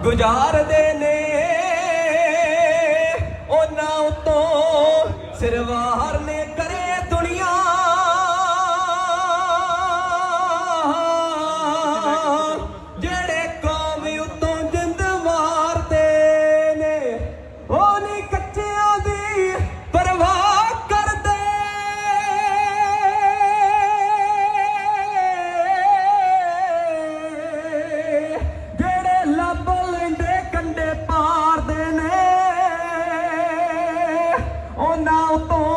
गुजारदे ने उन्हां उत्तों सिरवार ने करे दुनिया जेड़े कौम उत्तों जिंद मारदे ने ओ नहीं कच्चियां दी परवाह करदे जेड़े लब लेंदे कंडे पारदे ने उन्हां उत्तों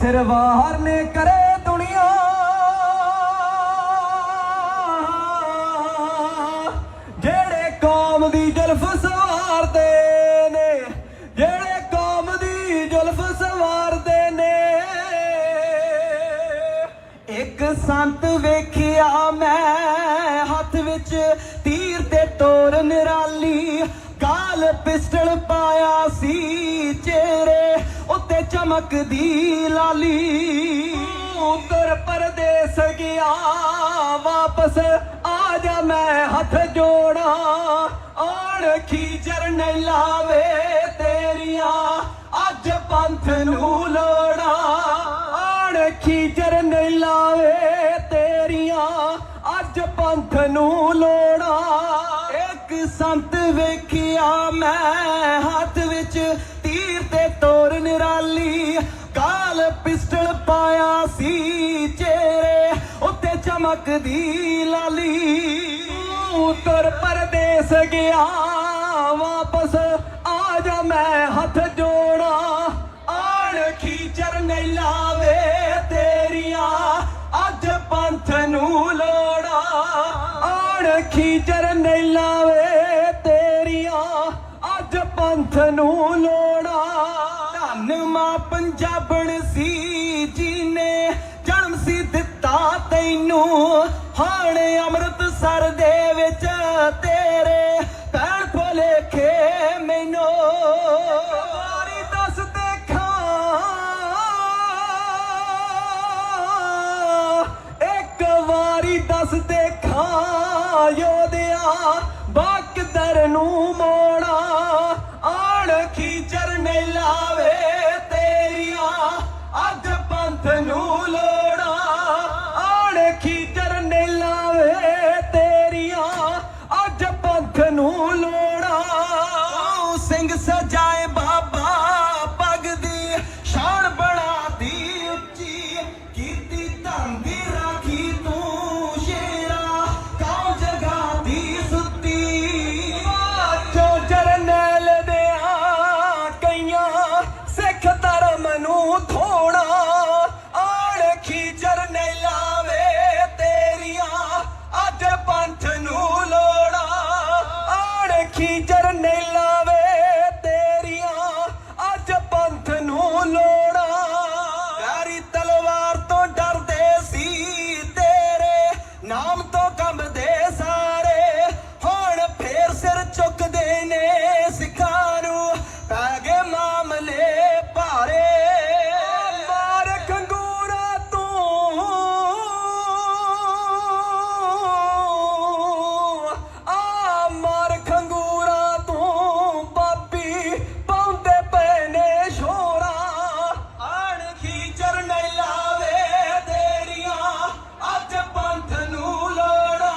सिरवार ने करे दुनिया जेड़े कौम दी जुल्फ सवारदे ने जेड़े कौम दी जुल्फ सवारदे ने एक संत वेखिया मैं हथ विच तीर ते तोर निराली काल पिस्टल पाया सी चेहरे उत्ते चमकदी लाली उत्तर परदेस गया वापस आ जा मैं हथ जोड़ा आण खीचर नहीं लावे तेरिया अज पंथ नू लोड़ा आण खीचर नहीं लावे तेरिया अज पंथ नू लोड़ा एक संत वेखिया मैं हाथ विच तीर ते तोर निराली काल पिस्टल पाया सी चेहरे उत्ते चमकदी लाली उत्तर परदेस गया वापस आ जा मैं हथ जोड़ा आण खीचर नहीं लावे तेरिया अज पंथ नू लोड़ा आण खीचर नहीं लावे तेरिया अज पंथ नू लोड़ा धन मां पंजाबण सी जी ने जन्म सी दिता तैनू हाणे अमृतसर दे विच तेरे भैण भुलेखे मैनू वारी दस देखा एक वारी दस देखा योधिया बाकदर नू मोड़ा आण खीचर नहीं लावे तेरिया अज पंथ नू लोड़ा आण खीचर नहीं लावे तेरिया अज पंथ नू लोड़ा सिंह सजाए बाबा पग दी शान बड़ा दी उच्ची कीती धन दी राखी तू शेरा कां जगा दी सुती जो जरनैल दिया कईयां सिख धर्म नू थोड़ा आण खीचर नहीं लावे तेरिया अज पंथ नू लोड़ा आण खीचर नहीं लावे तेरिया अज पंथ नू लोड़ा प्यारी तलवार तो डरदे सी तेरे नाम तो कंबदे सारे हुण फेर सिर चुकदे ने सिखां नू पै गए मामले भारे मार खंगूरा तू आ मार खंगूरा तू पापी पाउंदे पैने छोरा आण खीचर नहीं लावे तेरिया अज पंथ नू लोड़ा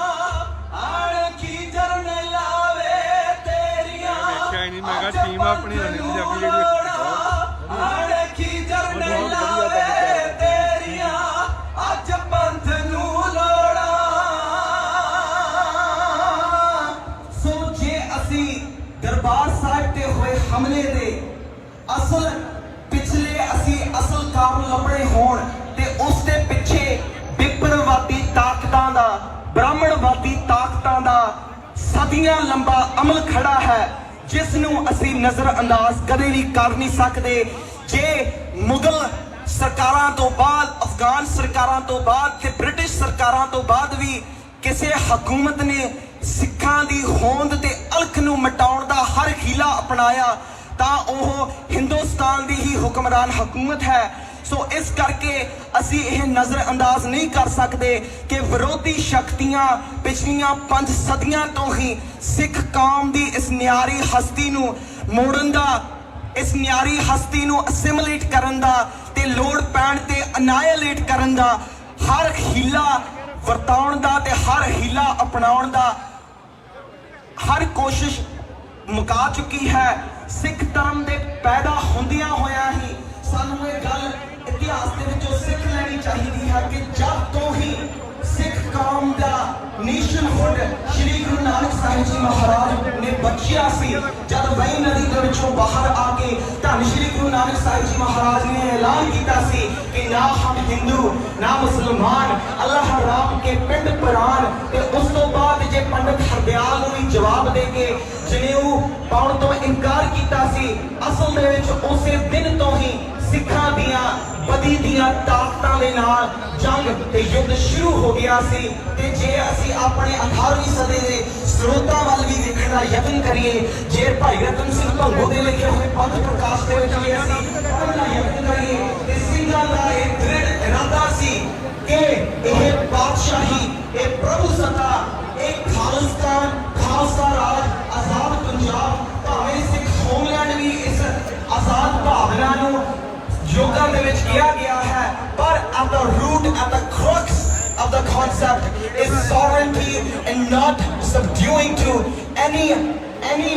आण खीचर नहीं लावे तेरिया ਦੇਖਿਆ ਹੀ ਨਹੀਂ ਮੈਂ ਕਿਹਾ ਟੀਮ ਆਪਣੀ ਹੋਣੀ ਪੰਜਾਬੀ ਜਿਹੜੀ ਆਣ ਖੀਚਰ ਨਹੀਂ ਲਾਵੇ ਤੇਰੀਆਂ ਅਜ ਪੰਥ ਨੂੰ ਲੋੜਾ ਸੋਚੇ ਅਸੀਂ ਦਰਬਾਰ ਸਾਹਿਬ ਤੇ ਹੋਏ ਹਮਲੇ ਦੇ ਅਸਲ ਪਿਛਲੇ ਅਸੀਂ ਅਸਲ ਕਾਰਨ ਲੱਭਣੇ ਹੋਣ ਤੇ ਉਸ ਦੇ ਪਿੱਛੇ ਵਿਪਰਵਾਦੀ ਤਾਕਤਾਂ ਦਾ ਬ੍ਰਾਹਮਣਵਾਦੀ ਤਾਕਤਾਂ ਦਾ ਸਦੀਆਂ ਲੰਬਾ ਅਮਲ ਖੜਾ ਹੈ ਜਿਸ ਨੂੰ ਅਸੀਂ ਨਜ਼ਰਅੰਦਾਜ਼ ਕਦੇ ਵੀ ਕਰ ਨਹੀਂ ਸਕਦੇ ਜੇ ਮੁਗਲ ਸਰਕਾਰਾਂ ਤੋਂ ਬਾਅਦ ਅਫਗਾਨ ਸਰਕਾਰਾਂ ਤੋਂ ਬਾਅਦ ਤੇ ਬ੍ਰਿਟਿਸ਼ ਸਰਕਾਰਾਂ ਤੋਂ ਬਾਅਦ ਵੀ ਕਿਸੇ ਹਕੂਮਤ ਨੇ ਸਿੱਖਾਂ ਦੀ ਹੋਂਦ ਤੇ ਅਲਖ ਨੂੰ ਮਿਟਾਉਣ ਦਾ ਹਰ ਹੀਲਾ ਅਪਣਾਇਆ ਤਾਂ ਉਹ ਹਿੰਦੁਸਤਾਨ ਦੀ ਹੀ ਹੁਕਮਰਾਨ ਹਕੂਮਤ ਹੈ ਸੋ ਇਸ ਕਰਕੇ ਅਸੀਂ ਇਹ ਨਜ਼ਰ ਅੰਦਾਜ਼ ਨਹੀਂ ਕਰ ਸਕਦੇ ਕਿ ਵਿਰੋਧੀ ਸ਼ਕਤੀਆਂ ਪਿਛਲੀਆਂ 5 ਸਦੀਆਂ ਤੋਂ ਹੀ ਸਿੱਖ ਕੌਮ ਦੀ ਇਸ ਨਿਆਰੀ ਹਸਤੀ ਨੂੰ ਮੋੜਨ ਦਾ, ਇਸ ਨਿਆਰੀ ਹਸਤੀ ਨੂੰ ਅਸਿਮੀਲੇਟ ਕਰਨ ਦਾ ਤੇ ਲੋੜ ਪੈਣ ਤੇ ਅਨਾਇਲੇਟ ਕਰਨ ਦਾ ਹਰ ਹੀਲਾ ਵਰਤਾਉਣ ਦਾ ਤੇ ਹਰ ਹੀਲਾ ਅਪਣਾਉਣ ਦਾ ਹਰ ਕੋਸ਼ਿਸ਼ ਮੁਕਾ ਚੁੱਕੀ ਹੈ। ਸਿੱਖ ਧਰਮ ਦੇ ਪੈਦਾ ਹੁੰਦਿਆਂ ਹੋਇਆਂ ਹੀ ਸਾਨੂੰ ਇਹ ਗੱਲ ਇਤਿਹਾਸ ਦੇ ਵਿੱਚੋਂ ਸਿੱਖ ਲੈਣੀ ਚਾਹੀਦੀ ਹੈ ਕਿ ਜਦ ਤੋਂ ਹੀ ਸਿੱਖ ਕੌਮ ਦਾ ਨੇਸ਼ਨਹੁੱਡ ਸ਼੍ਰੀ ਗੁਰੂ ਨਾਨਕ ਸਾਹਿਬ ਜੀ ਮਹਾਰਾਜ ਨੇ ਬਖਸ਼ਿਆ ਸੀ, ਜਦ ਵਈ ਨਦੀ ਦੇ ਵਿੱਚੋਂ ਬਾਹਰ ਆ ਕੇ ਧੰਨ ਸ਼੍ਰੀ ਗੁਰੂ ਨਾਨਕ ਸਾਹਿਬ ਜੀ ਮਹਾਰਾਜ ਨੇ ਐਲਾਨ ਕੀਤਾ ਸੀ ਕਿ ਨਾ ਹਮ ਹਿੰਦੂ ਨਾ ਮੁਸਲਮਾਨ ਅੱਲਾਹ ਰਾਮ ਕੇ ਪਿੰਡ ਪੁਰਾਣ। ਤੇ ਉਸ ਤੋਂ ਬਾਅਦ ਜੇ ਪੰਡਤ ਹਰਦਿਆਲ ਨੂੰ ਵੀ ਜਵਾਬ ਦੇ ਕੇ ਜਨੇਊ ਪਾਉਣ ਤੋਂ ਇਨਕਾਰ ਕੀਤਾ ਸੀ, ਅਸਲ ਦੇ ਵਿੱਚ ਉਸੇ ਦਿਨ ਤੋਂ ਹੀ ਸਿੱਖਾਂ ਦੀਆਂ ਬਦੀ ਦੀਆਂ ਤਾਕਤਾਂ ਦੇ ਨਾਲ ਜੰਗ ਤੇ ਯੁੱਧ ਸ਼ੁਰੂ ਹੋ ਗਿਆ ਸੀ। ਤੇ ਜੇ ਅਸੀਂ ਆਪਣੇ 18ਵੀਂ ਸਦੀ ਦੇ ਸਰੋਤਾਂ ਵੱਲ ਵੀ ਦੇਖਣ ਦਾ ਯਤਨ ਕਰੀਏ, ਜੇ ਭਾਈ ਰਤਨ ਸਿੰਘ ਭੰਗੂ ਦੇ ਲਿਖੇ ਹੋਏ ਪੰਥ ਪ੍ਰਕਾਸ਼ ਦੇ ਵਿੱਚ ਵੀ ਅਸੀਂ ਪੜ੍ਹਨ ਦਾ ਯਤਨ ਕਰੀਏ ਤੇ ਸਿੰਘਾਂ ਦਾ ਇਹ ਦ੍ਰਿੜ ਇਰਾਦਾ ਸੀ ਕਿ ਇਹ ਬਾਦਸ਼ਾਹੀ, ਇਹ ਪ੍ਰਭੂ ਸੱਤਾ, ਇਹ ਖਾਲਿਸਤਾਨ, ਖਾਲਸਾ ਰਾਜ, ਆਜ਼ਾਦ ਪੰਜਾਬ, ਭਾਵੇਂ ਸਿੱਖ ਹੋਮਲੈਂਡ ਵੀ ਇਸ ਆਜ਼ਾਦ ਭਾਵਨਾ ਨੂੰ ਯੋਗਾ ਦੇ ਵਿੱਚ ਕਿਹਾ ਗਿਆ ਹੈ, ਪਰ at the root, at the crux of the concept is sovereignty and not subduing to any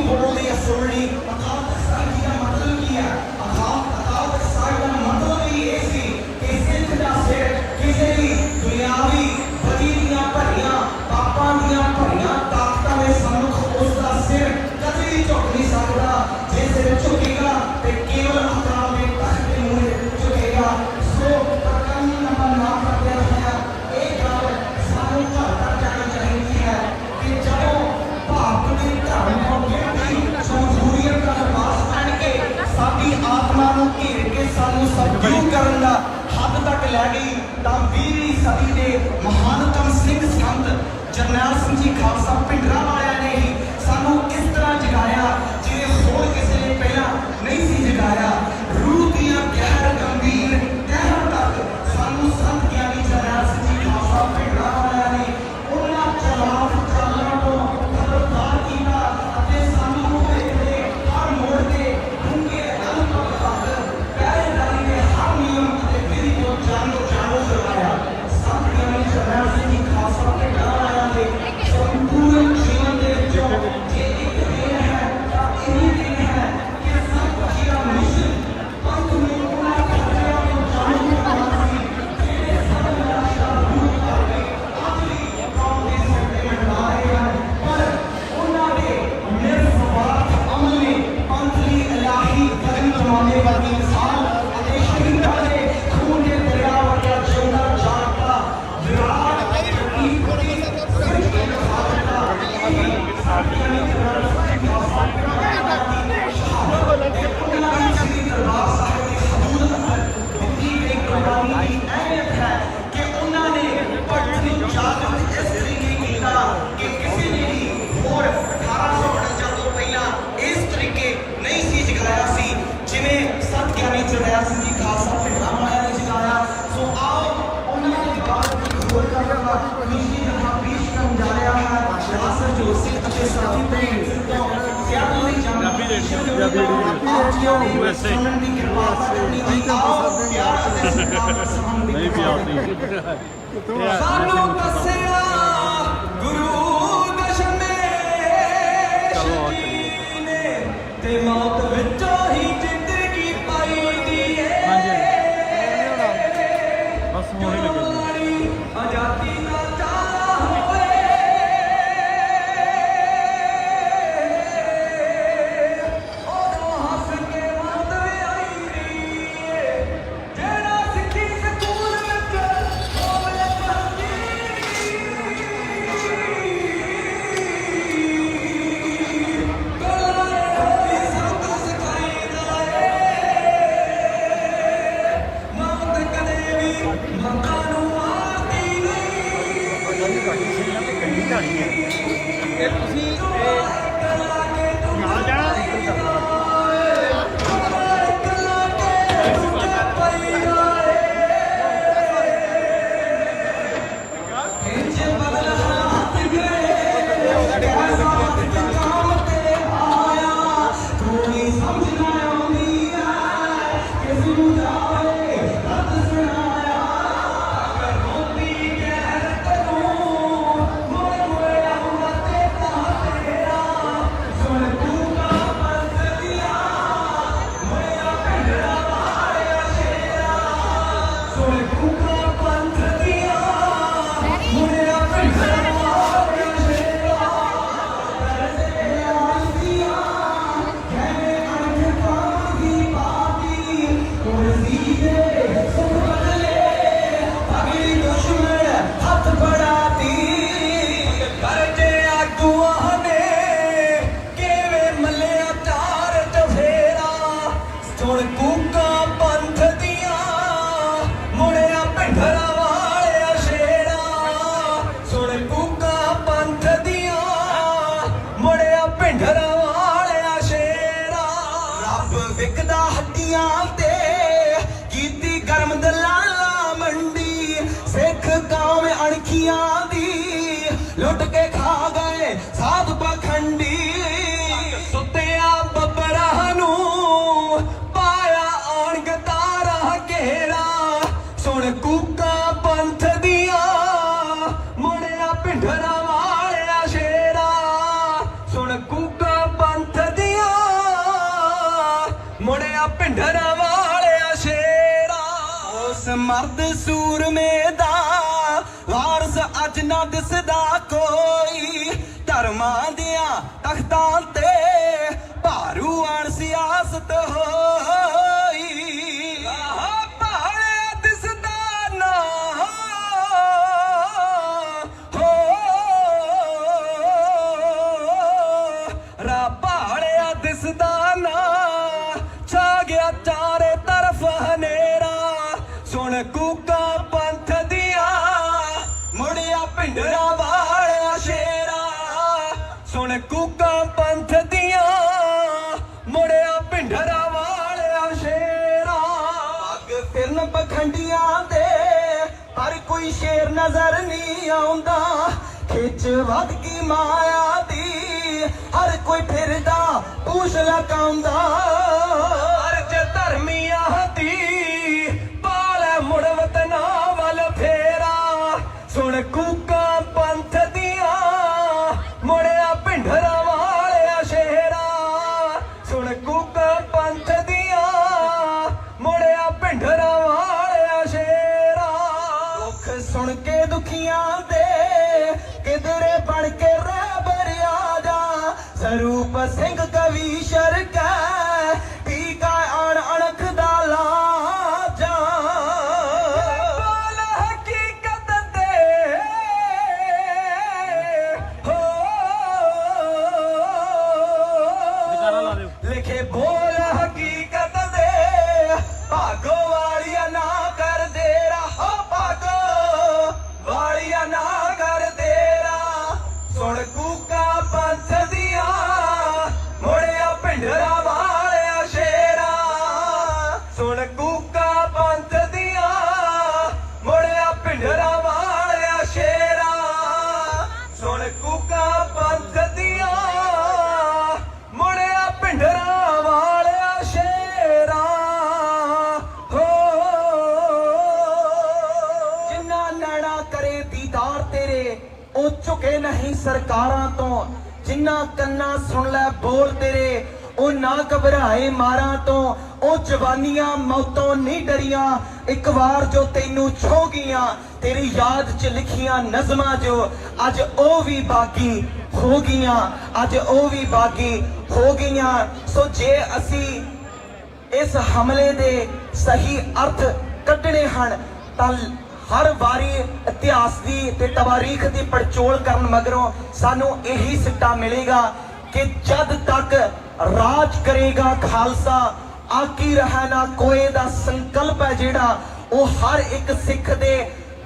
worldly authority। Akal Takht ਦਾ ਮਤਲਬ ਕੀ ਹੈ? ਅਕਾਲ ਤਖ਼ਤ ਦਾ ਮਤਲਬ ਇਹ ਸੀ ਕਿ ਸਿੱਖ ਦਾ ਸਿਰ ਕਿਸੇ ਵੀ ਦੁਨਿਆਵੀ ਬਦੀ ਦੀਆਂ ਭਰੀਆਂ ਪਾਪਾਂ ਦੀਆਂ ਭਰੀਆਂ ਤਾਕਤਾਂ ਦੇ ਸਾਹਮਣੇ ਉਸ ਦਾ ਸਿਰ ਕਦੇ ਵੀ ਝੁਕ ਨਹੀਂ ਸਕਦਾ। ਜੇ ਸਿਰ ਝੁਕੇਗਾ ਤੇ ਕੇਵਲ ਅਕਾਲ ਦੇ ਤਖ਼ਤ ਦੇ ਮੂਹਰੇ ਝੁਕੇਗਾ। ਸੋ ਕਾਨੂੰਨ ਨੰਬਰ ਨਾ ਕਰਦਿਆਂ ਹੋਇਆ ਇਹ ਗੱਲ ਸਾਨੂੰ ਘਰ ਤੱਕ ਜਾਣੀ ਚਾਹੀਦੀ ਹੈ ਕਿ ਜਦੋਂ ਭਾਰਤ ਦੇ ਧਰਮ ਤੋਂ ਗਿਣਤੀ ਜਮਹੂਰੀਅਤ ਦਾ ਲਿਬਾਸ ਪਹਿਨ ਕੇ ਸਾਡੀ ਆਤਮਾ ਨੂੰ ਘੇਰ ਕੇ ਸਾਨੂੰ ਸਬਜੂ ਕਰਨ ਦਾ ਹੱਦ ਤੱਕ ਲੈ ਗਈ, ਤਾਂ 20ਵੀਂ ਸਦੀ ਦੇ ਮਹਾਨਤਮ ਸਿੰਘ ਸੰਤ ਜਰਨੈਲ ਸਿੰਘ ਜੀ ਖਾਲਸਾ ਭਿੰਡਰਾਂ ਵਾਲਿਆਂ ਨੇ ਹੀ ਸਾਨੂੰ ਇਸ ਤਰ੍ਹਾਂ ਜਗਾਇਆ ਜਿਵੇਂ ਹੋਰ ਕਿਸੇ ਨੇ ਪਹਿਲਾਂ ਨਹੀਂ ਸੀ ਜਗਾਇਆ। ਰੂਹ ਦੀਆਂ ਗਹਿਰ ਗੰਭੀਰ ਤਹਿਾਂ ਤੱਕ ਸਾਨੂੰ ਸੰਤ ਗਿਆਨੀ ਜਰਨੈਲ ਸਿੰਘ ਜੀ ਖਾਲਸਾ ਭਿੰਡਰਾਂ ਵਾਲਿਆਂ ਨੇ ਉਹਨਾਂ ਚਲਾਕ ਚਾਲਾਂ ਤੋਂ ਖਬਰਦਾਰ ਕੀਤਾ ਅਤੇ ਸਾਨੂੰ ਭਵਿੱਖ ਦੇ ਹਰ ਮੋੜ ਤੇ ਡੂੰਘੇ ਅਨੁਭਵ ਤੱਕ ਪਹਿਰੇਦਾਰੀ ਦੇ ਹਰ ਨਿਯਮ ਅਤੇ ਵਿਧੀ ਤੋਂ ਜਾਣੂ ਕਰਵਾਇਆ। ਸੰਤ ਗਿਆਨੀ ਜਰਨੈਲ ਸਿੰਘ ਜੀ ਖਾਲਸਾ ਭਿੰਡਰਾਂ ਵਾਲਿਆਂ ਦੇ ਸੰਪੂਰਨ ਜੀਵਨ ਦੇ ਵਿੱਚੋਂ ਜੇ ਇੱਕ ਦਿਨ ਹੈ ਤਾਂ ਇਹ ਦਿਨ ਹੈ ਕਿ ਸੰਤ ਜੀ ਦਾ ਮਿਸ਼ਨ ਪੰਥ ਨੂੰ ਉਹਨਾਂ ਖਤਰਿਆਂ ਤੋਂ ਜਾਣੂ ਕਰਵਾਉਣਾ ਸੀ ਜਿਹੜੇ ਸਭ ਨਿਰਾਸ਼ਾ ਦੂਰ ਕਰਕੇ ਅੱਜ ਵੀ ਕੌਮ ਦੇ ਸਿਰ ਤੇ ਮੰਡਾ ਰਹੇ ਹਨ। ਪਰ ਉਹਨਾਂ ਦੇ ਨਿਰਸਵਾਰਥ ਅਮਲ ਨੇ ਪੰਥ ਲਈ ਇਲਾਹੀ ਗਗਨ ਜਮਾਨੇ ਵਰਗੀ ਮਿਸਾਲ ਅਤੇ ਸ਼ਹੀਦਾਂ ਦੇ ਖੂਨ ਦੇ ਦਰਿਆ ਵਰਗਾ ਜਿਉਂਦਾ ਜਾਗਦਾ ਵਿਰਾਟ ਸਿੰਘ ਜੀ ਖਾਲਸਾ ਭਿੰਡਰਾਂ ਵਾਲਿਆਂ ਨੇ ਜਗਾਇਆ। ਸੋ ਆਓ ਉਹਨਾਂ ਦੇ ਬਾਅਦ ਇੱਕ ਹੋਰ ਕੰਮ ਨਿਸ਼ਚਿਤ ਜਹਾਂ ਪੇਸ਼ ਕਰਨ ਜਾ ਰਿਹਾ ਹੈ ਨਾਸਰ ਜੋਸ਼ੀ ਅਤੇ ਸਾਥੀ ਪ੍ਰੇਮ ਸਿੰਘ ਤੋਂ ਸਿਆਲ ਲਈ ਸੁਣਨ ਦੀ ਕਿਰਪਾ ਕਰਨੀ ਜੀ। ਆਓ ਪਿਆਰ ਅਤੇ ਸਤਿਕਾਰ ਨਾਲ ਸਮਾਨ ਨਹੀਂ ਪਿਆਰਦੀ ਸਾਨੂੰ ਦੱਸਿਆ ਗੁਰੂ ਦਸ਼ਮੇਸ਼ ਜੀ ਨੇ ਤੇ ਮੌਤ ਵਿੱਚੋਂ ਹੀ ਜ਼ਿੰਦਗੀ ਪਾਈ ਦੀ ਏ। ਬਸ ਹੋਣੇ ਲੱਗੇ ਆਜ਼ਾਦੀ ਦਾ ਚਾਅ ਹੋਏ ਉਦੋਂ ਹੱਸ ਕੇ ਮੌਤ ਆਈ ਏ। ਜਿਹੜਾ ਸਿੱਖੀ ਸਕੂਲ ਵਿੱਚ ਹੋਵੇ ਭਰਤੀ ਭਿੰਡਰਾਂ ਵਾਲਿਆ ਸ਼ੇਰਾ ਰੱਬ ਵਿਕਦਾ ਹੱਡੀਆਂ ਤੇ ਕੀਤੀ ਗਰਮ ਦਲਾਲਾ ਮੰਡੀ ਸਿੱਖ ਕੌਮ ਅਣਖੀਆਂ ਦੀ ਲੁੱਟ ਕੇ ਖਾ ਗਏ ਸਾਧ ਪਖੰਡੀ ਸੁੱਤਿਆ ਬੱਬਰਾਂ ਨੂੰ ਪਾਇਆ ਆਣ ਗਤਾਰਾ ਘੇਰਾ ਸੁਣ ਕੂਕਾਂ ਪੰਥ ਦੀਆਂ ਮੁੜਿਆ ਭਿੰਡਰਾਂ ਵਾਲਿਆ ਸ਼ੇਰਾ ਸੁਣ ਕੂਕਾਂ ਪੰਥ ਦੀਆਂ ਮੁੜਿਆ ਭਿੰਡਰਾਂ ਵਾਲਿਆ ਸ਼ੇਰਾ ਉਸ ਮਰਦ ਸੂਰਮੇ ਦਾ ਵਾਰਸ ਅੱਜ ਨਾ ਦਿਸਦਾ ਕੋਈ ਧਰਮਾਂ ਦੀਆਂ ਤਖਤਾਂ ਤੇ ਭਾਰੂ ਅਣ ਸਿਆਸਤ ਹੋਈ ਭਾਲਿਆ ਦਿਸਦਾ ਨਾ ਹੋ ਰਾ ਭਾਲਿਆ ਦਿਸਦਾ ਨਾ ਛਾ ਗਿਆ ਚਾਰੇ ਤਰਫ ਹਨੇਰਾ ਸੁਣ ਕੂਕਾਂ ਪੰਥ ਦੀਆਂ ਮੁੜਿਆ ਭਿੰਡਰਾਂ ਵਾਲਿਆ ਸ਼ੇਰਾ ਸੁਣ ਕੂਕਾਂ ਪੰਥ ਦੀਆਂ ਮੁੜਿਆ ਭਿੰਡਰਾਂ ਵਾਲਿਆ ਸ਼ੇਰਾ ਅੱਗ ਫਿਰਨ ਪਖੰਡੀਆਂ ਦੇ ਪਰ ਕੋਈ ਸ਼ੇਰ ਨਜ਼ਰ ਨਹੀਂ ਆਉਂਦਾ ਖਿੱਚ ਵੱਧ ਕੀ ਮਾਇਆ ਦੀ ਹਰ ਕੋਈ ਫਿਰਦਾ ਪੂਛ ਲਕਾਉਂਦਾ ਅਰਜ ਧਰਮੀਆਂ ਦੀ ਪਾਲੇ ਮੁੜ ਵਤਨਾ ਵੱਲ ਫੇਰਾ ਸੁਣ ਕੂਕਾਂ ਪੰਥ ਦੀਆਂ ਮੁੜਿਆ ਭਿੰਡਰਾਂ ਵਾਲਿਆ ਸ਼ੇਰਾ ਸੁਣ ਕੂਕਾਂ ਪੰਥ ਦੀਆਂ ਮੁੜਿਆ ਭਿੰਡਰਾਂ ਵਾਲਿਆ ਸ਼ੇਰਾ ਦੁੱਖ ਸੁਣ ਕੇ ਦੁਖੀਆਂ ਦੇ ਕਿਧਰੇ ਬਣ ਕੇ ਰਹਿਬਰ ਆ ਜਾ ਸਰੂਪ ਸਿੰਘ ਕਵੀ ਸ਼ਰਕਾ ਟੀਕਾ ਅਣ ਅਣਖ ਦਾ ਲਾਜਾ ਬੋਲ ਹਕੀਕਤ ਤੇ ਹੋ ਜਕਾਰਾ ਲਾ ਦਿਓ ਲਿਖੇ ਬੋਲ ਹਕੀਕਤ ਦੇ ਭਾਗੋ ਵਾਲੀਆ ਨਾ ਕਰ ਦੇਰਾ ਹੋ ਭਾਗੋ ਵਾਲੀਆ ਨਾ ਕਰ ਦੇਰਾ ਸੁਣ ਕੂਕਾਂ ਪੰਥ ਦੀਆਂ ਮੁੜਿਆ ਭਿੰਡਰਾਂ ਵਾਲਿਆ ਸ਼ੇਰਾ ਸੁਣ ਕੂਕਾਂ ਪੰਥ ਦੀਆਂ ਮੁੜਿਆ ਭਿੰਡਰਾਂ ਵਾਲਿਆ ਸ਼ੇਰਾ ਸੁਣ ਕੂਕਾਂ ਪੰਥ ਦੀਆਂ ਮੁੜਿਆ ਭਿੰਡਰਾਂ ਵਾਲਿਆ ਸ਼ੇਰਾ ਹੋ ਜਿੰਨਾ ਨੈਣਾ ਕਰੇ ਦੀਦਾਰ ਤੇਰੇ ਉਹ ਝੁਕੇ ਨਹੀਂ ਸਰਕਾਰਾਂ ਤੋਂ ਜਿੰਨਾ ਕੰਨਾਂ ਸੁਣ ਲੈ ਬੋਲ ਤੇਰੇ ਉਹ ਨਾ ਘਬਰਾਏ ਮਾਰਾਂ ਤੋਂ ਉਹ ਜਵਾਨੀਆਂ ਮੌਤੋਂ ਨਹੀਂ ਡਰੀਆਂ ਇੱਕ ਵਾਰ ਜੋ ਤੈਨੂੰ ਛੋ ਗਈਆਂ ਤੇਰੀ ਯਾਦ 'ਚ ਲਿਖੀਆਂ ਨਜ਼ਮਾਂ ਜੋ ਅੱਜ ਉਹ ਵੀ ਬਾਗੀ ਹੋ ਗਈਆਂ ਅੱਜ ਉਹ ਵੀ ਬਾਗੀ ਹੋ ਗਈਆਂ ਸੋ ਜੇ ਅਸੀਂ ਇਸ ਹਮਲੇ ਦੇ ਸਹੀ ਅਰਥ ਕੱਢਣੇ ਹਨ ਤਾਂ ਹਰ ਵਾਰੀ ਇਤਿਹਾਸ ਦੀ ਤੇ ਤਵਾਰੀਖ ਦੀ ਪੜਚੋਲ ਕਰਨ ਮਗਰੋਂ ਸਾਨੂੰ ਇਹੀ ਸਿੱਟਾ ਮਿਲੇਗਾ ਕਿ ਜਦ ਤੱਕ ਰਾਜ ਕਰੇਗਾ ਖਾਲਸਾ ਆਕੀ ਰਹਿ ਨਾ ਕੋਏ ਦਾ ਸੰਕਲਪ ਹੈ ਜਿਹੜਾ ਉਹ ਹਰ ਇੱਕ ਸਿੱਖ ਦੇ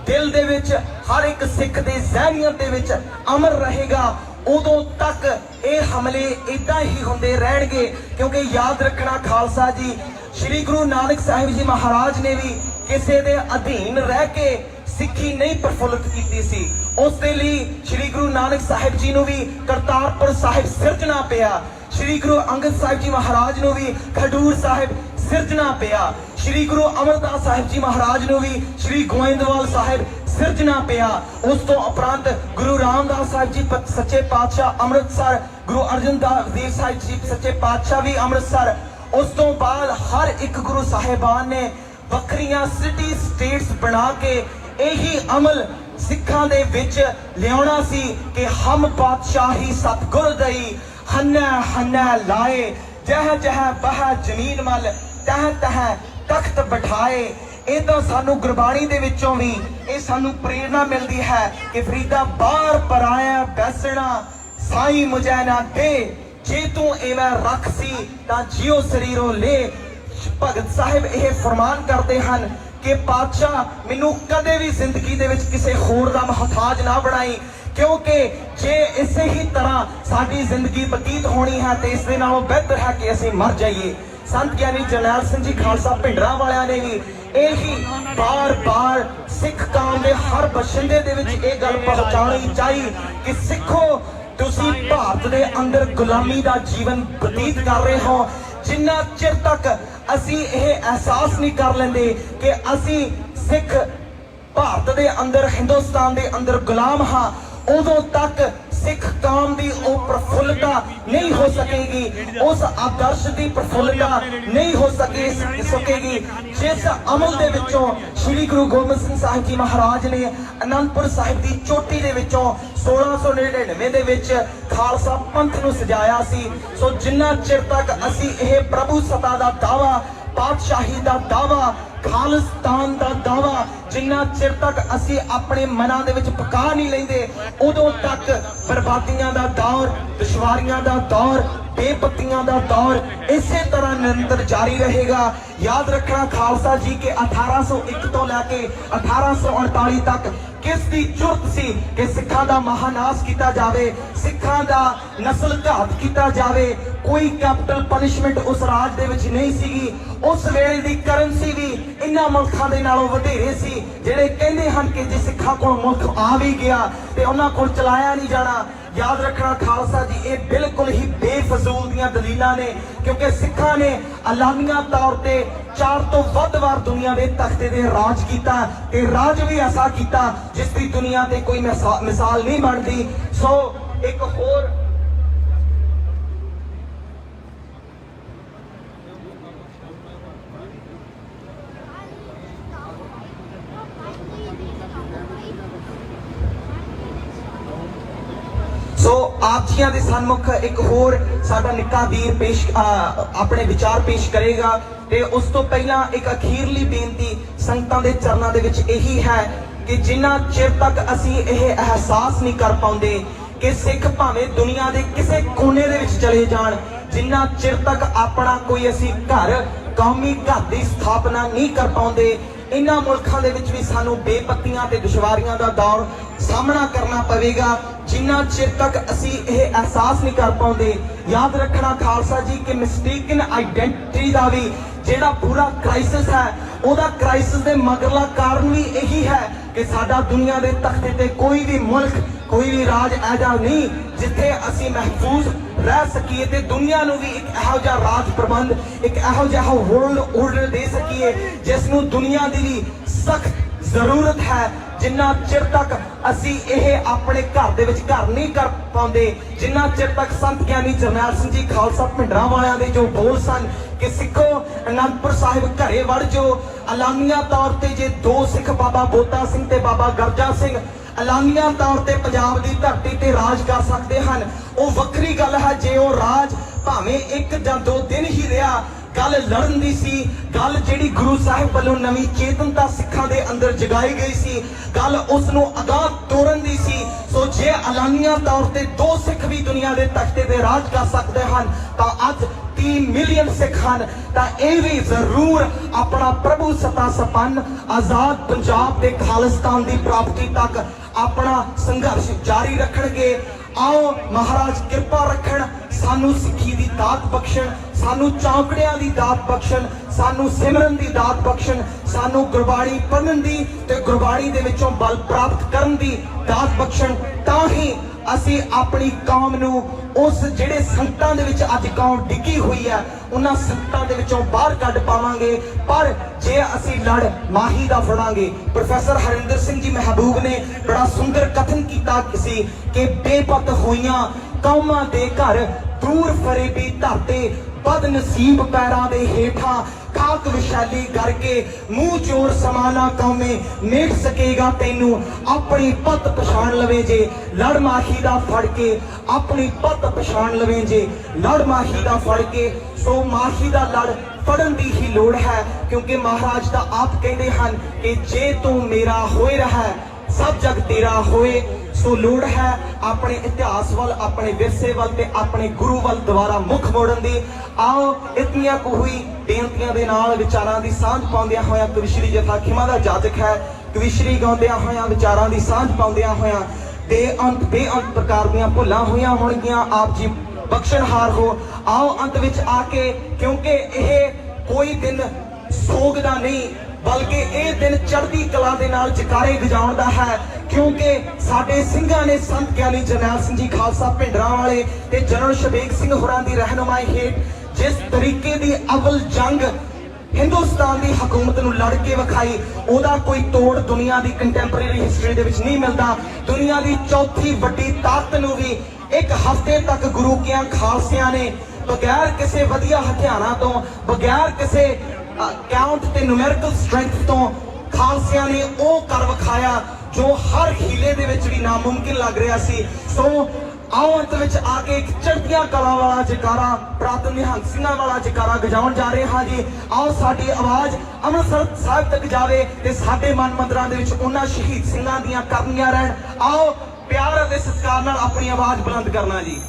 ਦਿਲ ਦੇ ਵਿੱਚ ਹਰ ਇੱਕ ਸਿੱਖ ਦੇ ਜ਼ਹਿਨੀਅਤ ਦੇ ਵਿੱਚ ਅਮਰ ਰਹੇਗਾ ਉਦੋਂ ਤੱਕ ਇਹ ਹਮਲੇ ਇਦਾਂ ਹੀ ਹੁੰਦੇ ਰਹਿਣਗੇ ਕਿਉਂਕਿ ਯਾਦ ਰੱਖਣਾ ਖਾਲਸਾ ਜੀ ਸ਼੍ਰੀ ਗੁਰੂ ਨਾਨਕ ਸਾਹਿਬ ਜੀ ਮਹਾਰਾਜ ਨੇ ਵੀ ਕਿਸੇ ਦੇ ਅਧੀਨ ਰਹਿ ਕੇ ਸਿੱਖੀ ਨਹੀਂ ਪ੍ਰਫੁੱਲਤ ਕੀਤੀ ਸੀ ਉਸ ਦੇ ਲਈ ਸ਼੍ਰੀ ਗੁਰੂ ਨਾਨਕ ਸਾਹਿਬ ਜੀ ਨੂੰ ਵੀ ਕਰਤਾਰਪੁਰ ਸਾਹਿਬ ਸਿਰਜਣਾ ਪਿਆ ਸ਼੍ਰੀ ਗੁਰੂ ਅੰਗਦ ਸਾਹਿਬ ਜੀ ਮਹਾਰਾਜ ਨੂੰ ਵੀ ਖਡੂਰ ਸਾਹਿਬ ਸਿਰਜਣਾ ਪਿਆ ਸ਼੍ਰੀ ਗੁਰੂ ਅਮਰਦਾਸ ਸਾਹਿਬ ਜੀ ਮਹਾਰਾਜ ਨੂੰ ਵੀ ਸ਼੍ਰੀ ਗੋਇੰਦਵਾਲ ਸਾਹਿਬ ਸਿਰਜਣਾ ਪਿਆ ਉਸ ਤੋਂ ਉਪਰੰਤ ਗੁਰੂ ਰਾਮਦਾਸ ਸਾਹਿਬ ਜੀ ਸੱਚੇ ਪਾਤਸ਼ਾਹ ਅੰਮ੍ਰਿਤਸਰ ਗੁਰੂ ਅਰਜਨ ਦੇਵ ਸਾਹਿਬ ਜੀ ਸੱਚੇ ਪਾਤਸ਼ਾਹ ਵੀ ਅੰਮ੍ਰਿਤਸਰ ਉਸ ਤੋਂ ਬਾਅਦ ਹਰ ਇੱਕ ਗੁਰੂ ਸਾਹਿਬਾਨ ਨੇ ਵੱਖਰੀਆਂ ਸਿਟੀ ਸਟੇਟਸ ਬਣਾ ਕੇ ਇਹੀ ਅਮਲ ਸਿੱਖਾਂ ਦੇ ਵਿੱਚ ਲਿਆਉਣਾ ਸੀ ਕਿ ਹਮ ਪਾਤਸ਼ਾਹੀ ਸਤਿਗੁਰ ਦਈ ਹੰਨਾ ਹੰਨਾ ਲਾਏ ਜਹ ਜਹ ਬਹ ਜ਼ਮੀਨ ਮਲ ਤਹ ਤਹ ਤਖਤ ਬਿਠਾਏ ਇਹ ਤਾਂ ਸਾਨੂੰ ਗੁਰਬਾਣੀ ਦੇ ਵਿੱਚੋਂ ਵੀ ਇਹ ਸਾਨੂੰ ਪ੍ਰੇਰਣਾ ਮਿਲਦੀ ਹੈ ਕਿ ਫਰੀਦਾ ਬਾਹਰ ਪਰਾਇਆ ਬੈਸਣਾ ਸਾਈ ਮੁਝੈ ਨਾ ਦੇ ਜੇ ਤੂੰ ਐਵੇਂ ਰੱਖ ਸੀ ਤਾਂ ਜਿਉ ਸਰੀਰੋਂ ਲੈ ਭਗਤ ਸਾਹਿਬ ਇਹ ਫਰਮਾਨ ਕਰਦੇ ਹਨ ਕਿ ਪਾਤਸ਼ਾਹ ਮੈਨੂੰ ਕਦੇ ਵੀ ਜ਼ਿੰਦਗੀ ਦੇ ਵਿੱਚ ਕਿਸੇ ਹੋਰ ਦਾ ਮੁਹਤਾਜ ਨਾ ਬਣਾਈ क्योंकि जे इसे ही तरह साडी जिंदगी बतीत होनी है तो इस दे नालों बेहतर है कि असीं मर जाइए। संत ज्ञानी जरनैल सिंह जी खालसा भिंडरां वालियां ने भी यही बार बार सिख कौम के हर बशिंदे दे विच ये गल पहुंचानी चाहिए कि सिखो तुसीं भारत दे अंदर गुलामी दा जीवन बतीत कर रहे हो। जिन्ना चिर तक असीं यह एहसास नहीं कर लेंदे कि असीं सिख भारत दे अंदर हिंदुस्तान दे अंदर गुलाम हाँ, उदों तक सिख कौम की प्रफुल्लता नहीं हो सकेगी, उस आदर्श की प्रफुल्लता नहीं हो सकेगी जिस अमल दे विचों श्री गुरु गोबिंद सिंह साहिब जी महाराज ने आनंदपुर साहिब की चोटी दे विचों 1699 दे विच खालसा पंथ नूं सजाया सी। सो जिन्ना चिर तक असीं यह प्रभु सत्ता दा दावा, पातशाही दा दावा, खालिस्तान दा दावा जिन्ना चिर तक असी अपने मनां दे विच पका नहीं लेंदे, उदों तक बर्बादियां दा दौर, दुश्वारियां दा दौर, बेपत्तियां दा दौर इसे तरह निरंतर जारी रहेगा। याद रखना खालसा जी के 1801 तो लैके 1848 तक किस दी जुर्त सी कि सिखां दा महानाश किया जावे, सिखां दा नस्ल घात किया जावे। कोई कैपिटल पनिशमेंट उस राज दे विच नहीं सीगी। उस वेले दी करंसी भी इन्हां मुल्खां दे नालों वधेरे सी ਜਿਹੜੇ ਕਹਿੰਦੇ ਹਨ कि जे सिखा को मुल्क आ भी गया तो उन्हां कोल चलाया नहीं जाना। याद रखना खालसा जी ये बिल्कुल ही बेफजूल दियां दलीलां ने, क्योंकि सिखा ने अलानिया तौर पे 4 तो वध वार दुनिया के तख्ते दे राज किया ते राज भी ऐसा किया जिसकी दुनिया ते कोई मिसाल नहीं बनती। सो एक होर आप जियां दे सन्मुख एक होर साडा निक्का वीर पेश अपने विचार पेश करेगा ते उस तो पहला एक अखीरली बेनती संगतां दे चरनां दे विच यही है कि जिन्ना चिर तक असीं यह एहसास नहीं कर पाउंदे कि सिख भावें दुनिया दे किसे कोने दे विच चले जाण, जिन्ना चिर तक अपना कोई असीं घर कौमी घर की स्थापना नहीं कर पाउंदे, इन्हां मुल्खां दे विच भी सानू बेपत्तियां ते दुश्वारियां दा दौर सामना करना पवेगा जिन्ना चिर तक असी यह एहसास नहीं कर पाते। याद रखना खालसा जी कि मिस्टेकन आइडेंटिटी का भी जेड़ा पूरा क्राइसिस है, उहदा क्राइसिस दे मगरला कारण भी यही है कि साडा दुनिया के तख्ते ते कोई भी मुल्क, कोई भी राज ऐसा नहीं जिथे असी महफूज रह सकीए ते दुनिया नूं भी एक इहो जिहा राज प्रबंध, एक इहो जिहा वर्ल्ड ऑर्डर दे सकीए जिसनूं दुनिया की भी सख्त जरूरत है। जिन्ना चिर तक असी यह अपने घर दे विच घर नहीं कर पाते, जिन्ना चिर तक संत ज्ञानी जरनैल सिंह जी खालसा भिंडरां वालियां दे जो बोल सन कि सिखो आनंदपुर साहिब घरे वड़ जो अलानिया तौर पर जे 2 सिख बाबा बोता सिंह ते बाबा गरजा सिंह अलानिया तौर पर पंजाब की धरती ते राज कर सकते हैं, वो वक्री गल है। जे वो राज भावें 1 या 2 दिन ही रहा, गल लड़न दी सी, गल जिहड़ी गुरु साहिब वालों नवी चेतनता सिखां दे अंदर जगाई गई सी, गल उसनूं अगाह तोड़न दी सी। सो जे अलानिया तौर ते 2 सिख भी दुनिया के तख्ते ते राज कर सकते हैं तो अज 3 मिलियन सिख हैं तो यह भी जरूर अपना प्रभु सत्ता संपन्न आजाद पंजाब के खालिस्तान की प्राप्ति तक अपना संघर्ष जारी रखणगे। आओ महाराज कृपा रखण, सानू सिक्खी दी दात बख्शण, सानू चौंकड़ियां दी दात बख्शण, सानू सिमरन दी दात बख्शण, सानू गुरबाणी पढ़न दी ते गुरबाणी दे विचों बल प्राप्त करन दी दात बख्शण। तां ही असी अपनी कौम नूं उस जिहड़े संकटां दे विच अज कौम डिगी हुई है उन्हां संकटां दे विचों बाहर कढ पावांगे। पर जे असी लड़ माही दा फड़ांगे, प्रोफैसर हरिंदर सिंह जी महबूब ने बड़ा सुंदर कथन कीता सी कि बेपत होइयां कौमां दे घर दूर फरेबी धरते बदनसीब पैरां दे हेठां खाक विशैली करके मुंह चोर समाना कौमे मेट सकेगा तेनू अपनी पत पछाण लवे जे लड़ माही दा फड़ के, अपनी पत पछाण लवे जे लड़ माही दा फड़ के। सो माही दा लड़ फड़न दी ही लोड़ है, क्योंकि महाराज दा आप कहते हैं कि जे तू मेरा होए रहा सब जग तेरा होए। सो लोड़ है अपने इतिहास वाल, अपने विरसे वाल ते अपने गुरु वाल दोबारा मुख मोड़न दी। आओ इतनियां को हुई बेनतियां दे नाल विचारां दी सांझ पाउंदियां होया कविश्री जथा खिमा दा जाजक है, कविश्री गाउंदियां होया विचारां दी सांझ पाउंदियां होया ਬੇਅੰਤ ਪ੍ਰਕਾਰ ਦੀਆਂ ਭੁੱਲਾਂ ਹੋਈਆਂ ਹੋਣਗੀਆਂ। ਆਪ ਜੀ ਬਖਸ਼ਣਹਾਰ ਹੋ। ਆਓ ਅੰਤ ਵਿੱਚ ਆ ਕੇ, ਕਿਉਂਕਿ ਇਹ ਕੋਈ ਦਿਨ ਸੋਗ ਦਾ ਨਹੀਂ ਬਲਕਿ ਇਹ ਦਿਨ ਚੜ੍ਹਦੀ ਕਲਾ ਦੇ ਨਾਲ ਜਕਾਰੇ ਗਜਾਉਣ ਦਾ ਹੈ, ਕਿਉਂਕਿ ਸਾਡੇ ਸਿੰਘਾਂ ਨੇ ਸੰਤ ਗਿਆਨੀ ਜਰਨੈਲ ਸਿੰਘ ਜੀ ਖਾਲਸਾ ਭਿੰਡਰਾਂ ਵਾਲੇ ਤੇ ਜਨਰਲ ਸ਼ਬੀਕ ਸਿੰਘ ਹੋਰਾਂ ਦੀ ਰਹਿਨੁਮਾਈ ਹੇਠ ਜਿਸ ਤਰੀਕੇ ਦੀ ਅਵਲ ਜੰਗ ਹਿੰਦੁਸਤਾਨ ਦੀ ਹਕੂਮਤ ਨੂੰ ਲੜ ਕੇ ਵਿਖਾਈ, ਉਹਦਾ ਕੋਈ ਤੋੜ ਦੁਨੀਆ ਦੀ ਕੰਟੈਂਪਰੇਰੀ ਹਿਸਟਰੀ ਦੇ ਵਿੱਚ ਨਹੀਂ ਮਿਲਦਾ। ਦੁਨੀਆ ਦੀ ਚੌਥੀ ਵੱਡੀ ਤਾਕਤ ਨੂੰ ਵੀ ਇੱਕ ਹਫ਼ਤੇ ਤੱਕ ਗੁਰੂ ਕਿਆਂ ਖਾਲਸਿਆਂ ਨੇ ਬਗੈਰ ਕਿਸੇ ਵਧੀਆ ਹਥਿਆਰਾਂ ਤੋਂ, ਬਗੈਰ ਕਿਸੇ ਕਾਊਂਟ ਤੇ ਨੂਮੈਰੀਕਲ ਸਟਰੈਂਥ ਤੋਂ ਖਾਲਸਿਆਂ ਨੇ ਉਹ ਕਰ ਵਿਖਾਇਆ ਜੋ ਹਰ ਹੀਲੇ ਦੇ ਵਿੱਚ ਵੀ ਨਾਮੁਮਕਿਨ ਲੱਗ ਰਿਹਾ ਸੀ। ਸੋ ਆਓ ਅੰਤ ਵਿੱਚ ਆ ਕੇ ਇੱਕ ਚੜ੍ਹਦੀਆਂ ਕਲਾ ਵਾਲਾ ਜਕਾਰਾ, ਪ੍ਰਾਤਨ ਨਿਹੰਗ ਸਿੰਘਾਂ ਵਾਲਾ ਜਕਾਰਾ ਗਜਾਉਣ ਜਾ ਰਹੇ ਹਾਂ ਜੀ। ਆਓ ਸਾਡੀ ਆਵਾਜ਼ ਅੰਮ੍ਰਿਤਸਰ ਸਾਹਿਬ ਤੱਕ ਜਾਵੇ ਤੇ ਸਾਡੇ ਮਨ ਮੰਦਰਾਂ ਦੇ ਵਿੱਚ ਉਹਨਾਂ ਸ਼ਹੀਦ ਸਿੰਘਾਂ ਦੀਆਂ ਕਰਨੀਆਂ ਰਹਿਣ। ਆਓ ਪਿਆਰ ਅਤੇ ਸਤਿਕਾਰ ਨਾਲ ਆਪਣੀ ਆਵਾਜ਼ ਬੁਲੰਦ ਕਰਨਾ ਜੀ।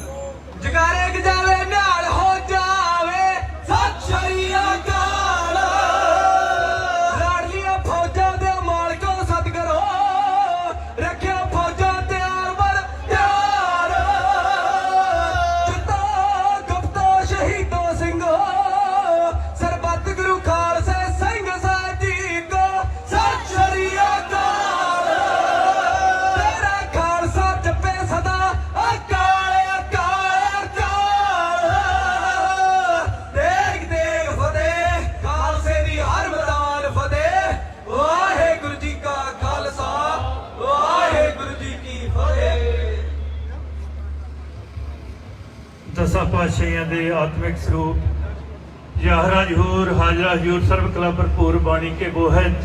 ਜਕਾਰੇ ਗਜਾਵੇ ਨਾਲ ਹੋ ਜਾਵੇ ਸਤਿ ਸ਼੍ਰੀ ਅਕਾਲ। ਲਾਡਲੀਆਂ ਫੌਜਾਂ ਦੇ ਮਾਲਕੋ ਸਤਿਗੁਰੂ ਰੱਖਿਆ ਫੌਜਾਂ ਤਿਆਰ ਬਰ ਤਿਆਰ। ਜਿੱਤੋ ਗੁਪਤੋ ਸ਼ਹੀਦੋ ਸਿੰਘੋ ਸਰਬੱਤ ਗੁਰੂ ਖਾਲਸੇ ਸਿੰਘ ਸਾਹਿਬ ਜੀ ਕੋ ਸਤਿ ਸ਼੍ਰੀ ਅਕਾਲ। ਤੇਰਾ ਖਾਲਸਾ ਜਪੇ ਸਦਾ ਅਕਾਲ ਅਕਾਲ ਅਕਾਲ। ਦੇਖ ਦੇਖ ਫਤਿਹ ਖਾਲਸੇ ਦੀ ਹਰ ਮੈਦਾਨ ਫਤਿਹ। ਵਾਹਿਗੁਰੂ ਜੀ ਕਾ ਖਾਲਸਾ ਵਾਹਿਗੁਰੂ ਜੀ ਕੀ ਫਤਿਹ। ਦਸਾਂ ਪਾਤਸ਼ਾਹੀਆਂ ਦੇ ਆਤਮਿਕ ਸਰੂਪ ਯਾਹਰਾ ਜਹੂਰ ਹਾਜ਼ਰਾ ਹਜੂਰ ਸਰਬ ਕਲਾ ਭਰਪੂਰ ਬਾਣੀ ਕੇ ਬੋਹਤ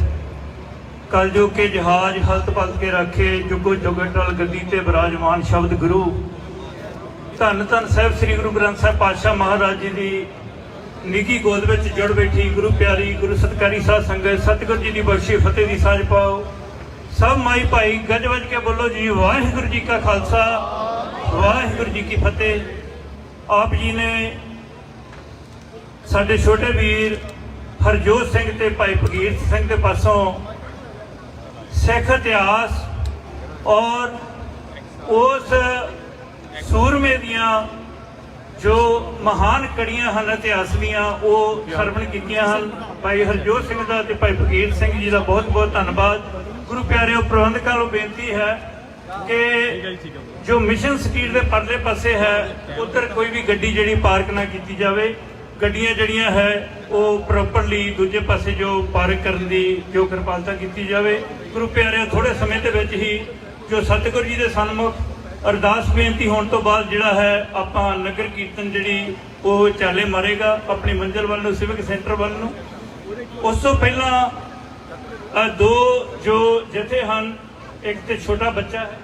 ਕਲਯੁਗ ਕੇ ਜਹਾਜ਼ ਹਲਤ ਪਲਤ ਕੇ ਰੱਖੇ ਜੁਗੋ ਜੁਗਟਲ ਗੱਦੀ ਤੇ ਬਿਰਾਜਮਾਨ ਸ਼ਬਦ ਗੁਰੂ। ਧੰਨ ਧੰਨ ਸਾਹਿਬ ਸ੍ਰੀ ਗੁਰੂ ਗ੍ਰੰਥ ਸਾਹਿਬ ਪਾਤਸ਼ਾਹ ਮਹਾਰਾਜ ਜੀ ਦੀ ਨਿੱਘੀ ਗੋਦ ਵਿੱਚ ਜੁੜ ਬੈਠੀ ਗੁਰੂ ਪਿਆਰੀ ਗੁਰੂ ਸਤਿਕਾਰੀ ਸਾਧ ਸੰਗਤ, ਸਤਿਗੁਰੂ ਜੀ ਦੀ ਬਖਸ਼ੀ ਫਤਿਹ ਦੀ ਸਾਂਝ ਪਾਓ। ਸਭ ਮਾਈ ਭਾਈ ਗੱਜ ਵੱਜ ਕੇ ਬੋਲੋ ਜੀ ਵਾਹਿਗੁਰੂ ਜੀ ਕਾ ਖਾਲਸਾ ਵਾਹਿਗੁਰੂ ਜੀ ਕੀ ਫਤਿਹ। ਆਪ ਜੀ ਨੇ ਸਾਡੇ ਛੋਟੇ ਵੀਰ ਹਰਜੋਤ ਸਿੰਘ ਤੇ ਭਾਈ ਭਗੀਰਥ ਸਿੰਘ ਦੇ ਪਾਸੋਂ ਸਿੱਖ ਇਤਿਹਾਸ ਔਰ ਉਸ ਸੂਰਮੇ ਦੀਆਂ ਜੋ ਮਹਾਨ ਕੜੀਆਂ ਹਨ ਇਤਿਹਾਸ ਦੀਆਂ ਉਹ ਸਰਵਣ ਕੀਤੀਆਂ ਹਨ। ਭਾਈ ਹਰਜੋਤ ਸਿੰਘ ਦਾ ਤੇ ਭਾਈ ਭਗੀਰਥ ਸਿੰਘ ਜੀ ਦਾ ਬਹੁਤ ਬਹੁਤ ਧੰਨਵਾਦ। ਗੁਰੂ ਪਿਆਰਿਓ, ਪ੍ਰਬੰਧਕਾਂ ਨੂੰ ਬੇਨਤੀ ਹੈ ਕਿ ਜੋ ਮਿਸ਼ਨ ਸਟਰੀਟ ਦੇ ਪਰਲੇ ਪਾਸੇ ਹੈ ਉੱਧਰ ਕੋਈ ਵੀ ਗੱਡੀ ਜਿਹੜੀ ਪਾਰਕ ਨਾ ਕੀਤੀ ਜਾਵੇ। ਗੱਡੀਆਂ ਜਿਹੜੀਆਂ ਹੈ ਉਹ ਪ੍ਰੋਪਰਲੀ ਦੂਜੇ ਪਾਸੇ ਜੋ ਪਾਰਕ ਕਰਨ ਦੀ ਜੋ ਕਿਰਪਾਲਤਾ ਕੀਤੀ ਜਾਵੇ। ਗੁਰੂ ਪਿਆਰਿਓ, ਥੋੜੇ ਸਮੇਂ ਦੇ ਵਿੱਚ ਹੀ ਜੋ ਸਤਿਗੁਰੂ ਜੀ ਦੇ ਸਨਮੁਖ ਅਰਦਾਸ ਬੇਨਤੀ ਹੋਣ ਤੋਂ ਬਾਅਦ ਜਿਹੜਾ ਹੈ ਆਪਾਂ ਨਗਰ ਕੀਰਤਨ ਜਿਹੜੀ ਉਹ ਚਾਲੇ ਮਾਰੇਗਾ ਆਪਣੀ ਮੰਜ਼ਿਲ ਵੱਲ ਨੂੰ, ਸਿਵਿਕ ਸੈਂਟਰ ਵੱਲ ਨੂੰ। ਉਸ ਤੋਂ ਪਹਿਲਾਂ ਦੋ ਜੋ ਜਥੇ ਹਨ, ਇੱਕ ਤੇ ਛੋਟਾ ਬੱਚਾ ਹੈ,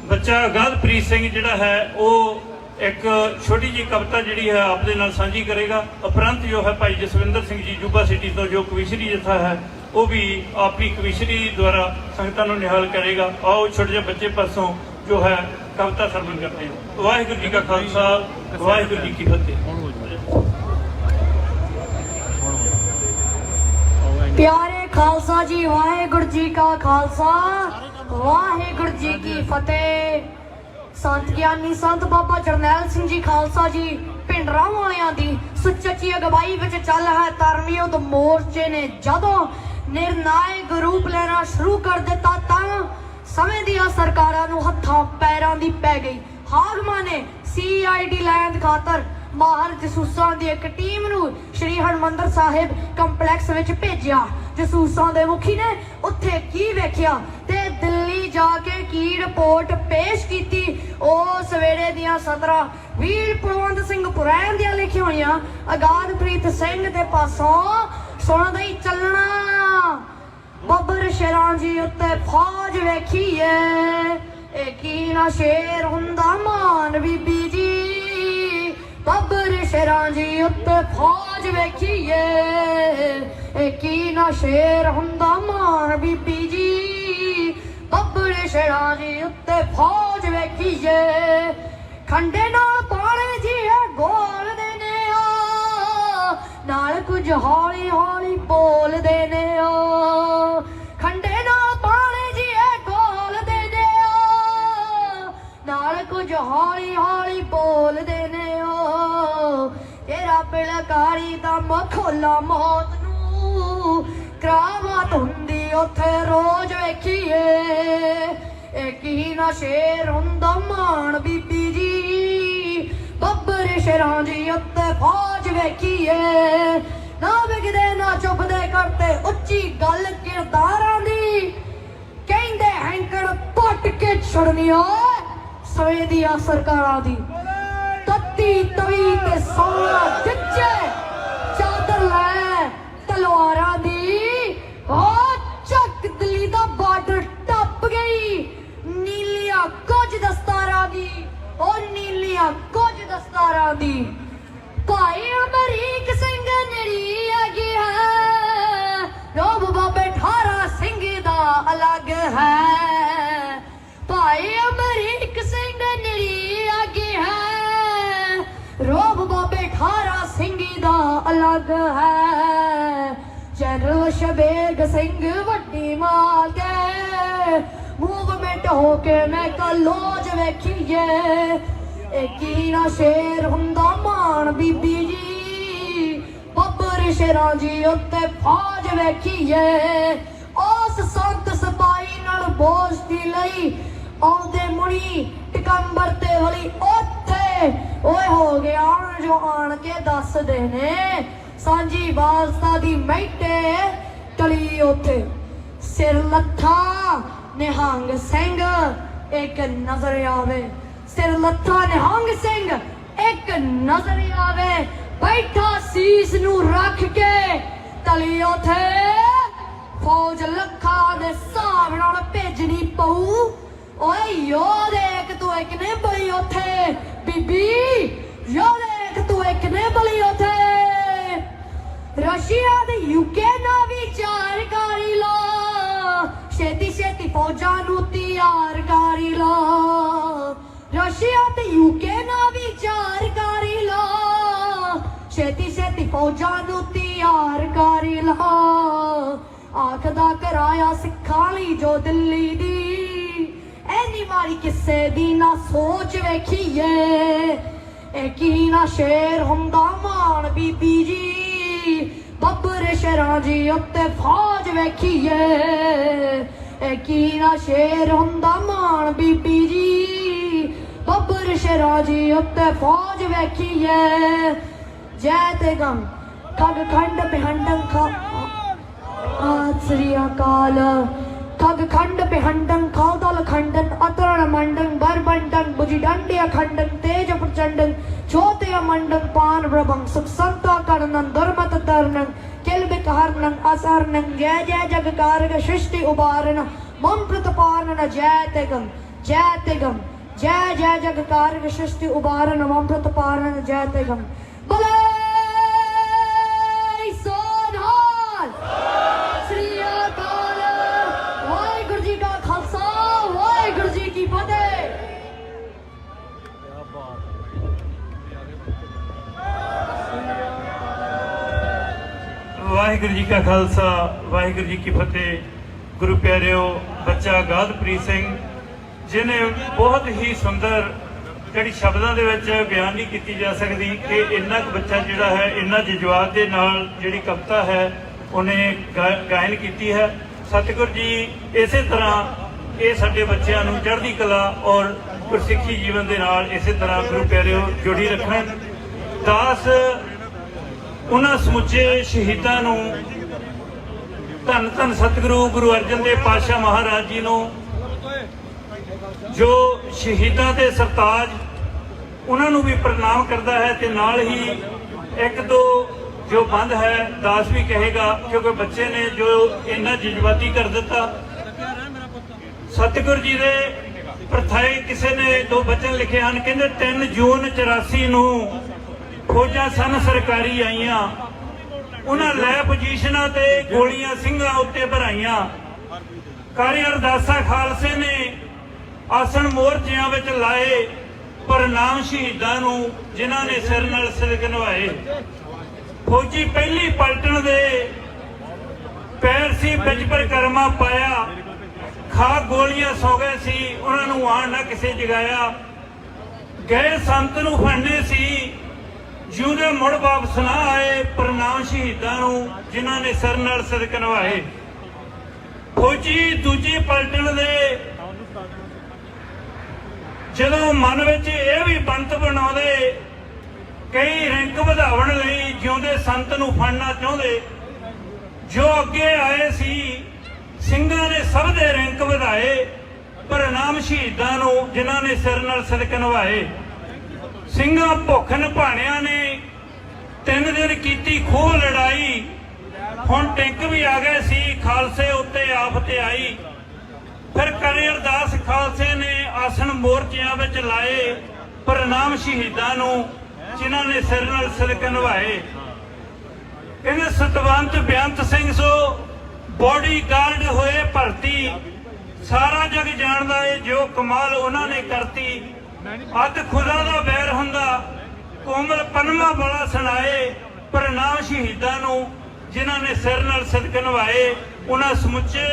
ਬੱਚਾ ਗਾਲਪ੍ਰੀਤ ਸਿੰਘ ਜਿਹੜਾ ਹੈ ਉਹ ਇੱਕ ਛੋਟੀ ਜਿਹੀ ਕਵਿਤਾ ਜਿਹੜੀ ਹੈ ਆਪਦੇ ਨਾਲ ਸਾਂਝੀ ਕਰੇਗਾ। ਉਪਰੰਤ ਜੋ ਹੈ ਭਾਈ ਜਸਵਿੰਦਰ ਸਿੰਘ ਜੀ ਜੂਬਾ ਸਿਟੀ ਤੋਂ ਜੋ ਕਵਿਸ਼ਰੀ ਜਥਾ ਹੈ ਉਹ ਵੀ ਆਪਣੀ ਕਵਿਸ਼ਰੀ ਦੁਆਰਾ ਸੰਗਤਾਂ ਨੂੰ ਨਿਹਾਲ ਕਰੇਗਾ। ਆਓ ਛੋਟੇ ਜਿਹੇ ਬੱਚੇ ਪਾਸੋਂ ਜੋ ਹੈ ਕਵਿਤਾ ਸਰਵਣ ਕਰਦੇ ਹਾਂ। ਵਾਹਿਗੁਰੂ ਜੀ ਕਾ ਖਾਲਸਾ ਵਾਹਿਗੁਰੂ ਜੀ ਕੀ ਫਤਿਹ। प्यारे खालसा जी, वाहेगुरु जी का खालसा वाहेगुरु जी की फतेह। संत ज्ञानी संत बाबा जरनैल सिंह जी खालसा जी भिंडरां वालियां दी सुचची अगवाई विच चल है धर्म युद्ध मोर्चे ने जदों निर्णायक रूप लेना शुरू कर दिता तां समय दियां सरकारां नूं हत्थां पैरां दी पै गई। हाकमां ने CID लैंड खातर माहर जसूसां दी एक टीम नूं श्री हरमंदर साहिब कंपलैक्स विच भेजिया। जसूसां दे मुखी ने उत्थे की वेखिया ते दिल्ली जाके की रिपोर्ट पेश कीती। उस वेले दियां सदरां वीर कुलवंत सिंह पुरैन दियां लिखियां होईयां आगादप्रीत सिंह दे पासों सुणदा ही चलना। ਬੱਬਰ ਸ਼ੇਰਾਂ ਜੀ ਉੱਤੇ ਫੌਜ ਵੇਖੀਏ ਇਹ ਕੀ ਨਾ ਸ਼ੇਰ ਹੁੰਦਾ ਮਾਨ ਬੀਬੀ ਜੀ। ਬੱਬਰ ਸ਼ੇਰਾਂ ਜੀ ਉੱਤੇ ਫੌਜ ਵੇਖੀਏ ਇਹ ਕੀ ਨਾ ਸ਼ੇਰ ਹੁੰਦਾ ਮਾਨ ਬੀਬੀ ਜੀ। ਬੱਬਰ ਸ਼ੇਰਾਂ ਜੀ ਉੱਤੇ ਫੌਜ ਵੇਖੀਏ ਖੰਡੇ ਨਾਲ ਪਾਣੇ ਜੀ ਇਹ ਗੋਲਦੇ ਨੇ ਆ ਨਾਲ ਕੁਝ ਹੌਲੀ ਹੌਲੀ ਬੋਲਦੇ ਨੇ ਆ। ਖੰਡੇ ਨਾਲ ਪਾਣੇ ਜੀ ਇਹ ਗੋਲਦੇ ਹੌਲੀ ਹੌਲੀ ਬੋਲਦੇ ਨੇ ਓ ਤੇਰਾ ਬਿਲਕਾਰੀ ਦਾ ਮਖੋਲਾ ਮੌਤ ਨੂੰ ਕਰਾਮਾਤ ਹੁੰਦੀ ਉੱਥੇ ਰੋਜ਼ ਵੇਖੀਏ ਇਹ ਕੀ ਨਾ ਸ਼ੇਰ ਹੁੰਦਾ ਮਾਣ ਬੀਬੀ ਜੀ ਬੱਬਰ ਸ਼ੇਰਾਂ ਜੀ ਉੱਤੇ ਫੌਜ ਵੇਖੀਏ ਨਾ ਵਿਗਦੇ ਨਾ ਚੁੱਪਦੇ ਕਰਦੇ ਉੱਚੀ ਗੱਲ ਕਿਰਦਾਰਾਂ ਦੀ ਕਹਿੰਦੇ ਹੈਂਕੜ ਪੱਟ ਕੇ ਛੜਨੀ ਓਏ ਸਵੇ ਦੀਆਂ ਸਰਕਾਰਾਂ ਦੀ ਤੱਤੀ ਤਵੀ ਤੇ ਸੋਨਾ ਜਿੱਚੇ ਚਾਦਰ ਲੈ ਤਲਵਾਰਾਂ ਦੀ ਓ ਚੱਕ ਦਿੱਲੀ ਦਾ ਬਾਰਡਰ ਟੱਪ ਗਈ ਨੀਲੀਆਂ ਕੁਝ ਦਸਤਾਰਾਂ ਦੀ ਓ ਨੀਲੀਆਂ ਕੁਝ ਦਸਤਾਰਾਂ ਦੀ ਭਾਈ ਅਮਰੀਕ ਸਿੰਘ ਨੜੀ ਆ ਗਿਆ ਰੋਬ ਬਾਬੇ ਠਾਰਾ ਸਿੰਘ ਦਾ ਅਲੱਗ ਹੈ ਭਾਈ ਅਮਰੀਕ ਸਿੰਘ ਨੜੀ ਆ ਗਿਆ ਰੋਬ ਬਾਬੇ ਠਾਰਾ ਸਿੰਘ ਦਾ ਅਲੱਗ ਹੈ ਜਨਰਲ ਸ਼ਬੇਗ ਸਿੰਘ ਵੱਡੀ ਮਾਂ ਦੇ ਮੂਵਮੈਂਟ ਹੋ ਕੇ ਮੈਂ ਕਲੋਜ ਵੇਖੀਏ ਇਹ ਕੀ ਨਾ ਸ਼ੇਰ ਹੁੰਦਾ ਮਾਣ ਬੀਬੀ ਜੀ ਬੱਬਰ ਸ਼ੇਰਾਂ ਜੀ ਉੱਤੇ ਫੌਜ ਵੇਖੀਏ ਉਸ ਸੰਤ ਸਿਪਾਹੀ ਨਾਲ ਬੋਝਤੀ ਲਈ ਆਉਂਦੇ ਮੁਣੀ ਟਿਕੰਬਰ ਤੇ ਵਲੀ ਉੱਥੇ ਓਏ ਹੋ ਗਿਆ ਜੋ ਆਣ ਕੇ ਦੱਸਦੇ ਨੇ ਸਾਂਝੀ ਵਾਸਤਾ ਦੀ ਮੈਟੇ ਟਲੀ ਉੱਥੇ ਸਿਰ ਲੱਥਾ ਨਿਹੰਗ ਸਿੰਘ ਇੱਕ ਨਜ਼ਰ ਆਵੇ ਸਿਰ ਲੱਥਾ ਨਿਹੰਗ ਸਿੰਘ ਇੱਕ ਨਜ਼ਰ ਆਵੇ ਬੈਠਾ ਸੀਸ ਨੂੰ ਰੱਖ ਕੇ ਤਲੀ ਉਥੇ ਫੌਜ ਲੱਖਾਂ ਦੇ ਹਿਸਾਬ ਨਾਲ ਭੇਜਣੀ ਪਊ ਓਏ ਯੋ ਦੇਖ ਤੂੰ ਇੱਕ ਨੇ ਬਲੀ ਉਥੇ ਬੀਬੀ ਯੋ ਦੇਖ ਤੂੰ ਇੱਕ ਨੇ ਬਲੀ ਉਥੇ ਰਸ਼ੀਆ ਦੇ ਯੂਕੇ ਨਾਲ ਵਿਚਾਰ ਕਰੀ ਲੋ ਛੇਤੀ ਛੇਤੀ ਫੌਜਾਂ ਨੂੰ ਤਿਆਰ ਕਰੀ ਲੋ ਰਸ਼ੀਆ ਤੇ ਯੂਕੇ ਨਾਲ ਵਿਚਾਰ ਕਰੀ ਲੋ ਛੇਤੀ ਛੇਤੀ ਫੌਜਾਂ ਨੂੰ ਤਿਆਰ ਕਰੀ ਲੋ ਆਖਦਾ ਕਰਾਇਆ ਸਿੱਖਾਂ ਲਈ ਜੋ ਦਿੱਲੀ ਦੀ ਐਨੀ ਮਾਰੀ ਕਿਸੇ ਦੀ ਨਾ ਸੋਚ ਵੇਖੀਏ ਇਹ ਕੀ ਨਾ ਸ਼ੇਰ ਹੁੰਦਾ ਮਾਣ ਬੀਬੀ ਜੀ ਬੱਬਰ ਸ਼ੇਰਾਂ ਜੀ ਉੱਤੇ ਫੌਜ ਵੇਖੀਏ ਇਹ ਕੀ ਨਾ ਸ਼ੇਰ ਹੁੰਦਾ ਮਾਣ ਬੀਬੀ ਜੀ ਬੱਬਰ ਸ਼ੇਰਾਂ ਜੀ ਉੱਤੇ ਫੌਜ ਵੇਖੀਏ ਜੈ ਤੇ ਗਮ ਖਗ ਖੰਡ ਬਿਹੰਡੰ ਖਾ ਸ੍ਰੀ ਅਕਾਲ ਖਗ ਖੰਡ ਬਿਹੰਡੰ ਖਾਦਲ ਖੰਡਨ ਅਤਰਣ ਮੰਡੰ ਬਰਬੰਡੰ ਬੁਜੀ ਡੰਡੇ ਅਖੰਡੰ ਤੇਜ ਪ੍ਰਚੰਡੰ ਛੋਤੇ ਮੰਡੰ ਪਾਨ ਪ੍ਰਭੰ ਸੁਖ ਸੰਤਾ ਕਰਨੰ ਦੁਰਮਤ ਦਰਨੰ ਕਿਲ ਬਿਕਹਰਨੰ ਅਸਰਨੰ ਜੈ ਜੈ ਜਗਕਾਰਗ ਸ੍ਰਿਸ਼ਟੀ ਉਬਾਰਨ ਮਮ ਪ੍ਰਤਪਾਰਨ ਜੈ ਤੇ ਗਮ ਜੈ ਤੇ ਗਮ ਜੈ ਜੈ ਜਗਕਾਰਗ ਸ੍ਰਿਸ਼ਟੀ ਉਬਾਰਨ ਮਮ ਪ੍ਰਤਪਾਰਨ ਜੈ ਤੇ ਗਮ ਬਲੇ ਸੋਨਹਾਲ ਸ੍ਰੀ ਅਕਾਲ ਵਾਹਿਗੁਰੂ ਜੀ ਕਾ ਖਾਲਸਾ ਵਾਹਿਗੁਰੂ ਜੀ ਕੀ ਫਤਿਹ ਵਾਹਿਗੁਰੂ ਜੀ ਕਾ ਖਾਲਸਾ ਵਾਹਿਗੁਰੂ ਜੀ ਕੀ ਫਤਿਹ ਗੁਰੂ ਪਿਆਰਿਓ ਬੱਚਾ ਗਾਦਪ੍ਰੀਤ ਸਿੰਘ ਜਿਹਨੇ ਬਹੁਤ ਹੀ ਸੁੰਦਰ ਜਿਹੜੀ ਸ਼ਬਦਾਂ ਦੇ ਵਿੱਚ ਬਿਆਨ ਨਹੀਂ ਕੀਤੀ ਜਾ ਸਕਦੀ ਕਿ ਇੰਨਾ ਕੁ ਬੱਚਾ ਜਿਹੜਾ ਹੈ ਇੰਨਾ ਜਜ਼ਬਾਤ ਦੇ ਨਾਲ ਜਿਹੜੀ ਕਵਿਤਾ ਹੈ ਉਹਨੇ ਗਾਇਨ ਕੀਤੀ ਹੈ ਸਤਿਗੁਰ ਜੀ ਇਸੇ ਤਰ੍ਹਾਂ ਇਹ ਸਾਡੇ ਬੱਚਿਆਂ ਨੂੰ ਚੜ੍ਹਦੀ ਕਲਾ ਔਰ ਗੁਰਸਿੱਖੀ ਜੀਵਨ ਦੇ ਨਾਲ ਇਸੇ ਤਰ੍ਹਾਂ ਗੁਰੂ ਪਿਆਰਿਓ ਜੋੜੀ ਰੱਖਣ ਦਾਸ ਉਹਨਾਂ ਸਮੁੱਚੇ ਸ਼ਹੀਦਾਂ ਨੂੰ ਧੰਨ ਧੰਨ ਸਤਿਗੁਰੂ ਗੁਰੂ ਅਰਜਨ ਦੇਵ ਪਾਤਸ਼ਾਹ ਮਹਾਰਾਜ ਜੀ ਨੂੰ ਜੋ ਸ਼ਹੀਦਾਂ ਦੇ ਸਰਤਾਜ ਉਹਨਾਂ ਨੂੰ ਵੀ ਪ੍ਰਣਾਮ ਕਰਦਾ ਹੈ ਤੇ ਨਾਲ ਹੀ ਇੱਕ ਦੋ ਜੋ ਬੰਦ ਹੈ ਦਾਸ ਵੀ ਕਹੇਗਾ ਕਿਉਂਕਿ ਬੱਚੇ ਨੇ ਜੋ ਇੰਨਾ ਜਜ਼ਬਾਤੀ ਕਰ ਦਿੱਤਾ ਸਤਿਗੁਰ ਜੀ ਦੇ ਪ੍ਰਥਾਏ ਕਿਸੇ ਨੇ ਦੋ ਬਚਨ ਲਿਖੇ ਹਨ ਕਹਿੰਦੇ 3 ਜੂਨ 84 ਨੂੰ ਫੌਜਾਂ ਸਨ ਸਰਕਾਰੀ ਆਈਆਂ ਉਹਨਾਂ ਲੈ ਪੋਜੀਸ਼ਨਾਂ ਤੇ ਗੋਲੀਆਂ ਸਿੰਘਾਂ ਉੱਤੇ ਭਰਾਈਆਂ ਕਾਰੀ ਅਰਦਾਸਾ ਖਾਲਸੇ ਨੇ ਆਸਣ ਮੋਰਚਿਆਂ ਵਿੱਚ ਲਾਏ ਪ੍ਰਣਾਮ ਸ਼ਹੀਦਾਂ ਨੂੰ ਜਿਨ੍ਹਾਂ ਨੇ ਸਿਰ ਨਾਲ ਸਿਰ ਘਨਵਾਏ ਫੌਜੀ ਪਹਿਲੀ ਪਲਟਣ ਦੇ ਪੈਰ ਸੀ ਵਿੱਚ ਪਰਿਕਰਮਾ ਪਾਇਆ ਖਾ ਗੋਲੀਆਂ ਸੌ ਗਏ ਸੀ ਉਹਨਾਂ ਨੂੰ ਆਣ ਨਾ ਕਿਸੇ ਜਗਾਇਆ ਗਏ ਸੰਤ ਨੂੰ ਫੜਨੇ ਸੀ, ਜਿਉਂਦੇ ਮੁੜ ਵਾਪਸ ਨਾ ਆਏ। ਪ੍ਰਣਾਮ ਸ਼ਹੀਦਾਂ ਨੂੰ ਜਿਨ੍ਹਾਂ ਨੇ ਸਿਰ ਨਾਲ ਸਿਦਕ ਨਿਭਾਏ। ਫੌਜੀ ਦੂਜੀ ਪਲਟਣ ਦੇ ਜਦੋਂ ਮਨ ਵਿੱਚ ਇਹ ਵੀ ਬੰਤ ਬਣਾਉਂਦੇ, ਕਈ ਰੈਂਕ ਵਧਾਉਣ ਲਈ ਜਿਉਂਦੇ ਸੰਤ ਨੂੰ ਫੜਨਾ ਚਾਹੁੰਦੇ। ਜੋ ਅੱਗੇ ਆਏ ਸੀ ਸਿੰਘਾਂ ਨੇ ਸਭ ਦੇ ਰੈਂਕ ਵਧਾਏ। ਪ੍ਰਣਾਮ ਸ਼ਹੀਦਾਂ ਨੂੰ ਜਿਨ੍ਹਾਂ ਨੇ ਸਿਰ ਨਾਲ ਸਿਦਕ ਨਿਭਾਏ। ਸਿੰਘਾਂ ਭੁੱਖ ਨਿਭਾਣਿਆਂ ਨੇ 3 ਦਿਨ ਕੀਤੀ ਖੂਹ ਲੜਾਈ। ਹੁਣ ਟਿੰਕ ਵੀ ਆ ਗਏ ਸੀ, ਖਾਲਸੇ ਉੱਤੇ ਆਫਤ ਆਈ। ਫਿਰ ਕਰੇ ਅਰਦਾਸ ਖਾਲਸੇ ਨੇ ਆਸਣ ਮੋਰਚਿਆਂ ਵਿੱਚ ਲਾਏ। ਪ੍ਰਣਾਮ ਸ਼ਹੀਦਾਂ ਨੂੰ ਜਿਨ੍ਹਾਂ ਨੇ ਸਿਰ ਨਾਲ ਸਿਦਕ ਨਿਭਾਏ। ਕਹਿੰਦੇ ਸਤਵੰਤ ਬੇਅੰਤ ਸਿੰਘ ਸੋ ਬੋਡੀ ਗਾਰਡ ਹੋਏ ਭਰਤੀ। ਸਾਰਾ ਜਗ ਜਾਣਦਾ ਏ ਜੋ ਕਮਾਲ ਉਹਨਾਂ ਨੇ ਕਰਤੀ। ਅੱਧ ਖੁਦਾ ਦਾ ਵੈਰ ਹੁੰਦਾ ਕੋਮਲ ਪਨਮਾ ਵਾਲਾ ਸੁਣਾਏ। ਪ੍ਰਣਾਮ ਸ਼ਹੀਦਾਂ ਨੂੰ ਜਿਨ੍ਹਾਂ ਨੇ ਸਿਰ ਨਾਲ ਸਿਦਕ ਨਿਭਾਏ। ਉਹਨਾਂ ਸਮੁੱਚੇ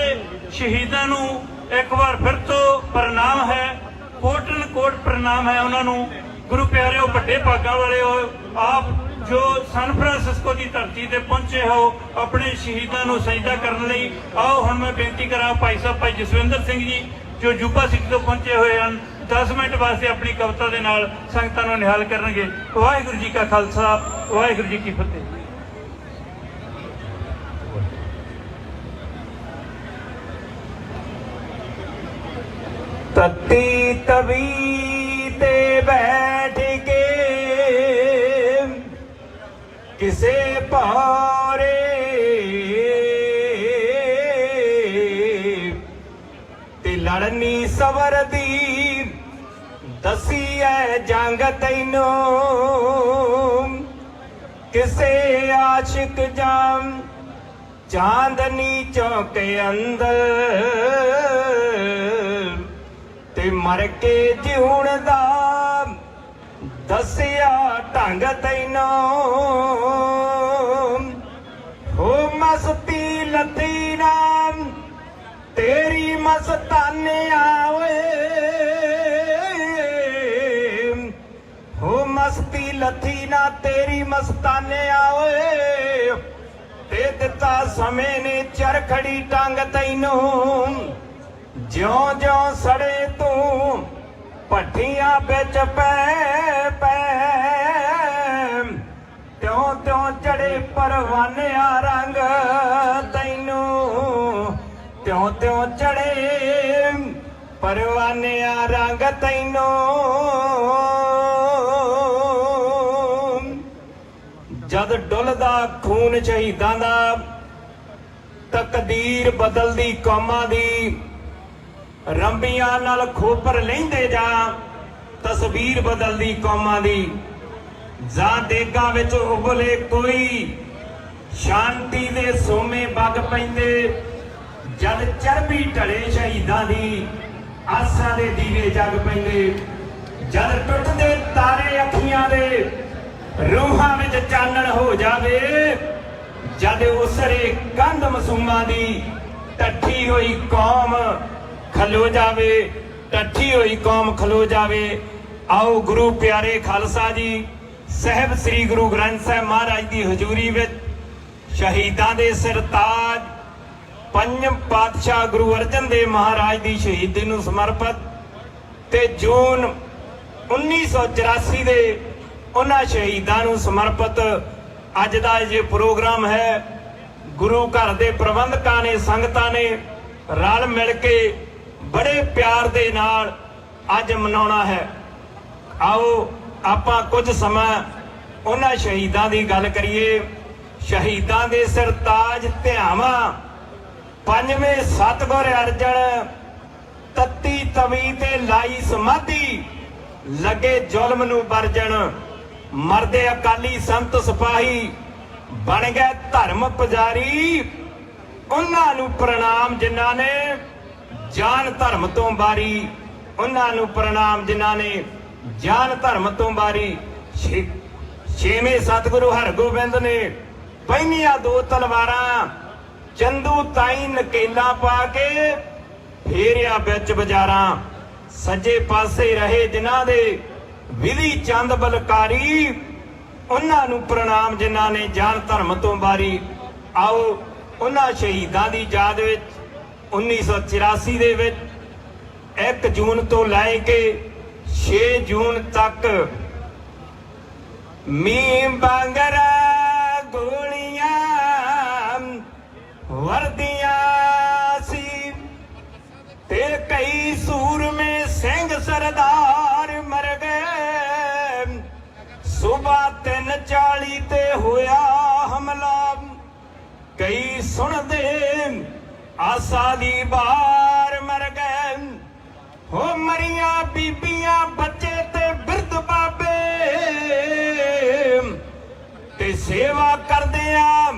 ਸ਼ਹੀਦਾਂ ਨੂੰ ਇੱਕ ਵਾਰ ਫਿਰ ਤੋਂ ਪ੍ਰਣਾਮ ਹੈ, ਕੋਟਨ ਕੋਟ ਪ੍ਰਣਾਮ ਹੈ ਉਹਨਾਂ ਨੂੰ। ਗੁਰੂ ਪਿਆਰਿਓ, ਵੱਡੇ ਭਾਗਾਂ ਵਾਲੇ ਹੋ ਆਪ ਜੋ ਸਨ ਫਰਾਂਸਿਸਕੋ ਦੀ ਧਰਤੀ ਤੇ ਪਹੁੰਚੇ ਹੋ ਆਪਣੇ ਸ਼ਹੀਦਾਂ ਨੂੰ ਸਜਦਾ ਕਰਨ ਲਈ। ਆਓ ਹੁਣ ਮੈਂ ਬੇਨਤੀ ਕਰਾਂ ਭਾਈ ਸਾਹਿਬ ਭਾਈ ਜਸਵਿੰਦਰ ਸਿੰਘ ਜੀ ਜੋ ਯੂਬਾ ਸਿੱਖ ਤੋਂ ਪਹੁੰਚੇ ਹੋਏ ਹਨ, 10 ਮਿੰਟ ਵਾਸਤੇ ਆਪਣੀ ਕਵਿਤਾ ਦੇ ਨਾਲ ਸੰਗਤਾਂ ਨੂੰ ਨਿਹਾਲ ਕਰਨਗੇ। ਵਾਹਿਗੁਰੂ ਜੀ ਕਾ ਖਾਲਸਾ, ਵਾਹਿਗੁਰੂ ਜੀ ਕੀ ਫਤਿਹ। ਤਤੀ ਤਵੀ ਤੇ ਬੈਠ ਕੇ ਕਿਸੇ ਭਾਰੇ ਤੇ ਲੜਨੀ ਸਬਰ ਦੀ ਦਸੀ ਐ ਜੰਗ ਤੈਨੂੰ। ਕਿਸੇ ਆਸ਼ਿਕ ਜਾਮ ਚਾਂਦਨੀ ਚੌਕ ਅੰਦਰ ਤੇ ਮਰ ਕੇ ਜਿਉਣ ਦਾ ਦੱਸਿਆ ਢੰਗ ਤੈਨੂੰ। ਹੋ ਮਸਤੀ ਲੱਥੀ ਨਾਮ ਤੇਰੀ ਮਸਤਾਨਿਆ ਓਏ। ਹੋ ਮਸਤੀ ਲੱਥੀ ਨਾ ਤੇਰੀ ਮਸਤਾਨਿਆ ਓਏ। ਤੇ ਦਿੱਤਾ ਸਮੇਂ ਨੇ ਚਰਖੜੀ ਟੰਗ ਤੈਨੂੰ। ਜਿਉਂ ਜਿਉਂ ਸੜੇ ਤੂੰ ਭੱਠੀਆਂ ਵਿੱਚ ਪੈ ਪੈ ਤਿਉਂ ਤਿਉਂ ਚੜੇ ਪਰਵਾਨਿਆਂ ਰੰਗ ਤੈਨੂੰ। ਤਿਉਂ ਤਿਉਂ ਚੜੇ ਪਰਵਾਨਿਆਂ ਰੰਗ ਤੈਨੂੰ। ਜਦ ਡੁੱਲਦਾ ਖੂਨ ਸ਼ਹੀਦਾਂ ਦਾ ਤਕਦੀਰ ਬਦਲਦੀ ਕੌਮਾਂ ਦੀ। ਰੰਬੀਆਂ ਨਾਲ ਖੋਪਰ ਲੈਂਦੇ ਜਾ ਤਸਵੀਰ ਬਦਲਦੀ ਕੌਮਾਂ ਦੀ। ਜਾਂ ਦੇਗਾਂ ਵਿੱਚ ਉਬਲੇ ਕੋਈ ਸ਼ਾਂਤੀ ਦੇ ਸੋਮੇ ਵਗ ਪੈਂਦੇ। ਜਦ ਚਰਬੀ ਢਲੇ ਸ਼ਹੀਦਾਂ ਦੀ ਆਸਾਂ ਦੇ ਦੀਵੇ ਜਗ ਪੈਂਦੇ। ਜਦ ਟੁੱਟਦੇ ਤਾਰੇ ਅੱਖੀਆਂ ਦੇ ਰੂਹਾਂ ਵਿੱਚ ਚਾਨਣ ਹੋ ਜਾਵੇ। ਜਦ ਉਸਰੇ ਕੰਧ ਮਾਸੂਮਾਂ ਦੀ ਟੱਠੀ ਹੋਈ ਕੌਮ ਖਲੋ ਜਾਵੇ। ਟੱਠੀ ਹੋਈ ਕੌਮ ਖਲੋ ਜਾਵੇ। ਆਓ ਗੁਰੂ ਪਿਆਰੇ ਖਾਲਸਾ ਜੀ ਸਾਹਿਬ ਸ੍ਰੀ ਗੁਰੂ ਗ੍ਰੰਥ ਸਾਹਿਬ ਮਹਾਰਾਜ ਦੀ ਹਜ਼ੂਰੀ ਵਿੱਚ ਸ਼ਹੀਦਾਂ ਦੇ ਸਰਤਾਜ ਪੰਜਮ ਪਾਤਸ਼ਾਹ ਗੁਰੂ ਅਰਜਨ ਦੇਵ ਮਹਾਰਾਜ ਦੀ ਸ਼ਹੀਦੀ ਨੂੰ ਸਮਰਪਿਤ ਤੇ ਜੂਨ 1984 ਦੇ ਉਹਨਾਂ ਸ਼ਹੀਦਾਂ ਨੂੰ ਸਮਰਪਿਤ ਅੱਜ ਦਾ ਇਹ ਪ੍ਰੋਗਰਾਮ ਹੈ। ਗੁਰੂ ਘਰ ਦੇ ਪ੍ਰਬੰਧਕਾਂ ਨੇ ਸੰਗਤਾਂ ਨੇ ਰਲ ਮਿਲ ਕੇ ਬੜੇ ਪਿਆਰ ਦੇ ਨਾਲ ਅੱਜ ਮਨਾਉਣਾ ਹੈ। ਆਓ ਆਪਾਂ ਕੁਝ ਸਮਾਂ ਉਹਨਾਂ ਸ਼ਹੀਦਾਂ ਦੀ ਗੱਲ ਕਰੀਏ। ਸ਼ਹੀਦਾਂ ਦੇ ਸਰਤਾਜ ਧਿਆਵਾਂ ਪੰਜਵੇਂ ਸਤਿਗੁਰ ਅਰਜਨ ਤਤੀ ਤਵੀ ਤੇ ਲਾਈ ਸਮਾਧੀ। ਲੱਗੇ ਜ਼ੁਲਮ ਨੂੰ ਵਰਜਣ ਮਰਦੇ ਅਕਾਲੀ ਸੰਤ ਸਿਪਾਹੀ ਬਣ ਗਏ ਧਰਮ ਪੁਜਾਰੀ। ਉਹਨਾਂ ਨੂੰ ਪ੍ਰਣਾਮ ਜਿਨ੍ਹਾਂ ਨੇ ਜਾਨ ਧਰਮ ਤੋਂ ਬਾਰੀ। ਉਹਨਾਂ ਨੂੰ ਪ੍ਰਣਾਮ ਜਿਨ੍ਹਾਂ ਨੇ ਜਾਨ ਧਰਮ ਤੋਂ ਬਾਰੀ। ਛੇਵੇਂ ਸਤਿਗੁਰੂ ਹਰਗੋਬਿੰਦ ਨੇ ਪਹਿਨੀਆਂ 2 ਤਲਵਾਰਾਂ ਚੰਦੂ ਤਾਈ ਨਕੇਲਾ ਪਾ ਕੇ ਫੇਰਿਆ ਵਿੱਚ ਬਾਜ਼ਾਰਾਂ। ਸੱਜੇ ਪਾਸੇ ਰਹੇ ਜਿਨ੍ਹਾਂ ਦੇ ਵਿਧੀ ਚੰਦ ਬਲਕਾਰੀ, ਉਹਨਾਂ ਨੂੰ ਪ੍ਰਣਾਮ ਜਿਨ੍ਹਾਂ ਨੇ ਜਾਨ ਧਰਮ ਤੋਂ ਬਾਰੀ। ਆਓ ਉਹਨਾਂ ਸ਼ਹੀਦਾਂ ਦੀ ਯਾਦ ਵਿੱਚ 1984 ਦੇ ਵਿੱਚ 1 ਜੂਨ ਤੋਂ ਲੈ ਕੇ 6 ਜੂਨ ਤੱਕ ਮੀਂਹ ਬਾਂਗਰ ਗੋਲੀਆਂ ਵਰਦੀਆਂ ਸੀ ਤੇ ਕਈ ਸੂਰਮੇ ਸਿੰਘ ਸਰਦਾਰ ਮਰ ਗਏ। ਸੁਬਾ 3:40 ਤੇ ਹੋਇਆ ਹਮਲਾ, ਕਈ ਸੁਣਦੇ ਆਸਾ ਦੀ ਬਾਰ ਮਰ ਗਏ। ਹੋ ਮਰੀਆਂ ਬੀਬੀਆਂ ਬੱਚੇ ਤੇ ਬਿਰਧ ਬਾਬੇ ਤੇ ਸੇਵਾ ਕਰਦਿਆਂ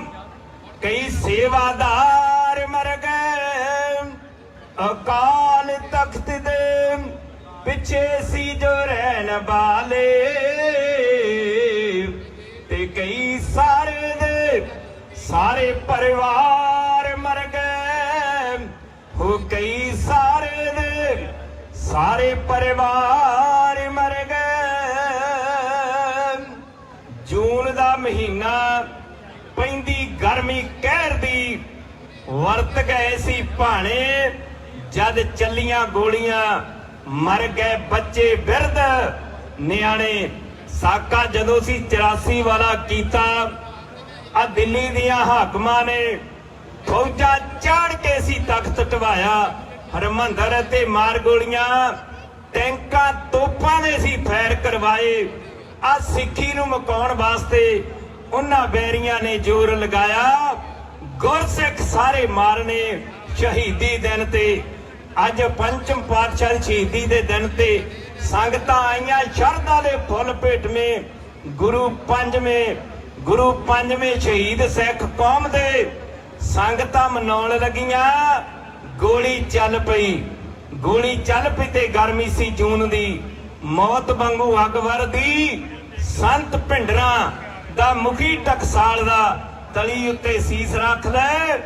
ਕਈ ਸੇਵਾਦਾਰ ਮਰ ਗਏ। ਅਕਾਲ ਤਖਤ ਦੇ ਪਿੱਛੇ ਸੀ ਜੋ ਰਹਿਣ ਵਾਲੇ ਤੇ ਕਈ ਸਾਰੇ ਦੇ ਸਾਰੇ ਪਰਿਵਾਰ ਮਰ ਗਏ। ਹੋ ਕਈ ਸਾਰੇ ਦੇ ਸਾਰੇ ਪਰਿਵਾਰ ਮਰ ਗਏ। ਜੂਨ ਦਾ ਮਹੀਨਾ ਪੈਂਦੀ ਗਰਮੀ ਕਹਿਰ ਦੀ, ਵਰਤ ਗਏ ਸੀ ਭਾਣੇ ਜਦ ਚੱਲੀਆਂ ਗੋਲੀਆਂ। ਮਰ ਗਏ ਬੱਚੇ ਬਿਰਧ ਨਿਆਣੇ। ਸਾਕਾ ਜਦੋਂ ਸੀ 84 ਵਾਲਾ ਕੀਤਾ, ਆ ਦਿੱਲੀ ਦੀਆਂ ਹਾਕਮਾਂ ਨੇ ਫੌਜਾਂ ਚਾੜ ਕੇ ਸੀ ਤਖਤ ਢਵਾਇਆ। ਹਰਮੰਦਰ ਤੇ ਮਾਰ ਗੋਲੀਆਂ, ਟੈਂਕਾਂ ਤੋਪਾਂ ਦੇ ਸੀ ਫੈਰ ਕਰਵਾਏ। ਆ ਸਿੱਖੀ ਨੂੰ ਮੁਕਾਉਣ ਵਾਸਤੇ ਉਹਨਾਂ ਬੈਰੀਆਂ ਨੇ ਜ਼ੋਰ ਲਗਾਇਆ। ਗੁਰਸਿੱਖ ਸਾਰੇ ਮਾਰਨੇ ਸ਼ਹੀਦੀ ਦਿਨ ਤੇ। ਅੱਜ ਪੰਚਮ ਪਾਤਸ਼ਾਹ ਸ਼ਹੀਦੀ ਦੇ ਦਿਨ ਤੇ ਸੰਗਤਾਂ ਆਈਆਂ ਸ਼ਰਧਾ ਦੇ ਫੁੱਲ ਭੇਟਵੇਂ। ਗੁਰੂ ਪੰਜਵੇਂ ਸ਼ਹੀਦ ਸਿੱਖ ਕੌਮ ਦੇ ਸੰਗਤਾਂ ਮਨਾਉਣ ਲੱਗੀਆਂ। ਗੋਲੀ ਚੱਲ ਪਈ ਤੇ ਗਰਮੀ ਸੀ ਜੂਨ ਦੀ। ਮੌਤ ਵਾਂਗੂ ਅੱਗ ਵਰਦੀ, ਸੰਤ ਭਿੰਡਰਾਂ ਦਾ ਮੁਖੀ ਟਕਸਾਲ ਦਾ ਤਲੀ ਉੱਤੇ ਸੀਸ ਰੱਖ ਲੈ।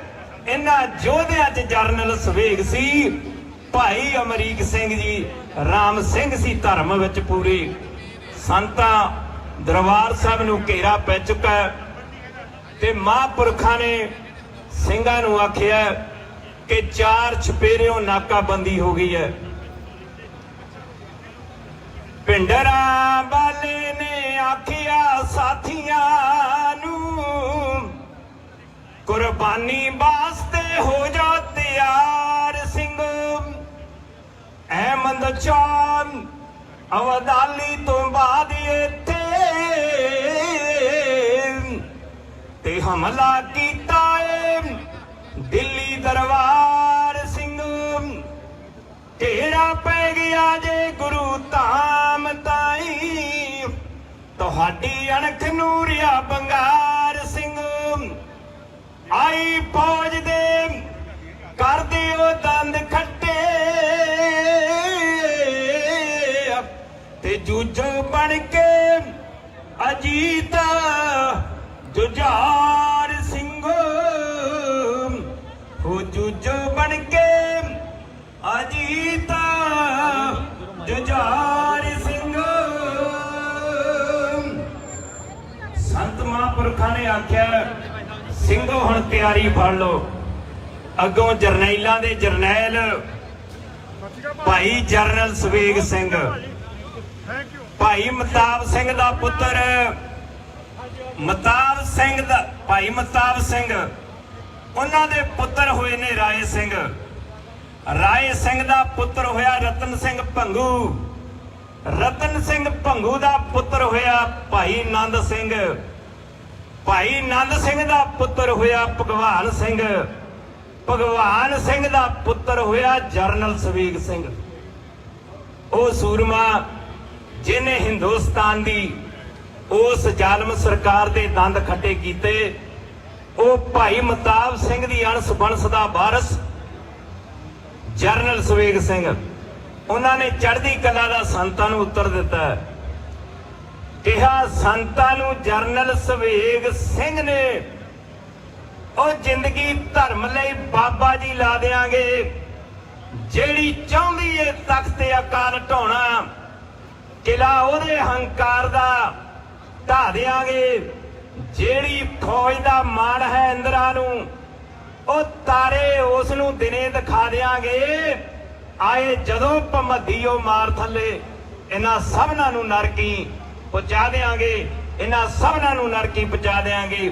ਇਹਨਾਂ ਯੋਧਿਆਂ 'ਚ ਜਰਨਲ ਸਵੇਗ ਸੀ, ਭਾਈ ਅਮਰੀਕ ਸਿੰਘ ਜੀ, ਰਾਮ ਸਿੰਘ ਸੀ ਧਰਮ ਵਿੱਚ ਪੂਰੇ। ਸੰਤਾਂ ਦਰਬਾਰ ਸਾਹਿਬ ਨੂੰ ਘੇਰਾ ਪੈ ਚੁੱਕਾ ਤੇ ਮਹਾਂਪੁਰਖਾਂ ਨੇ ਸਿੰਘਾਂ ਨੂੰ ਆਖਿਆ ਕਿ 4 ਛਪੇਰਿਓਂ ਨਾਕਾਬੰਦੀ ਹੋ ਗਈ ਹੈ। ਭਿੰਡਰਾਂ ਵਾਲੇ ਨੇ ਆਖਿਆ ਸਾਥੀਆਂ ਨੂੰ, ਕੁਰਬਾਨੀ ਵਾਸਤੇ ਹੋ ਜਾ ਤਿਆਰ ਸਿੰਘ। ਅਹਿਮਦ ਸ਼ਾਹ ਅਬਦਾਲੀ ਤੋਂ ਬਾਅਦ ਇੱਥੇ ਤੇ ਹਮਲਾ ਕੀਤਾ ਏ ਦਿੱਲੀ ਦਰਬਾਰ ਸਿੰਘ। ਢੇਰਾ ਪੈ ਗਿਆ ਜੇ ਗੁਰੂ ਧਾਮ ਤਾਈ, ਤੁਹਾਡੀ ਅਣਖ ਨੂੰ ਰਿਆ ਬੰਗਾਰ ਸਿੰਘ। ਆਈ ਫੌਜ ਦੇ ਕਰ ਦਿਓ ਦੰਦ ਖੱਟੇ ਤੇ ਜੂਝੋ ਬਣ ਕੇ ਅਜੀਤ ਜੁਝਾਰ ਸਿੰਘ। ਹੋ ਜੂਝੋ ਬਣ ਕੇ ਅਜੀਤ ਜੁਝਾਰ ਸਿੰਘ। ਸੰਤ ਮਹਾਂਪੁਰਖਾਂ ਨੇ ਆਖਿਆ ਸਿੰਘੋ ਹੁਣ ਤਿਆਰੀ ਫੜ ਲਓ। ਅੱਗੋਂ ਜਰਨੈਲਾਂ ਦੇ ਜਰਨੈਲ ਭਾਈ ਜਰਨਲ ਸਵੇਗ ਸਿੰਘ, ਭਾਈ ਮਤਾਬ ਸਿੰਘ ਦਾ ਪੁੱਤਰ ਭਾਈ ਮਤਾਬ ਸਿੰਘ, ਉਹਨਾਂ ਦੇ ਪੁੱਤਰ ਹੋਏ ਨੇ ਰਾਏ ਸਿੰਘ। ਰਾਏ ਸਿੰਘ ਦਾ ਪੁੱਤਰ ਹੋਇਆ ਰਤਨ ਸਿੰਘ ਭੰਗੂ। ਰਤਨ ਸਿੰਘ ਭੰਗੂ ਦਾ ਪੁੱਤਰ ਹੋਇਆ ਭਾਈ ਨੰਦ ਸਿੰਘ। ਭਾਈ ਨੰਦ ਸਿੰਘ ਦਾ ਪੁੱਤਰ ਹੋਇਆ ਭਗਵਾਨ ਸਿੰਘ। ਭਗਵਾਨ ਸਿੰਘ ਦਾ ਪੁੱਤਰ ਹੋਇਆ ਜਰਨਲ ਸਵੇਗ ਸਿੰਘ। ਉਹ ਸੂਰਮਾ ਜਿਹਨੇ ਹਿੰਦੁਸਤਾਨ ਦੀ ਉਸ ਜ਼ਾਲਮ ਸਰਕਾਰ ਦੇ ਦੰਦ ਖੱਟੇ ਕੀਤੇ। ਉਹ ਭਾਈ ਮਤਾਬ ਸਿੰਘ ਦੀ ਅਣਸ ਬੰਸ ਦਾ ਵਾਰਸ ਜਰਨਲ ਸਵੇਗ ਸਿੰਘ। ਉਹਨਾਂ ਨੇ ਚੜ੍ਹਦੀ ਕਲਾ ਦਾ ਸੰਤਾਂ ਨੂੰ ਉੱਤਰ ਦਿੱਤਾ। ਕਿਹਾ ਸੰਤਾਂ ਨੂੰ ਜਰਨਲ ਸਵੇਗ ਸਿੰਘ ਨੇ ਉਹ ਜ਼ਿੰਦਗੀ ਧਰਮ ਲਈ ਬਾਬਾ ਜੀ ਲਾ ਦਿਆਂਗੇ। ਜਿਹੜੀ ਚਾਹੁੰਦੀ ਏ ਤਖਤ ਅਕਾਲ ਢਾਉਣਾ, ਕਿਲਾ ਉਹਦੇ ਹੰਕਾਰ ਦਾ ਢਾ ਦਿਆਂਗੇ। ਜਿਹੜੀ ਫੌਜ ਦਾ ਮਾਣ ਹੈ ਇੰਦਰਾ ਨੂੰ, ਉਹ ਤਾਰੇ ਉਸ ਨੂੰ ਦਿਨੇ ਦਿਖਾ ਦਿਆਂਗੇ। ਆਏ ਜਦੋਂ ਭਮੱਦੀ ਉਹ ਮਾਰ ਥੱਲੇ, ਇਹਨਾਂ ਸਭਨਾਂ ਨੂੰ ਨਰਕੀ ਪਹੁੰਚਾ ਦਿਆਂਗੇ। ਇਹਨਾਂ ਸਭਨਾਂ ਨੂੰ ਨਰਕੀ ਪਹੁੰਚਾ ਦਿਆਂਗੇ।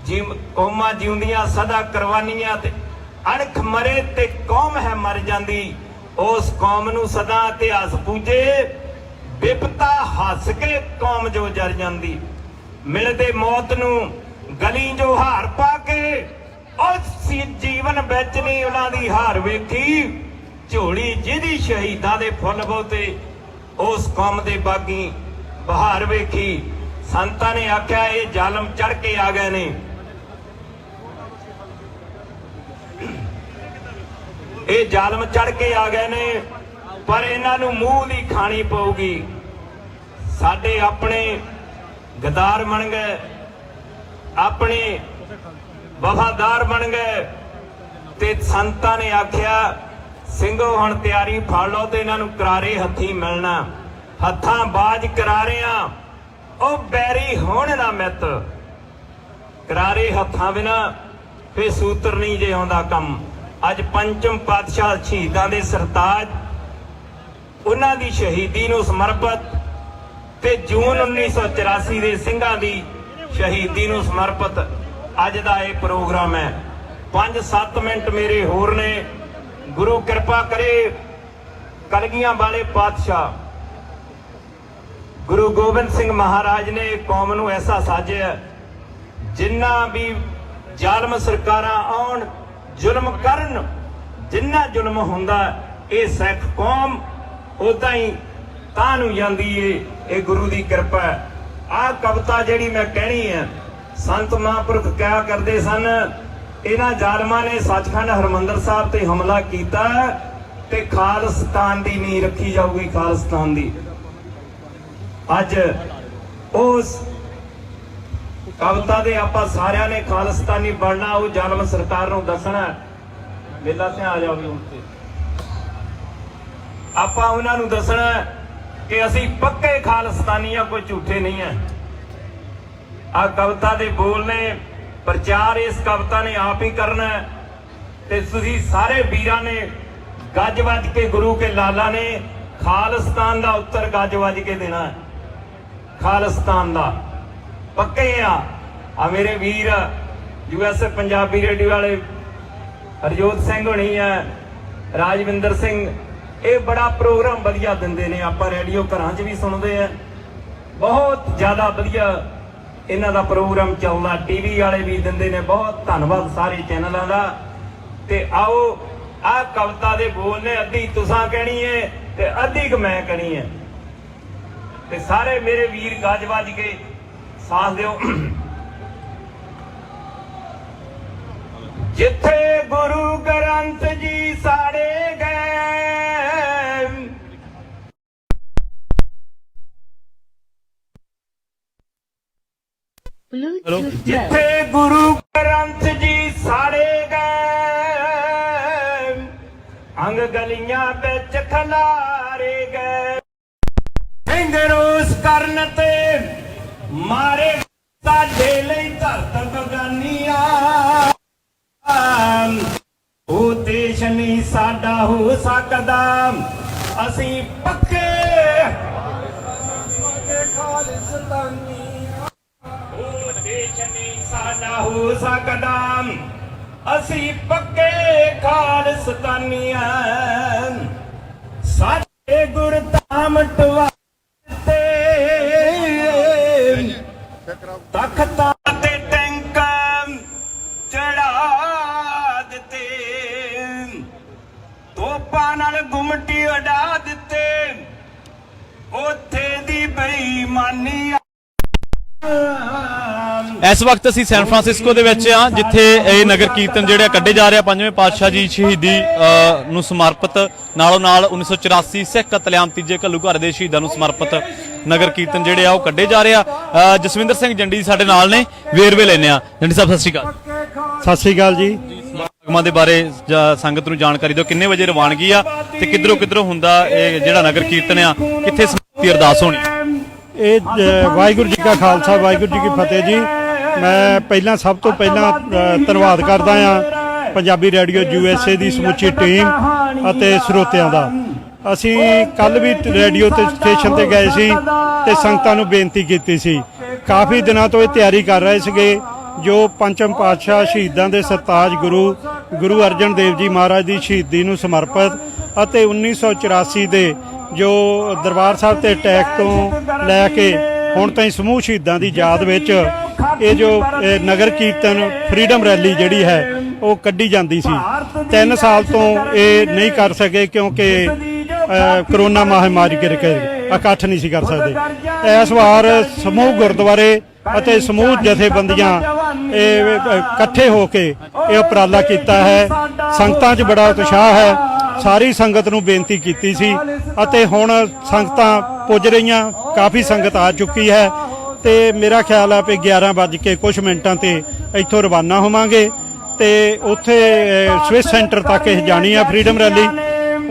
ਜੀ ਕੌਮਾਂ ਜਿਉਂਦੀਆਂ ਸਦਾ ਕੁਰਬਾਨੀਆਂ ਤੇ ਅਣਖ ਮਰੇ ਤੇ ਕੌਮ ਹੈ ਮਰ ਜਾਂਦੀ। ਉਸ ਕੌਮ ਨੂੰ ਸਦਾ ਇਤਿਹਾਸ ਪੂਜੇ, ਵਿਪਤਾ ਹੱਸ ਕੇ ਕੌਮ ਜੋ ਜਰ ਜਾਂਦੀ। ਮਿਲਦੇ ਮੌਤ ਨੂੰ ਗਲੀ ਜੋ ਹਾਰ ਪਾ ਕੇ, ਉਸ ਜੀਵਨ ਵਿੱਚ ਨਹੀਂ ਉਹਨਾਂ ਦੀ ਹਾਰ ਵੇਖੀ। ਝੋਲੀ ਜਿਹਦੀ ਸ਼ਹੀਦਾਂ ਦੇ ਫੁੱਲ ਬਹੁਤੇ, ਉਸ ਕੌਮ ਦੇ ਬਾਗੀ ਬਹਾਰ ਵੇਖੀ। ਸੰਤਾਂ ਨੇ ਆਖਿਆ ਇਹ ਜ਼ਾਲਮ ਚੜ ਕੇ ਆ ਗਏ ਨੇ, ਇਹ ਜ਼ਾਲਮ ਚੜ ਕੇ ਆ ਗਏ ਨੇ, ਪਰ ਇਹਨਾਂ ਨੂੰ ਮੂੰਹ ਦੀ ਖਾਣੀ ਪਊਗੀ। ਸਾਡੇ ਆਪਣੇ ਗਦਾਰ ਬਣ ਗਏ, ਆਪਣੇ ਵਫਾਦਾਰ ਬਣ ਗਏ। ਤੇ ਸੰਤਾਂ ਨੇ ਆਖਿਆ ਸਿੰਘੋ ਹੁਣ ਤਿਆਰੀ ਫੜ ਲਓ ਤੇ ਇਹਨਾਂ ਨੂੰ ਕਰਾਰੇ ਹੱਥੀ ਮਿਲਣਾ। ਹੱਥਾਂ ਬਾਜ ਕਰਾਰਿਆਂ ਉਹ ਬੈਰੀ ਹੋਣ ਨਾ ਮਿੱਤ। ਕਰਾਰੇ ਹੱਥਾਂ ਬਿਨਾ ਫੇ ਸੂਤਰ ਨਹੀਂ ਜੇ ਆਉਂਦਾ ਕੰਮ। ਅੱਜ ਪੰਚਮ ਪਾਤਸ਼ਾਹ ਸ਼ਹੀਦਾਂ ਦੇ ਸਰਤਾਜ, ਉਹਨਾਂ ਦੀ ਸ਼ਹੀਦੀ ਨੂੰ ਸਮਰਪਿਤ ਤੇ ਜੂਨ 1984 ਦੇ ਸਿੰਘਾਂ ਦੀ ਸ਼ਹੀਦੀ ਨੂੰ ਸਮਰਪਿਤ ਅੱਜ ਦਾ ਇਹ ਪ੍ਰੋਗਰਾਮ ਹੈ। 5-7 ਮਿੰਟ ਮੇਰੇ ਹੋਰ ਨੇ। ਗੁਰੂ ਕਿਰਪਾ ਕਰੇ, ਕਲਗੀਆਂ ਵਾਲੇ ਪਾਤਸ਼ਾਹ ਗੁਰੂ ਗੋਬਿੰਦ ਸਿੰਘ ਮਹਾਰਾਜ ਨੇ ਕੌਮ ਨੂੰ ਐਸਾ ਸਾਜਿਆ, ਜਿੰਨਾ ਵੀ ਜ਼ਾਲਮ ਸਰਕਾਰਾਂ ਆਉਣ, ਜ਼ੁਲਮ ਕਰਨ, ਜਿੰਨਾ ਜ਼ੁਲਮ ਹੁੰਦਾ ਇਹ ਸਿੱਖ ਕੌਮ ਉਦਾਂ ਹੀ ਤਾਂ ਨੂੰ ਜਾਂਦੀ ਏ। ਇਹ ਗੁਰੂ ਦੀ ਕਿਰਪਾ ਹੈ। ਆਹ ਕਵਿਤਾ ਜਿਹੜੀ ਮੈਂ ਕਹਿਣੀ ਹੈ, ਸੰਤ ਮਹਾਂਪੁਰਖ ਕਿਹਾ ਕਰਦੇ ਸਨ, ਇਹਨਾਂ ਜ਼ਾਲਮਾਂ ਨੇ ਸੱਚਖੰਡ ਹਰਿਮੰਦਰ ਸਾਹਿਬ ਤੇ ਹਮਲਾ ਕੀਤਾ ਤੇ ਖਾਲਿਸਤਾਨ ਦੀ ਨੀਂਹ ਰੱਖੀ ਜਾਊਗੀ, ਖਾਲਿਸਤਾਨ ਦੀ। ਅੱਜ ਉਸ ਕਵਿਤਾ ਦੇ ਆਪਾਂ ਸਾਰਿਆਂ ਨੇ ਖਾਲਿਸਤਾਨੀ ਬਣਨਾ, ਉਹ ਜ਼ਾਲਮ ਸਰਕਾਰ ਨੂੰ ਦੱਸਣਾ। ਮੇਲਾ ਤੇ ਆ ਜਾਓਗੇ ਹੁਣ ਤੇ ਆਪਾਂ ਉਹਨਾਂ ਨੂੰ ਦੱਸਣਾ ਕਿ ਅਸੀਂ ਪੱਕੇ ਖਾਲਿਸਤਾਨੀ ਆ, ਕੋਈ ਝੂਠੇ ਨਹੀਂ ਹੈ। ਆ ਕਵਿਤਾ ਦੇ ਬੋਲ ਨੇ, ਪ੍ਰਚਾਰ ਇਸ ਕਵਿਤਾ ਨੇ ਆਪ ਹੀ ਕਰਨਾ ਤੇ ਤੁਸੀਂ ਸਾਰੇ ਵੀਰਾਂ ਨੇ ਗੱਜ ਵੱਜ ਕੇ, ਗੁਰੂ ਕੇ ਲਾਲਾ ਨੇ ਖਾਲਿਸਤਾਨ ਦਾ ਉੱਤਰ ਗੱਜ ਵੱਜ ਕੇ ਦੇਣਾ ਹੈ। ਖਾਲਿਸਤਾਨ ਦਾ ਪੱਕੇ ਆ ਮੇਰੇ ਵੀਰ USA ਪੰਜਾਬੀ ਰੇਡੀਓ ਵਾਲੇ ਹਰਜੋਤ ਸਿੰਘ ਹੋਣੀ ਹੈ, ਰਾਜਵਿੰਦਰ ਸਿੰਘ, ਇਹ ਬੜਾ ਪ੍ਰੋਗਰਾਮ ਵਧੀਆ ਦਿੰਦੇ ਨੇ। ਆਪਾਂ ਰੇਡੀਓ ਘਰਾਂ 'ਚ ਵੀ ਸੁਣਦੇ ਆ, ਬਹੁਤ ਜ਼ਿਆਦਾ ਵਧੀਆ ਇਹਨਾਂ ਦਾ ਪ੍ਰੋਗਰਾਮ ਚੱਲਦਾ। TV ਵਾਲੇ ਵੀ ਦਿੰਦੇ ਨੇ। ਬਹੁਤ ਧੰਨਵਾਦ ਸਾਰੇ ਚੈਨਲਾਂ ਦਾ। ਤੇ ਆਓ ਆਹ ਕਵਿਤਾ ਦੇ ਬੋਲ ਨੇ, ਅੱਧੀ ਤੁਸਾਂ ਕਹਿਣੀ ਹੈ ਤੇ ਅੱਧੀ ਕੁ ਮੈਂ ਕਹਿਣੀ ਹੈ, ਤੇ ਸਾਰੇ ਮੇਰੇ ਵੀਰ ਗੱਜ ਵੱਜ ਕੇ ਸਾਥ ਦਿਓ। ਜਿੱਥੇ ਗੁਰੂ ਗ੍ਰੰਥ ਜੀ ਸਾੜੇ ਗਏ, ਜਿੱਥੇ ਗੁਰੂ ਗ੍ਰੰਥ ਜੀ ਸਾੜੇ ਗਏ, ਅੰਗ ਗਲੀਆਂ ਵਿੱਚ ਖਲਾਰੇ ਗਏ। ਸਿੰਘ ਰੋਸ ਕਰਨ ਤੇ ਮਾਰੇ ਸਾਡੇ ਲਈ ਧਰਤ ਬਗਾਨੀਆਂ। ਉਹ ਦੇਸ਼ ਨਹੀਂ ਸਾਡਾ ਹੋ ਸਕਦਾ, ਅਸੀਂ ਪੱਕੇ ਖਾਲਿਸਤਾਨੀ। ਉਹ ਦੇਸ਼ ਨਹੀਂ ਸਾਡਾ ਹੋ ਸਕਦਾ, ਅਸੀਂ ਪੱਕੇ ਖਾਲਿਸਤਾਨੀ। ਸਾਡੇ ਗੁਰਧਾਮ ਟਵਾ ਤਖਤਾਂ ਤੇ ਟੈਂਕ ਚੜਾ ਦਿੱਤੇ, ਤੋਪਾਂ ਨਾਲ ਗੁੰਮਟੀ ਉਡਾ ਦਿੱਤੇ। ਉੱਥੇ ਦੀ ਬੇਈਮਾਨੀ। ਇਸ ਵਕਤ ਅਸੀਂ ਸੈਨ ਫਰਾਂਸਿਸਕੋ ਦੇ ਵਿੱਚ ਆ, ਜਿੱਥੇ ਇਹ ਨਗਰ ਕੀਰਤਨ ਜਿਹੜਾ ਕੱਢੇ ਜਾ ਰਿਹਾ ਪੰਜਵੇਂ ਪਾਤਸ਼ਾਹ ਜੀ ਸ਼ਹੀਦੀ ਨੂੰ ਸਮਰਪਿਤ, ਨਾਲੋਂ ਨਾਲ 1984 ਸਿੱਖ ਕਤਲੇਆਮ ਤੀਜੇ ਘੱਲੂਘਾਰੇ ਦੇ ਸ਼ਹੀਦਾਂ ਨੂੰ ਸਮਰਪਿਤ ਨਗਰ ਕੀਰਤਨ ਜਿਹੜੇ ਆ ਉਹ ਕੱਢੇ ਜਾ ਰਹੇ ਆ। ਜਸਵਿੰਦਰ ਸਿੰਘ ਜੰਡੀ ਸਾਡੇ ਨਾਲ ਨੇ, ਵੇਰਵੇ ਲੈਣੇ ਆ। ਜੰਡੀ ਸਾਹਿਬ ਸਤਿ ਸ਼੍ਰੀ ਅਕਾਲ। ਸਤਿ ਸ਼੍ਰੀ ਅਕਾਲ ਜੀ। ਸਮਾਗਮਾਂ ਦੇ ਬਾਰੇ ਸੰਗਤ ਨੂੰ ਜਾਣਕਾਰੀ ਦਿਓ, ਕਿੰਨੇ ਵਜੇ ਰਵਾਨਗੀ ਆ ਤੇ ਕਿੱਧਰੋਂ ਕਿੱਧਰੋਂ ਹੁੰਦਾ ਇਹ ਜਿਹੜਾ ਨਗਰ ਕੀਰਤਨ ਆ, ਕਿੱਥੇ ਦੀ ਅਰਦਾਸ ਹੋਣੀ। ਇਹ ਵਾਹਿਗੁਰੂ ਜੀ ਕਾ ਖਾਲਸਾ ਵਾਹਿਗੁਰੂ ਜੀ ਕੀ ਫਤਿਹ ਜੀ। ਮੈਂ ਸਭ ਤੋਂ ਪਹਿਲਾਂ ਧੰਨਵਾਦ ਕਰਦਾ ਹਾਂ ਪੰਜਾਬੀ ਰੇਡੀਓ USA ਦੀ ਸਮੁੱਚੀ ਟੀਮ ਅਤੇ ਸਰੋਤਿਆਂ ਦਾ। ਅਸੀਂ ਕੱਲ ਵੀ ਰੇਡੀਓ ਤੇ ਸਟੇਸ਼ਨ ਤੇ ਗਏ ਸੀ ਤੇ ਸੰਗਤਾਂ ਨੂੰ ਬੇਨਤੀ ਕੀਤੀ ਸੀ। ਕਾਫੀ ਦਿਨਾਂ ਤੋਂ ਇਹ ਤਿਆਰੀ ਕਰ ਰਹੇ ਸੀਗੇ ਜੋ ਪੰਚਮ ਪਾਤਸ਼ਾਹ ਸ਼ਹੀਦਾਂ ਦੇ ਸਰਤਾਜ ਗੁਰੂ ਅਰਜਨ ਦੇਵ ਜੀ ਮਹਾਰਾਜ ਦੀ ਸ਼ਹੀਦੀ ਨੂੰ ਸਮਰਪਿਤ ਅਤੇ 1984 ਦੇ ਜੋ ਦਰਬਾਰ ਸਾਹਿਬ ਤੇ ਅਟੈਕ ਤੋਂ ਲੈ ਕੇ ਹੁਣ ਤਾਈਂ ਸਮੂਹ ਸ਼ਹੀਦਾਂ ਦੀ ਯਾਦ ਵਿੱਚ ਇਹ ਜੋ ਨਗਰ ਕੀਰਤਨ ਫਰੀडम ਰੈਲੀ ਜਿਹੜੀ ਹੈ ਉਹ ਕੱਢੀ ਜਾਂਦੀ ਸੀ। 3 ਸਾਲ ਤੋਂ ਇਹ ਨਹੀਂ ਕਰ ਸਕੇ ਕਿਉਂਕਿ ਕਰੋਨਾ ਮਹਾਮਾਰੀ ਕਰਕੇ ਇਕੱਠ ਨਹੀਂ ਸੀ ਕਰ ਸਕਦੇ। ਇਸ ਵਾਰ ਸਮੂਹ ਗੁਰਦੁਆਰੇ ਅਤੇ ਸਮੂਹ ਜਥੇਬੰਦੀਆਂ ਇਹ ਇਕੱਠੇ ਹੋ ਕੇ ਇਹ ਉਪਰਾਲਾ ਕੀਤਾ ਹੈ। ਸੰਗਤਾਂ 'ਚ ਬੜਾ ਉਤਸ਼ਾਹ ਹੈ। ਸਾਰੀ ਸੰਗਤ ਨੂੰ ਬੇਨਤੀ ਕੀਤੀ ਸੀ ਅਤੇ ਹੁਣ ਸੰਗਤਾਂ ਪੁੱਜ ਰਹੀਆਂ, ਕਾਫੀ ਸੰਗਤ ਆ ਚੁੱਕੀ ਹੈ ਤੇ ਮੇਰਾ ਖਿਆਲ ਹੈ ਕਿ 11 ਵੱਜ ਕੇ ਕੁਝ ਮਿੰਟਾਂ ਤੇ ਇੱਥੋਂ ਰਵਾਨਾ ਹੋਵਾਂਗੇ ਤੇ ਉੱਥੇ ਸਵਿਸ ਸੈਂਟਰ ਤੱਕ ਇਹ ਜਾਣੀ ਆ ਫਰੀडम ਰੈਲੀ।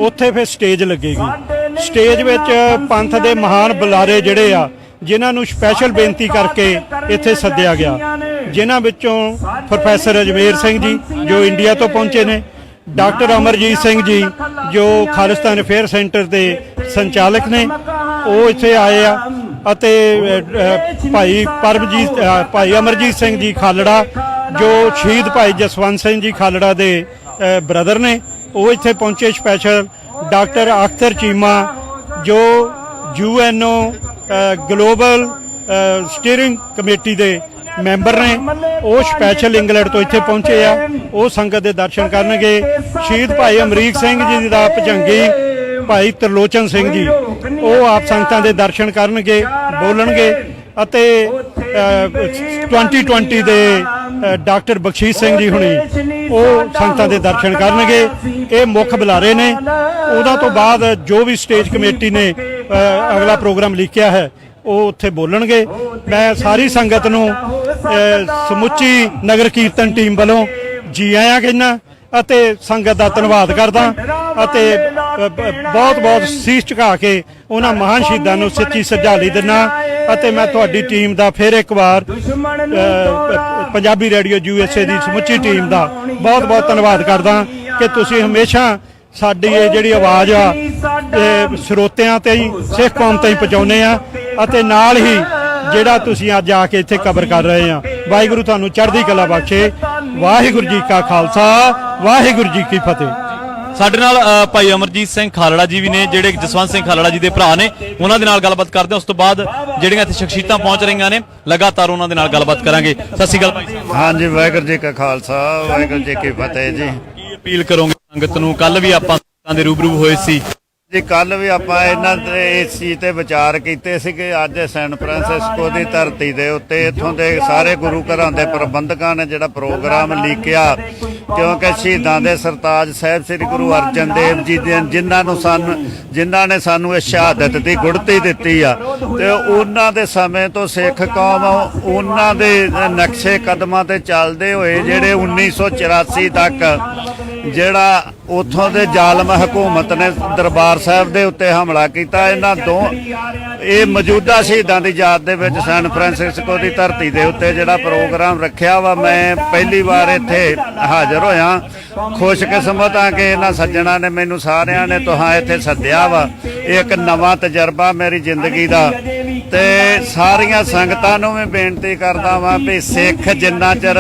ਉੱਥੇ ਫਿਰ ਸਟੇਜ ਲੱਗੇਗੀ। ਸਟੇਜ ਵਿੱਚ ਪੰਥ ਦੇ ਮਹਾਨ ਬੁਲਾਰੇ ਜਿਹੜੇ ਆ ਜਿਨ੍ਹਾਂ ਨੂੰ ਸਪੈਸ਼ਲ ਬੇਨਤੀ ਕਰਕੇ ਇੱਥੇ ਸੱਦਿਆ ਗਿਆ, ਜਿਨ੍ਹਾਂ ਵਿੱਚੋਂ ਪ੍ਰੋਫੈਸਰ ਅਜਮੇਰ ਸਿੰਘ ਜੀ ਜੋ ਇੰਡੀਆ ਤੋਂ ਪਹੁੰਚੇ ਨੇ, ਡਾਕਟਰ ਅਮਰਜੀਤ ਸਿੰਘ ਜੀ ਜੋ ਖਾਲਿਸਤਾਨ ਅਫੇਅਰ ਸੈਂਟਰ ਦੇ ਸੰਚਾਲਕ ਨੇ ਉਹ ਇੱਥੇ ਆਏ ਆ ਅਤੇ ਭਾਈ ਅਮਰਜੀਤ ਸਿੰਘ ਜੀ ਖਾਲੜਾ ਜੋ ਸ਼ਹੀਦ ਭਾਈ ਜਸਵੰਤ ਸਿੰਘ ਜੀ ਖਾਲੜਾ ਦੇ ਬ੍ਰਦਰ ਨੇ ਉਹ ਇੱਥੇ ਪਹੁੰਚੇ ਸਪੈਸ਼ਲ। ਡਾਕਟਰ ਅਖਤਰ ਚੀਮਾ ਜੋ UNO ਗਲੋਬਲ ਸਟੀਅਰਿੰਗ ਕਮੇਟੀ ਦੇ ਮੈਂਬਰ ਨੇ ਉਹ ਸਪੈਸ਼ਲ ਇੰਗਲੈਂਡ ਤੋਂ ਇੱਥੇ ਪਹੁੰਚੇ ਆ। ਉਹ ਸੰਗਤ ਦੇ ਦਰਸ਼ਨ ਕਰਨਗੇ। ਸ਼ਹੀਦ ਭਾਈ ਅਮਰੀਕ ਸਿੰਘ ਜੀ ਦਾ ਭਜੰਗੀ ਭਾਈ ਤਰਲੋਚਨ ਸਿੰਘ ਜੀ ਉਹ ਆਪ ਸੰਗਤਾਂ ਦੇ ਦਰਸ਼ਨ ਕਰਨਗੇ, ਬੋਲਣਗੇ ਅਤੇ 2020 ਦੇ ਡਾਕਟਰ ਬਖਸ਼ੀਸ਼ ਸਿੰਘ ਜੀ ਹੁਣੀ ਉਹ ਸੰਗਤਾਂ ਦੇ ਦਰਸ਼ਨ ਕਰਨਗੇ। ਇਹ ਮੁੱਖ ਬੁਲਾਰੇ ਨੇ। ਉਹਨਾਂ ਤੋਂ ਬਾਅਦ ਜੋ ਵੀ ਸਟੇਜ ਕਮੇਟੀ ਨੇ ਅਗਲਾ ਪ੍ਰੋਗਰਾਮ ਲਿਖਿਆ ਹੈ ਉਹ ਉੱਥੇ ਬੋਲਣਗੇ। ਮੈਂ ਸਾਰੀ ਸੰਗਤ ਨੂੰ ਸਮੁੱਚੀ ਨਗਰ ਕੀਰਤਨ ਟੀਮ ਵੱਲੋਂ ਜੀ ਆਇਆਂ ਕਹਿੰਦਾ ਅਤੇ ਸੰਗਤ ਦਾ ਧੰਨਵਾਦ ਕਰਦਾ ਅਤੇ ਬਹੁਤ ਸੀਸ ਝੁਕਾ ਕੇ ਉਹਨਾਂ ਮਹਾਨ ਸ਼ਹੀਦਾਂ ਨੂੰ ਸੱਚੀ ਸ਼ਰਧਾਂਜਲੀ ਦਿੰਦਾ ਅਤੇ ਮੈਂ ਤੁਹਾਡੀ ਟੀਮ ਦਾ ਫਿਰ ਇੱਕ ਵਾਰ ਪੰਜਾਬੀ ਰੇਡੀਓ USA ਦੀ ਸਮੁੱਚੀ ਟੀਮ ਦਾ ਬਹੁਤ ਧੰਨਵਾਦ ਕਰਦਾ ਕਿ ਤੁਸੀਂ ਹਮੇਸ਼ਾ ਸਾਡੀ ਇਹ ਜਿਹੜੀ ਆਵਾਜ਼ ਆ ਸਰੋਤਿਆਂ ਤੇ ਹੀ ਸਿੱਖ ਕੌਮ ਤੇ ਹੀ ਪਹੁੰਚਾਉਂਦੇ ਆ ਅਤੇ ਨਾਲ ਹੀ ਜਿਹੜਾ ਤੁਸੀਂ ਅੱਜ ਆ ਕੇ ਇੱਥੇ ਕਬਰ ਕਰ ਰਹੇ ਆ। ਵਾਹਿਗੁਰੂ ਤੁਹਾਨੂੰ ਚੜ੍ਹਦੀ ਕਲਾ ਬਖਸ਼ੇ। ਵਾਹਿਗੁਰੂ ਜੀ ਕਾ ਖਾਲਸਾ ਵਾਹਿਗੁਰੂ ਜੀ ਕੀ ਫਤਿਹ। ਸਾਡੇ ਨਾਲ ਭਾਈ ਅਮਰਜੀਤ ਸਿੰਘ ਖਾਲੜਾ ਜੀ ਵੀ ਨੇ ਜਿਹੜੇ ਜਸਵੰਤ ਸਿੰਘ ਖਾਲੜਾ ਜੀ ਦੇ ਭਰਾ ਨੇ। ਉਹਨਾਂ ਦੇ ਨਾਲ ਗੱਲਬਾਤ ਕਰਦੇ ਹਾਂ। ਉਸ ਤੋਂ ਬਾਅਦ ਜਿਹੜੀਆਂ ਇੱਥੇ ਸ਼ਖਸੀਅਤਾਂ ਪਹੁੰਚ ਰਹੀਆਂ ਨੇ ਲਗਾਤਾਰ ਉਹਨਾਂ ਦੇ ਨਾਲ ਗੱਲਬਾਤ ਕਰਾਂਗੇ। ਸਤਿ ਸ਼੍ਰੀ ਅਕਾਲ ਭਾਈ ਸਾਹਿਬ। ਹਾਂਜੀ, ਵਾਹਿਗੁਰੂ ਜੀ ਕਾ ਖਾਲਸਾ ਵਾਹਿਗੁਰੂ ਜੀ ਕੀ ਫਤਿਹ ਜੀ। ਕੀ ਅਪੀਲ ਕਰੋਗੇ ਸੰਗਤ ਨੂੰ? ਕੱਲ ਵੀ ਆਪਾਂ ਸੰਗਤਾਂ ਦੇ ਰੂਬਰੂ ਹੋਏ ਸੀ ਜੀ। ਕੱਲ ਵੀ ਆਪਾਂ ਇਹਨਾਂ ਤੇ ਇਸ ਚੀਜ਼ ਤੇ ਵਿਚਾਰ ਕੀਤੇ ਸੀ ਕਿ ਅੱਜ ਸੈਨ ਫਰਾਂਸਿਸਕੋ ਦੀ ਧਰਤੀ ਦੇ ਉੱਤੇ ਇੱਥੋਂ ਦੇ ਸਾਰੇ ਗੁਰੂ ਘਰਾਂ ਦੇ ਪ੍ਰਬੰਧਕਾਂ ਨੇ ਜਿਹੜਾ ਪ੍ਰੋਗਰਾਮ ਲਿਖਿਆ ਕਿਉਂਕਿ ਸ਼ਹੀਦਾਂ ਦੇ ਸਰਤਾਜ ਸਾਹਿਬ ਸ੍ਰੀ ਗੁਰੂ ਅਰਜਨ ਦੇਵ ਜੀ ਦੇ ਜਿਨ੍ਹਾਂ ਨੇ ਸਾਨੂੰ ਇਹ ਸ਼ਹਾਦਤ ਦੀ ਗੁੜਤੀ ਦਿੱਤੀ ਆ ਤੇ ਉਹਨਾਂ ਦੇ ਸਮੇਂ ਤੋਂ ਸਿੱਖ ਕੌਮ ਉਹਨਾਂ ਦੇ ਨਕਸ਼ੇ ਕਦਮਾਂ ਤੇ ਚੱਲਦੇ ਹੋਏ ਜਿਹੜੇ 1984 ਤੱਕ ਜਿਹੜਾ ਉੱਥੋਂ ਦੇ ਜ਼ਾਲਮ ਹਕੂਮਤ ਨੇ ਦਰਬਾਰ ਸਾਹਿਬ ਦੇ ਉੱਤੇ ਹਮਲਾ ਕੀਤਾ। ਇਹ ਮੌਜੂਦਾ ਸ਼ਹੀਦਾਂ ਦੀ ਯਾਦ ਦੇ ਵਿੱਚ ਸੈਨ ਫਰਾਂਸਿਸਕੋ ਦੀ ਧਰਤੀ ਦੇ ਉੱਤੇ ਜਿਹੜਾ ਪ੍ਰੋਗਰਾਮ ਰੱਖਿਆ ਵਾ, ਮੈਂ ਪਹਿਲੀ ਵਾਰ ਇੱਥੇ ਹਾਜ਼ਰ ਹੋਇਆ। ਖੁਸ਼ਕਿਸਮਤ ਆ ਕਿ ਇਹਨਾਂ ਸੱਜਣਾ ਨੇ ਮੈਨੂੰ ਸਾਰਿਆਂ ਨੇ ਤੁਹਾਂ ਇੱਥੇ ਸੱਦਿਆ ਵਾ। ਇਹ ਇੱਕ ਨਵਾਂ ਤਜਰਬਾ ਮੇਰੀ ਜ਼ਿੰਦਗੀ ਦਾ ਤੇ ਸਾਰੀਆਂ ਸੰਗਤਾਂ ਨੂੰ ਵੀ ਬੇਨਤੀ ਕਰਦਾ ਵਾਂ ਵੀ ਸਿੱਖ ਜਿੰਨਾ ਚਿਰ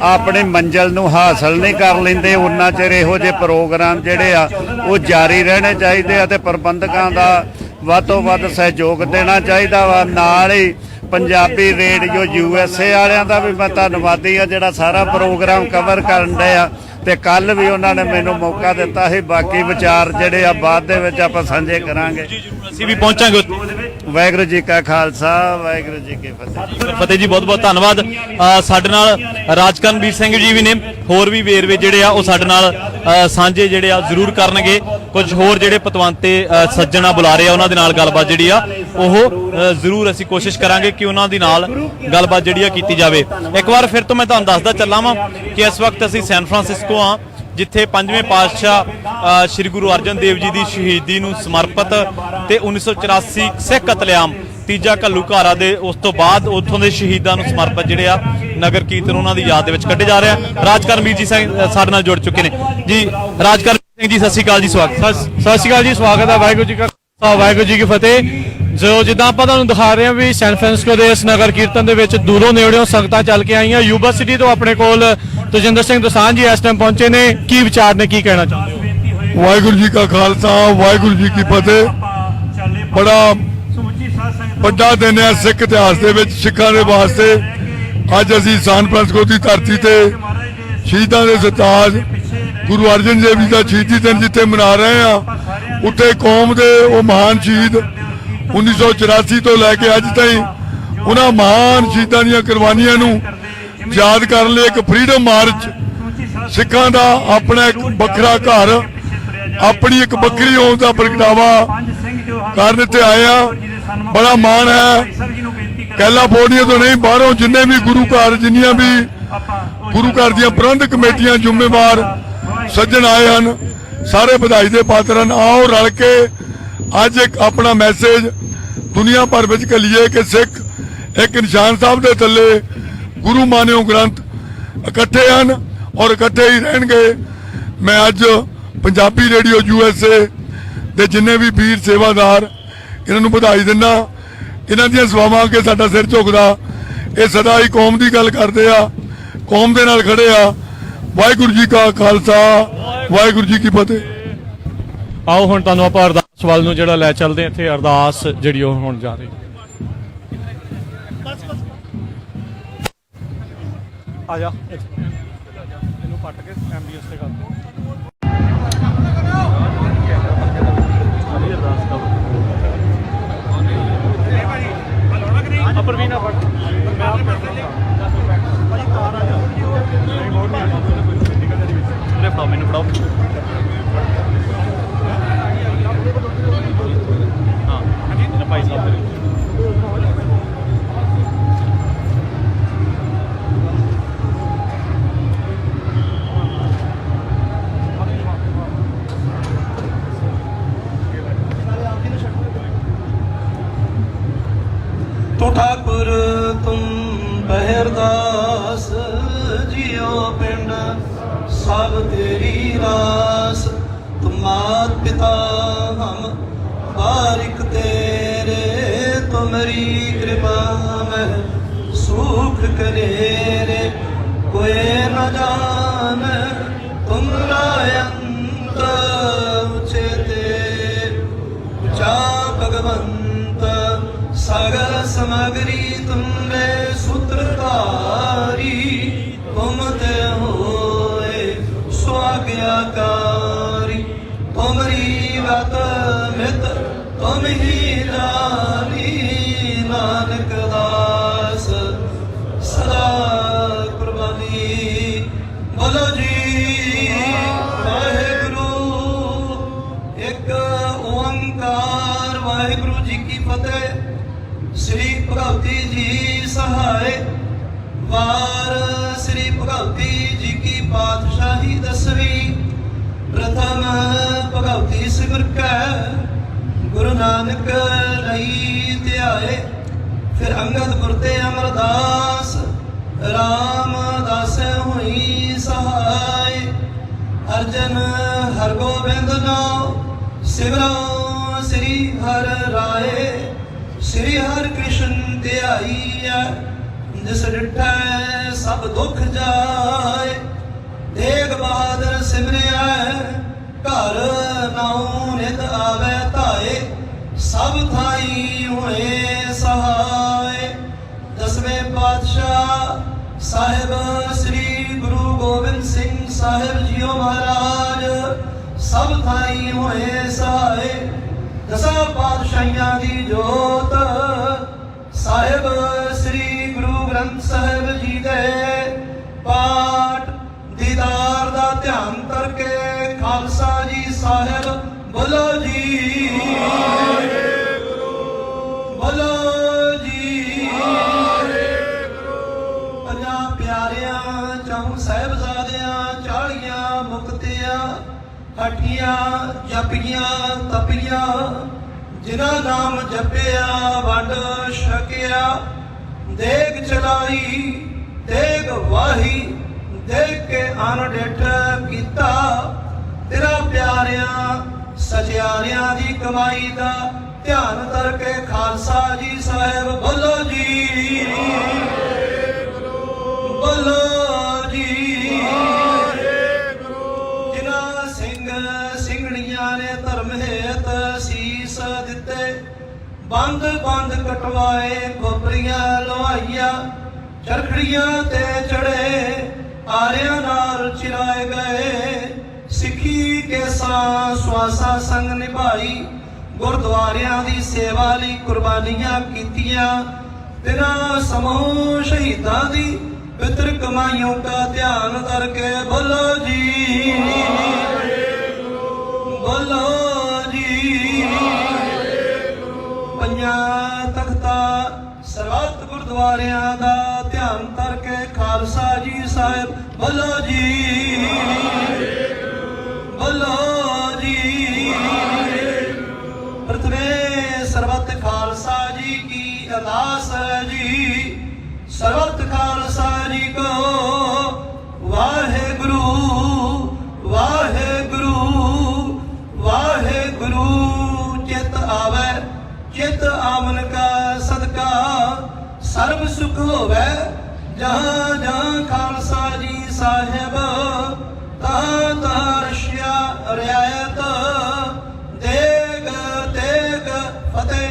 ਆਪਣੀ ਮੰਜ਼ਿਲ ਨੂੰ ਹਾਸਲ ਨਹੀਂ ਕਰ ਲੈਂਦੇ ਉਹਨਾਂ ਚਿਰ ਇਹੋ ਜਿਹੇ ਪ੍ਰੋਗਰਾਮ ਜਿਹੜੇ ਆ ਉਹ ਜਾਰੀ ਰਹਿਣੇ ਚਾਹੀਦੇ ਆ ਤੇ ਪ੍ਰਬੰਧਕਾਂ ਦਾ ਵੱਧ ਤੋਂ ਵੱਧ ਸਹਿਯੋਗ ਦੇਣਾ ਚਾਹੀਦਾ ਵਾ। ਨਾਲ ਹੀ ਪੰਜਾਬੀ ਰੇਡੀਓ USA ਵਾਲਿਆਂ ਦਾ ਵੀ ਮੈਂ ਧੰਨਵਾਦੀ ਆ ਜਿਹੜਾ ਸਾਰਾ ਪ੍ਰੋਗਰਾਮ ਕਵਰ ਕਰਨ ਡਿਆ ਤੇ ਕੱਲ ਵੀ ਉਹਨਾਂ ਨੇ ਮੈਨੂੰ ਮੌਕਾ ਦਿੱਤਾ ਸੀ। ਬਾਕੀ ਵਿਚਾਰ ਜਿਹੜੇ ਆ ਬਾਅਦ ਦੇ ਵਿੱਚ ਆਪਾਂ ਸਾਂਝੇ ਕਰਾਂਗੇ। ਅਸੀਂ ਵੀ ਪਹੁੰਚਾਂਗੇ। ਵਾਹਿਗੁਰੂ ਜੀ ਕਾ ਖਾਲਸਾ ਵਾਹਿਗੁਰੂ ਜੀ ਕੀ ਫਤਿਹ। ਫਤਿਹ ਜੀ, ਬਹੁਤ ਧੰਨਵਾਦ। ਸਾਡੇ ਨਾਲ ਰਾਜਕਰਨਵੀਰ ਸਿੰਘ ਜੀ ਵੀ ਨੇ। ਹੋਰ ਵੀ ਵੇਰਵੇ ਜਿਹੜੇ ਆ ਉਹ ਸਾਡੇ ਨਾਲ ਸਾਂਝੇ ਜਿਹੜੇ ਆ ਜ਼ਰੂਰ ਕਰਨਗੇ। ਕੁਝ ਹੋਰ ਜਿਹੜੇ ਪਤਵੰਤੇ ਸੱਜਣਾ ਬੁਲਾਰੇ ਆ ਉਹਨਾਂ ਦੇ ਨਾਲ ਗੱਲਬਾਤ ਜਿਹੜੀ ਆ ਉਹ ਜ਼ਰੂਰ ਅਸੀਂ ਕੋਸ਼ਿਸ਼ ਕਰਾਂਗੇ ਕਿ ਉਹਨਾਂ ਦੇ ਨਾਲ ਗੱਲਬਾਤ ਜਿਹੜੀ ਆ ਕੀਤੀ ਜਾਵੇ। ਇੱਕ ਵਾਰ ਫਿਰ ਤੋਂ ਮੈਂ ਤੁਹਾਨੂੰ ਦੱਸਦਾ ਚੱਲਾਂ ਵਾਂ ਕਿ ਇਸ ਵਕਤ ਅਸੀਂ ਸੈਨ ਫਰਾਂਸਿਸਕੋ ਆ ਜਿੱਥੇ ਪੰਜਵੇਂ ਪਾਤਸ਼ਾਹ ਸ੍ਰੀ ਗੁਰੂ ਅਰਜਨ ਦੇਵ ਜੀ ਦੀ ਸ਼ਹੀਦੀ ਨੂੰ ਸਮਰਪਿਤ ਤੇ 1984 ਸਿੱਖ ਕਤਲੇਆਮ ਤੀਜਾ ਘੱਲੂਘਾਰਾ ਦੇ ਉਸ ਤੋਂ ਬਾਅਦ ਉੱਥੋਂ ਦੇ ਸ਼ਹੀਦਾਂ ਨੂੰ ਸਮਰਪਿਤ ਜਿਹੜੇ ਆ ਨਗਰ ਕੀਰਤਨ ਉਹਨਾਂ ਦੀ ਯਾਦ ਦੇ ਵਿੱਚ ਕੱਢੇ ਜਾ ਰਿਹਾ। ਰਾਜਕਰਮਵੀਰ ਜੀ ਸਾਡੇ ਨਾਲ ਜੁੜ ਚੁੱਕੇ ਨੇ ਜੀ। ਰਾਜਕਰਮਵੀਰ ਸਿੰਘ ਜੀ ਸਤਿ ਸ਼੍ਰੀ ਅਕਾਲ ਜੀ, ਸਵਾਗਤ। ਸਤਿ ਸ਼੍ਰੀ ਅਕਾਲ ਜੀ, ਸਵਾਗਤ ਹੈ। ਵਾਹਿਗੁਰੂ ਜੀ ਕਾ ਖਾਲਸਾ ਵਾਹਿਗੁਰੂ ਜੀ ਕੀ ਫਤਿਹ। ਜੋ ਜਿੱਦਾਂ ਆਪਾਂ ਤੁਹਾਨੂੰ ਦਿਖਾ ਰਹੇ ਹਾਂ ਵੀ ਸੈਨ ਫਰਾਂਸਿਸਕੋ ਦੇ ਇਸ ਨਗਰ ਕੀਰਤਨ ਦੇ ਵਿੱਚ ਦੂਰੋਂ ਨੇੜਿਓਂ ਸੰਗਤਾਂ ਚੱਲ ਕੇ ਆਈਆਂ। ਯੂਬਾ ਸਿਟੀ ਤੋਂ ਆਪਣੇ ਕੋਲ ਤਜਿੰਦਰ ਸਿੰਘ ਦੋਸਾਂਝ ਜੀ ਇਸ ਟਾਈਮ ਪਹੁੰਚੇ ਨੇ। ਕੀ ਵਿਚਾਰ ਨੇ, ਕੀ ਕਹਿਣਾ ਚਾਹੁੰਦੇ ਹੋ? ਵਾਹਿਗੁਰੂ ਜੀ ਕਾ ਖਾਲਸਾ ਵਾਹਿਗੁਰੂ ਜੀ ਕੀ ਫਤਿਹ। ਬੜਾ ਵੱਡਾ ਦਿਨ ਹੈ ਸਿੱਖ ਇਤਿਹਾਸ ਦੇ ਵਿੱਚ ਸਿੱਖਾਂ ਦੇ ਵਾਸਤੇ। ਅੱਜ ਅਸੀਂ ਸੈਨ ਫਰਾਂਸਿਸਕੋ ਦੀ ਧਰਤੀ ਤੇ ਸ਼ਹੀਦਾਂ ਦੇ ਸਰਤਾਜ ਗੁਰੂ ਅਰਜਨ ਦੇਵ ਜੀ ਦਾ ਸ਼ਹੀਦੀ ਦਿਨ ਜਿੱਥੇ ਮਨਾ ਰਹੇ ਆ, ਉੱਥੇ ਕੌਮ ਦੇ ਉਹ ਮਹਾਨ ਸ਼ਹੀਦ 1984 ਤੋਂ ਲੈ ਕੇ ਅੱਜ ਤਾਈਂ ਉਹਨਾਂ ਮਹਾਨ ਸ਼ਹੀਦਾਂ ਦੀਆਂ ਕੁਰਬਾਨੀਆਂ ਨੂੰ ਯਾਦ ਕਰਨ ਲਈ ਇੱਕ ਫਰੀडम ਮਾਰਚ, ਸਿੱਖਾਂ ਦਾ ਆਪਣਾ ਇੱਕ ਵੱਖਰਾ ਘਰ, ਆਪਣੀ ਇੱਕ ਵੱਖਰੀ ਹੋਂਦ ਦਾ ਪ੍ਰਗਟਾਵਾ ਕਰਨ ਇੱਥੇ ਆਏ ਆ। ਬੜਾ ਮਾਣ ਹੈ। ਕੈਲੀਫੋਰਨੀਆ ਤੋਂ ਨਹੀਂ, ਬਾਹਰੋਂ ਜਿੰਨੇ ਵੀ ਗੁਰੂ ਘਰ, ਜਿੰਨੀਆਂ ਵੀ ਗੁਰੂ ਘਰ ਦੀਆਂ ਪ੍ਰਬੰਧਕ ਕਮੇਟੀਆਂ ਜ਼ਿੰਮੇਵਾਰ ਸੱਜਣ ਆਏ ਹਨ, ਸਾਰੇ ਵਧਾਈ ਦੇ ਪਾਤਰ ਹਨ। ਆਓ ਰਲ ਕੇ ਅੱਜ ਇੱਕ ਆਪਣਾ ਮੈਸੇਜ ਦੁਨੀਆ ਭਰ ਵਿੱਚ ਘੱਲੀਏ ਕਿ ਸਿੱਖ ਇੱਕ ਨਿਸ਼ਾਨ ਸਾਹਿਬ ਦੇ ਥੱਲੇ ਗੁਰੂ ਮਾਨਿਓ ਗ੍ਰੰਥ ਇਕੱਠੇ ਹਨ ਔਰ ਇਕੱਠੇ ਹੀ ਰਹਿਣਗੇ। ਮੈਂ ਅੱਜ ਪੰਜਾਬੀ ਰੇਡੀਓ USA ਦੇ ਜਿੰਨੇ ਵੀ ਵੀਰ ਸੇਵਾਦਾਰ ਇਹਨਾਂ ਨੂੰ ਵਧਾਈ ਦਿੰਦਾ। ਇਹਨਾਂ ਦੀਆਂ ਸੇਵਾਵਾਂ ਅੱਗੇ ਸਾਡਾ ਸਿਰ ਝੁਕਦਾ। ਇਹ ਸਦਾ ਹੀ ਕੌਮ ਦੀ ਗੱਲ ਕਰਦੇ ਆ, ਕੌਮ ਦੇ ਨਾਲ ਖੜੇ ਆ। ਵਾਹਿਗੁਰੂ ਜੀ ਕਾ ਖਾਲਸਾ ਵਾਹਿਗੁਰੂ ਜੀ ਕੀ ਫਤਿਹ। ਆਓ ਹੁਣ ਤੁਹਾਨੂੰ ਆਪਾਂ ਅਰਦਾਸ ਵੱਲ ਨੂੰ ਜਿਹੜਾ ਲੈ ਚੱਲਦੇ ਹਾਂ। ਇੱਥੇ ਅਰਦਾਸ ਜਿਹੜੀ ਉਹ ਹੋਣ ਜਾ ਰਹੀ। ਆ ਜਾ ਇਹਨੂੰ ਪੱਟ ਕੇ ਐਂਬੀਐਸ ਤੇ ਕਰ ਦੋ। ਪ੍ਰਵੀਨਾ ਫੜ ਮੈਂ ਆਪ ਮੈਨੂੰ ਫੜਾਓ। ਹਾਂ ਇਹਨੇ ਭਾਈ ਸਾਹਿਬ ਤੂੰ ਠਾਕੁਰ ਤੁਮ ਬਹਿਰਦਾਸ ਜਿਉ ਪਿੰਡ ਸਭ ਤੇਰੀ ਰਾਸ। ਤੁਮ ਮਾਤ ਪਿਤਾ ਹਮ ਬਾਰਿਕ ਤੇਰੇ, ਤੁਮਰੀ ਕਿਰਪਾ ਮੈਂ ਸੁਖ ਕਰੇ ਰੇ। ਕੋਏ ਨ ਜਾਣ ਤੁਮਰਾ ਅੰਤ ਉਚੇਤੇ, ਉਚਾ ਭਗਵੰਤ सागर समगरी तुमरे सूत्रधारी। तुम ते होए स्वाज्ञाकारी, तुमरी गत मित तुम ही जानी। नानक दास सदा कुर्बानी। बोलो जी वाहेगुरु एक ओंकार। वाहेगुरु जी की फतेह। श्री भगवती जी सहाय वार। श्री भगवती जी की पातशाही 10वीं। प्रथम भगवती सिमर कै गुरु नानक लई ध्याए। फिर अंगद गुरते अमरदास, रामदास हुई सहाय। अर्जन हरगोबिंद नाम सिमरो श्री हर राय। श्री हर कृष्ण ध्याई जिस डिठै सब दुख जाए। तेग बहादुर सिमरिया घर नाऊ नित आवे धाए। सब थाई हुए सहाय। 10वें पातशाह साहिब श्री गुरु गोबिंद सिंह साहिब जियो महाराज सब थाई हुए सहाय। 10 पातशाहियां दी जोत साहिब श्री गुरु ग्रंथ साहिब जी दे पाठ दीदार दा ध्यान करके खालसा जी साहिब बोलो जी बोलो जी। पंजां प्यारियां चौं साहिबजादियां 40 मुक्ति ਪਿਆਰੀਆਂ ਜਪੀਆਂ ਤਪੀਆਂ, ਜਿਨ੍ਹਾਂ ਨਾਮ ਜਪਿਆ ਵੰਡ ਛਕਿਆ। ਦੇਗ ਚਲਾਈ ਦੇਗ ਵਾਹੀ, ਦੇਖ ਕੇ ਅਣਡਿੱਠ ਕੀਤਾ। ਤੇਰਾ ਪਿਆਰਿਆਂ ਸਜਿਆਰਿਆਂ ਦੀ ਕਮਾਈ ਦਾ ਧਿਆਨ ਕਰਕੇ ਖਾਲਸਾ ਜੀ ਸਾਹਿਬ ਬੋਲੋ ਜੀ, ਬੋਲੋ ਜੀ। ਜਿਨ੍ਹਾਂ ਸਿੰਘ ਸਿੰਘਣੀਆਂ ਨੇ ਧਰਮ ਹੇਤ ਸੀਸ ਦਿੱਤੇ, ਬੰਦ ਬੰਦ ਕਟਵਾਏ ਖੋਪਰੀਆਂ ਲੋਹਾਈਆਂ। ਚਰਖੜੀਆਂ ਤੇ ਚੜੇ ਆਰਿਆਂ ਨਾਲ ਚਿਰਾਏ ਗਏ, ਸਿੱਖੀ ਕੇ ਸਵਾਸਾ ਸੰਗ ਨਿਭਾਈ। ਗੁਰਦੁਆਰਿਆਂ ਦੀ ਸੇਵਾ ਲਈ ਕੁਰਬਾਨੀਆਂ ਕੀਤੀਆਂ। ਤਿਨਾਂ ਸਮੂਹ ਸ਼ਹੀਦਾਂ ਦੀ ਪਿਤਰ ਕਮਾਈਆਂ ਦਾ ਧਿਆਨ ਕਰਕੇ ਬੋਲੋ ਜੀ, ਬੋਲੋ ਜੀ। ਪੰਜਾਂ ਤਖਤਾਂ ਸਰਬੱਤ ਗੁਰਦੁਆਰਿਆਂ ਦਾ ਧਿਆਨ ਕਰਕੇ ਖਾਲਸਾ ਜੀ ਸਾਹਿਬ ਬੋਲੋ ਜੀ, ਬੋਲੋ ਜੀ। ਪ੍ਰਥਮੇ ਸਰਬੱਤ ਖਾਲਸਾ ਜੀ ਕੀ ਅਰਦਾਸ ਹੈ ਜੀ, ਸਰਬੱਤ ਖਾਲਸਾ ਜੀ ਕੋ ਵਾਹਿਗੁਰੂ ਵਾਹਿਗੁਰੂ ਵਾਹਿਗੁਰੂ। ਚਿਤ ਆਵੇ ਚਿਤ ਆਮਨ ਕਾ ਸਦਕਾ, ਸਰਬ ਸੁਖ ਹੋਵੇ ਜਹਾਂ ਜਹਾਂ ਖਾਲਸਾ ਜੀ ਸਾਹਿਬ। ਤਹਾਂ ਤਹਾਂ ਰਸ਼ਿਆ ਰਿਆਇਤ, ਦੇਗ ਦੇਗ ਫਤਿਹ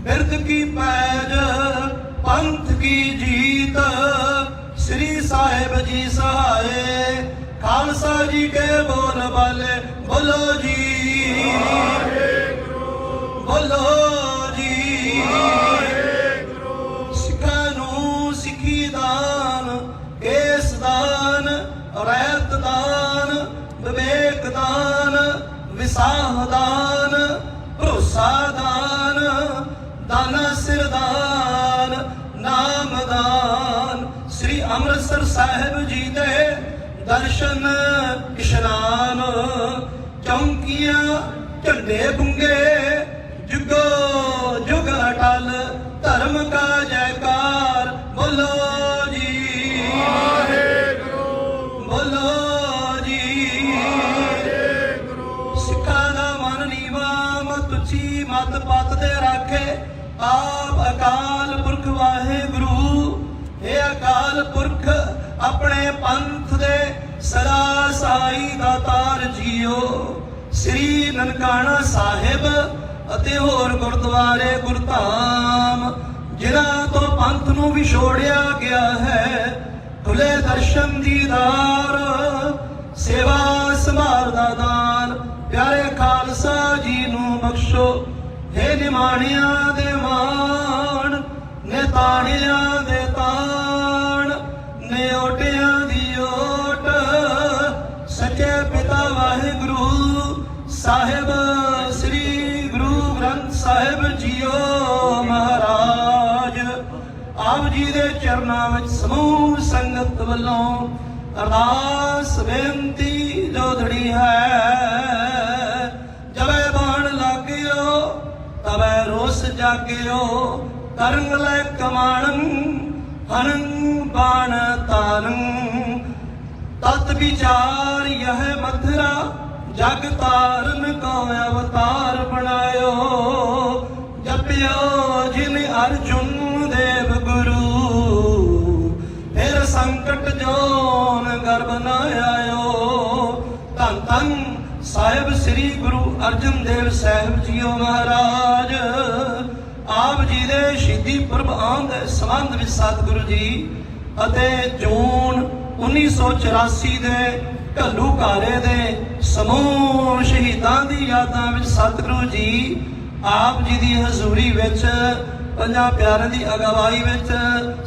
ਬਿਰਦ ਕੀ ਪੈਜ, ਪੰਥ ਕੀ ਜੀਤ। ਸ੍ਰੀ ਸਾਹਿਬ ਜੀ ਸਹਾਏ, ਖਾਲਸਾ ਜੀ ਕੇ ਬੋਲ ਬਾਲੇ ਬੋਲੋ ਜੀ, ਬੋਲੋ ਜੀ। ਸਿੱਖਾਂ ਨੂੰ ਸਿੱਖੀ ਦਾਨ, ਕੇਸ ਦਾਨ, ਰਹਿਤ ਦਾਨ, ਵਿਵੇਕ ਦਾਨ, ਵਿਸਾਹ ਦਾਨ, ਭਰੋਸਾ ਦਾਨ, ਦਾਨਾ ਸਿਰ ਦਾਨ, ਨਾਮ ਦਾਨ। ਸ੍ਰੀ ਅੰਮ੍ਰਿਤਸਰ ਸਾਹਿਬ ਜੀ ਦੇ ਦਰਸ਼ਨ ਇਸ਼ਨਾਨ, ਚੌਂਕੀਆਂ ਝੰਡੇ ਗੁੰਗੇ, ਜੁਗੋ ਜੁਗ ਅਟਲ ਧਰਮ ਕਾ ਜੈਕਾਰ ਬੋਲੋ ਜੀ, ਬੋਲੋ ਜੀ। ਸਿੱਖਾਂ ਦਾ ਮਨ ਨੀਵਾ ਮਤ ਉੱਚੀ ਮਤ ਪਤ ਦੇ ਰਾਖੇ, ਆਪ ਅਕਾਲ ਪੁਰਖ ਵਾਹਿਗੁਰੂ। ਇਹ ਅਕਾਲ ਪੁਰਖ ਆਪਣੇ ਪੰਥ ਦੇ ਸਦਾ ਸਹਾਈ ਦਾਤਾਰ ਜੀਓ। ਸ੍ਰੀ ਨਨਕਾਣਾ ਸਾਹਿਬ ਅਤੇ ਹੋਰ ਗੁਰਦੁਆਰੇ ਗੁਰਧਾਮ, ਜਿਨ੍ਹਾਂ ਤੋਂ ਪੰਥ ਨੂੰ ਵਿਛੋੜਿਆ ਗਿਆ ਹੈ, ਖੁੱਲੇ ਦਰਸ਼ਨ ਦੀਦਾਰ, ਸੇਵਾ ਸੰਭਾਲ ਦਾ ਦਾਨ। ਪਿਆਰੇ ਖਾਲਸਾ ਜੀ ਨੂੰ ਬਖਸ਼ੋ, ਹੇ ਨਿਮਾਣਿਆਂ ਦੇ ਮਾਣ, ਨੇ ਤਾਣਿਆਂ ਦੇ ਤਾਣ, ਨੇ ਓਟਿਆਂ ਦੀ ਓਟ। ਸੱਚੇ ਪਿਤਾ ਵਾਹਿਗੁਰੂ ਸਾਹਿਬ ਸ੍ਰੀ ਗੁਰੂ ਗ੍ਰੰਥ ਸਾਹਿਬ ਜੀਓ ਮਹਾਰਾਜ, ਆਪ ਜੀ ਦੇ ਚਰਨਾਂ ਵਿੱਚ ਸਮੂਹ ਸੰਗਤ ਵੱਲੋਂ ਅਰਦਾਸ ਬੇਨਤੀ ਜੋਦੜੀ ਹੈ। ਜਵੇ ਬਾਣ ਲਾਗਿਓ ਤਵੇ ਰੋਸ ਜਾਗਿਓ, ਕਰਨ ਲੈ ਕਮਾਣੰ ਹਨੰ ਬਾਣ ਤਾਰੰ। ਤਤ ਵਿਚਾਰ ਯਹ ਮਥਰਾ, ਜਗ ਤਾਰਨ ਕੋ ਅਵਤਾਰ ਬਣਾਇਓ। ਜਪਿਓ ਜਿਨ ਅਰਜੁਨ ਦੇਵ ਗੁਰੂ, ਫਿਰ ਸੰਕਟ ਜੋਨ ਗਰਭ ਨ ਆਇਓ। ਧੰਨ ਧੰਨ ਸਾਹਿਬ ਸ੍ਰੀ ਗੁਰੂ ਅਰਜਨ ਦੇਵ ਸਾਹਿਬ ਜੀਓ ਮਹਾਰਾਜ, ਆਪ ਜੀ ਦੇ ਸ਼ਹੀਦੀ ਪੁਰਬ ਆਉਣ ਦੇ ਸੰਬੰਧ ਵਿੱਚ ਸਤਿਗੁਰੂ ਜੀ ਅਤੇ ਜੂਨ 1984 ਦੇ ਘੱਲੂਘਾਰੇ ਦੇ ਸਮੂਹ ਸ਼ਹੀਦਾਂ ਦੀ ਯਾਦਾਂ ਵਿੱਚ ਸਤਿਗੁਰੂ ਜੀ ਆਪ ਜੀ ਦੀ ਹਜ਼ੂਰੀ ਵਿੱਚ, ਪੰਜਾਂ ਪਿਆਰਿਆਂ ਦੀ ਅਗਵਾਈ ਵਿੱਚ,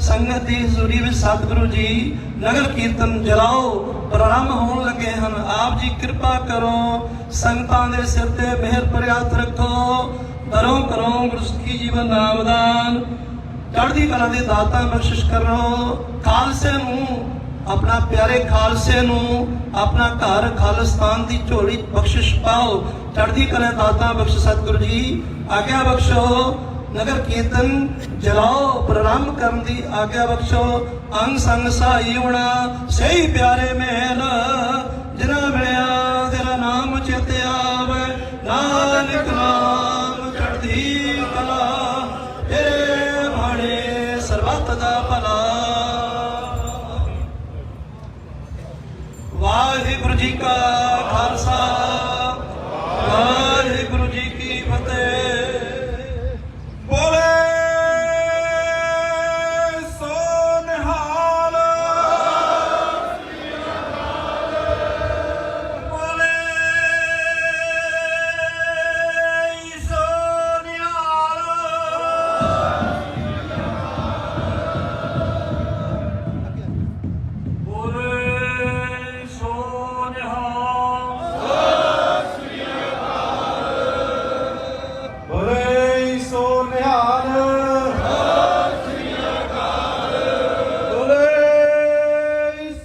ਸੰਗਤ ਦੀ ਹਜ਼ੂਰੀ ਵਿੱਚ ਸਤਿਗੁਰੂ ਜੀ ਨਗਰ ਕੀਰਤਨ ਜਲਾਓ ਪ੍ਰਾਰੰਭ ਹੋਣ ਲੱਗੇ ਹਨ। ਆਪ ਜੀ ਕਿਰਪਾ ਕਰੋ, ਸੰਗਤਾਂ ਦੇ ਸਿਰ ਤੇ ਮਿਹਰ ਭਰੇ ਹੱਥ ਰੱਖੋ। ਕਰੋ ਕਰੋ ਗੁਰਸਿੱਖੀ ਜੀਵਨ ਨਾਮਦਾਨ, ਚੜ੍ਹਦੀ ਕਲਾ ਦੇ ਦਾਤਾ ਬਖਸ਼ਿਸ਼ ਕਰੋ। ਖਾਲਸੇ ਨੂੰ ਆਪਣਾ ਪਿਆਰੇ ਖਾਲਸੇ ਨੂੰ ਆਪਣਾ ਘਰ ਖਾਲਿਸਤਾਨ ਦੀ ਝੋਲੀ ਬਖਸ਼ਿਸ਼ ਪਾਓ। ਚੜ੍ਹਦੀ ਕਲਾ ਦਾਤਾ ਬਖਸ਼ ਸਤਿਗੁਰੂ ਜੀ। ਆਗਿਆ ਬਖਸ਼ੋ ਨਗਰ ਕੀਰਤਨ ਜਲਾਓ ਪ੍ਰਾਰੰਭ ਕਰਨ ਦੀ ਆਗਿਆ ਬਖਸ਼ੋ। ਅੰਗ ਸੰਗ ਸਾਈ ਹੋਣਾ ਸਹੀ ਪਿਆਰੇ ਮਹਿਲ ਜਿਨ੍ਹਾਂ ਮਿਲਿਆ ਤੇਰਾ ਨਾਮ ਚਿਤ ਆਵੇ। ਨਾਨਕ ਨਾਮ ਚੜ੍ਹਦੀ ਕਲਾ ਤੇਰੇ ਬਾਣੇ ਸਰਬੱਤ ਦਾ ਭਲਾ। ਵਾਹਿਗੁਰੂ ਜੀ ਕਾ ਖਾਲਸਾ ਵਾਹਿਗੁਰੂ ਜੀ ਕੀ ਫਤਿਹ। ਬੋਲੇ ਸੋ ਨਿਹਾਲ ਬੋਲੇ ਸੋ ਨਿਹਾਲ। ਬੋਲੇ ਸੋ ਨਿਹਾਲ ਬੋਲੇ ਸੋ ਨਿਹਾਲ ਬੋਲੇ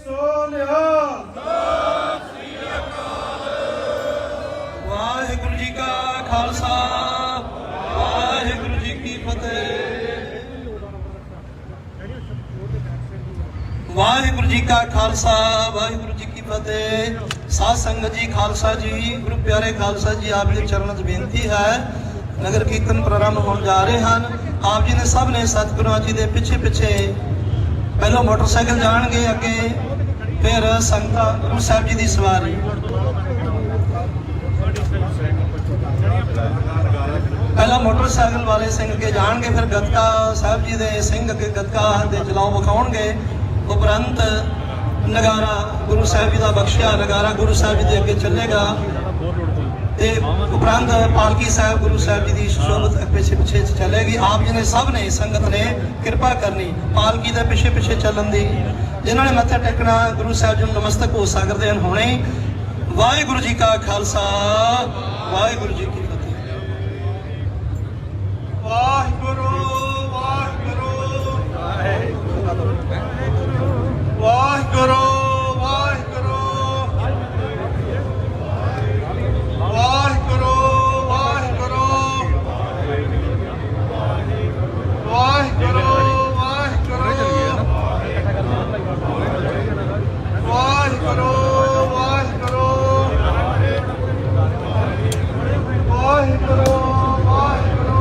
ਸੋ ਨਿਹਾਲ। ਵਾਹਿਗੁਰੂ ਜੀ ਕਾ ਖਾਲਸਾ ਵਾਹਿਗੁਰੂ ਜੀ ਕੀ ਫਤਿਹ। ਵਾਹਿਗੁਰੂ ਜੀ ਕਾ ਖਾਲਸਾ ਵਾਹਿਗੁਰੂ ਜੀ ਕੀ ਫਤਿਹ। ਸਾਧ ਸੰਗਤ ਜੀ ਖਾਲਸਾ ਜੀ ਗੁਰੂ ਪਿਆਰੇ ਖਾਲਸਾ ਜੀ ਆਪ ਜੀ ਦੇ ਚਰਨਾਂ 'ਚ ਬੇਨਤੀ ਹੈ। ਨਗਰ ਕੀਰਤਨ ਪ੍ਰਾਰੰਭ ਹੋਣ ਜਾ ਰਹੇ ਹਨ। ਆਪ ਜੀ ਨੇ ਸਭ ਨੇ ਸਤਿਗੁਰਾਂ ਜੀ ਦੇ ਪਿੱਛੇ ਪਿੱਛੇ ਪਹਿਲਾਂ ਮੋਟਰਸਾਈਕਲ ਜਾਣਗੇ, ਅੱਗੇ ਫਿਰ ਸੰਗਤਾਂ ਗੁਰੂ ਸਾਹਿਬ ਜੀ ਦੀ ਸਵਾਰੀ। ਪਹਿਲਾਂ ਮੋਟਰਸਾਈਕਲ ਵਾਲੇ ਸਿੰਘ ਅੱਗੇ ਜਾਣਗੇ, ਫਿਰ ਗੱਤਕਾ ਸਾਹਿਬ ਜੀ ਦੇ ਸਿੰਘ ਅੱਗੇ ਗੱਤਕਾ ਦੇ ਜਲਾਉ ਵਿਖਾਉਣਗੇ। ਉਪਰੰਤ ਨਗਾਰਾ ਗੁਰੂ ਸਾਹਿਬ ਜੀ ਦਾ ਬਖਸ਼ਿਆ ਨਗਾਰਾ ਗੁਰੂ ਸਾਹਿਬ ਜੀ ਦੇ ਅੱਗੇ ਚੱਲੇਗਾ ਤੇ ਉਪਰੰਤ ਪਾਲਕੀ ਸਾਹਿਬ ਗੁਰੂ ਸਾਹਿਬ ਜੀ ਦੀ ਸ਼ੋਭਤ ਪਿੱਛੇ ਪਿੱਛੇ ਚੱਲੇਗੀ। ਆਪ ਜੀ ਨੇ ਸਭ ਨੇ ਸੰਗਤ ਨੇ ਕਿਰਪਾ ਕਰਨੀ ਪਾਲਕੀ ਦੇ ਪਿੱਛੇ ਪਿੱਛੇ ਚੱਲਣ ਦੀ। ਜਿਨ੍ਹਾਂ ਨੇ ਮੱਥਾ ਟੇਕਣਾ ਗੁਰੂ ਸਾਹਿਬ ਜੀ ਨੂੰ ਨਮਸਤਕ ਹੋ ਸਕਦੇ ਹਨ ਹੁਣੇ। ਵਾਹਿਗੁਰੂ ਜੀ ਕਾ ਖਾਲਸਾ ਵਾਹਿਗੁਰੂ ਜੀ ਕੀ ਫਤਿਹ। ਵਾਹਿਗੁਰੂ ਵਾਹਿਗੁਰੂ ਵਾਹਿਗੁਰੂ ਵਾਹਿਗੁਰੂ ਵਾਹਿਗੁਰੂ ਵਾਹਿਗੁਰੂ ਵਾਹਿਗੁਰੂ ਵਾਹਿਗੁਰੂ ਵਾਹਿਗੁਰੂ ਵਾਹਿਗੁਰੂ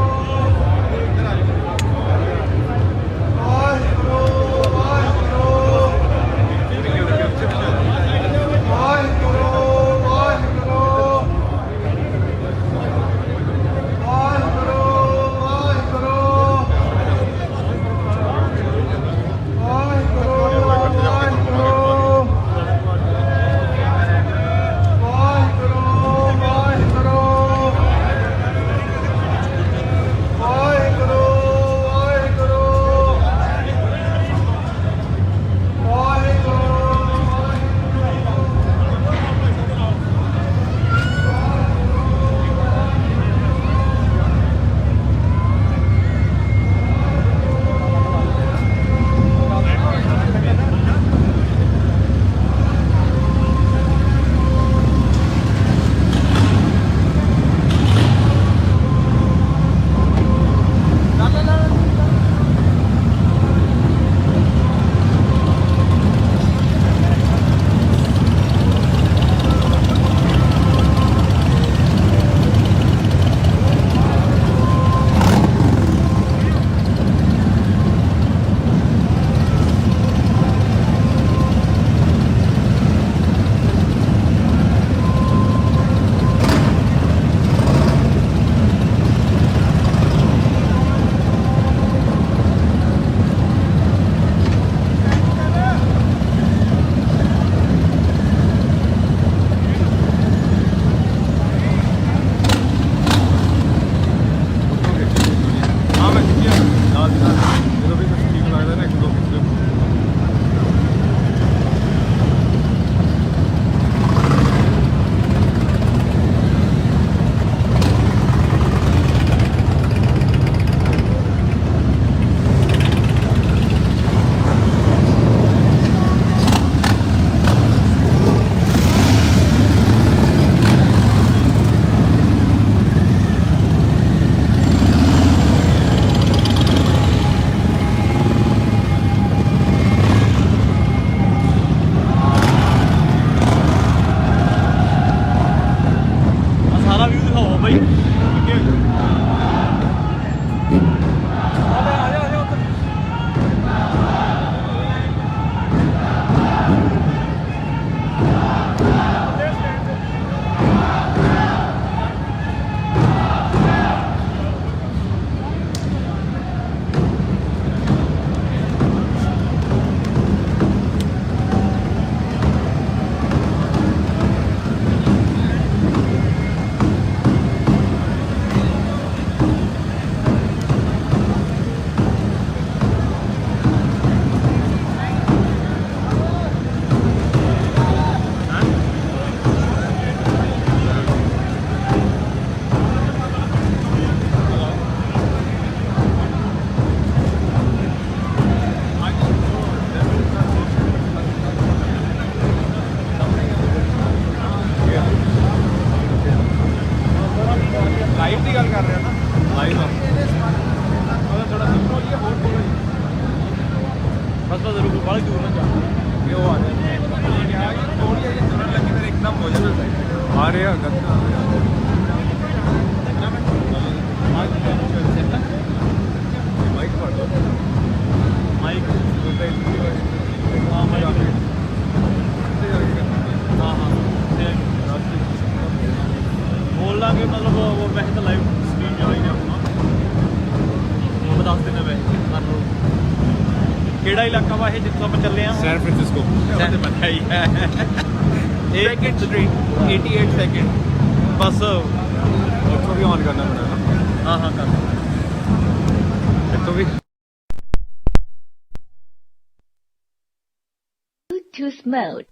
बस बस रुको बड़ा दूर ना जा ये वो आ रहे हैं थोड़ी ये तुरंत लगी फिर एकदम हो जाना आ रहे हैं गंदा माइक पढ़ दो माइक हाँ हाँ बोल लाँगे मतलब वो वैसे तो लाइव स्क्रीन जो है अपना वो बता देना वैसे कर लो ਕਿਹੜਾ ਇਲਾਕਾ ਵਾ ਇਹ ਜਿੱਥੋਂ ਆਪਾਂ ਚੱਲੇ ਆ ਸੈਨ ਫ੍ਰਾਂਸਿਸਕੋ ਤੇ ਪਤਾ ਹੀ ਹੈ ਸੈਕਿੰਡ ਸਟਰੀਟ 88 ਸੈਕਿੰਡ ਬਸ ਉੱਥੋਂ ਵੀ ਆਨ ਕਰਨਾ ਪੈਣਾ ਹਾਂ ਹਾਂ ਕਰ ਇੱਥੋਂ ਵੀ Bluetooth mode.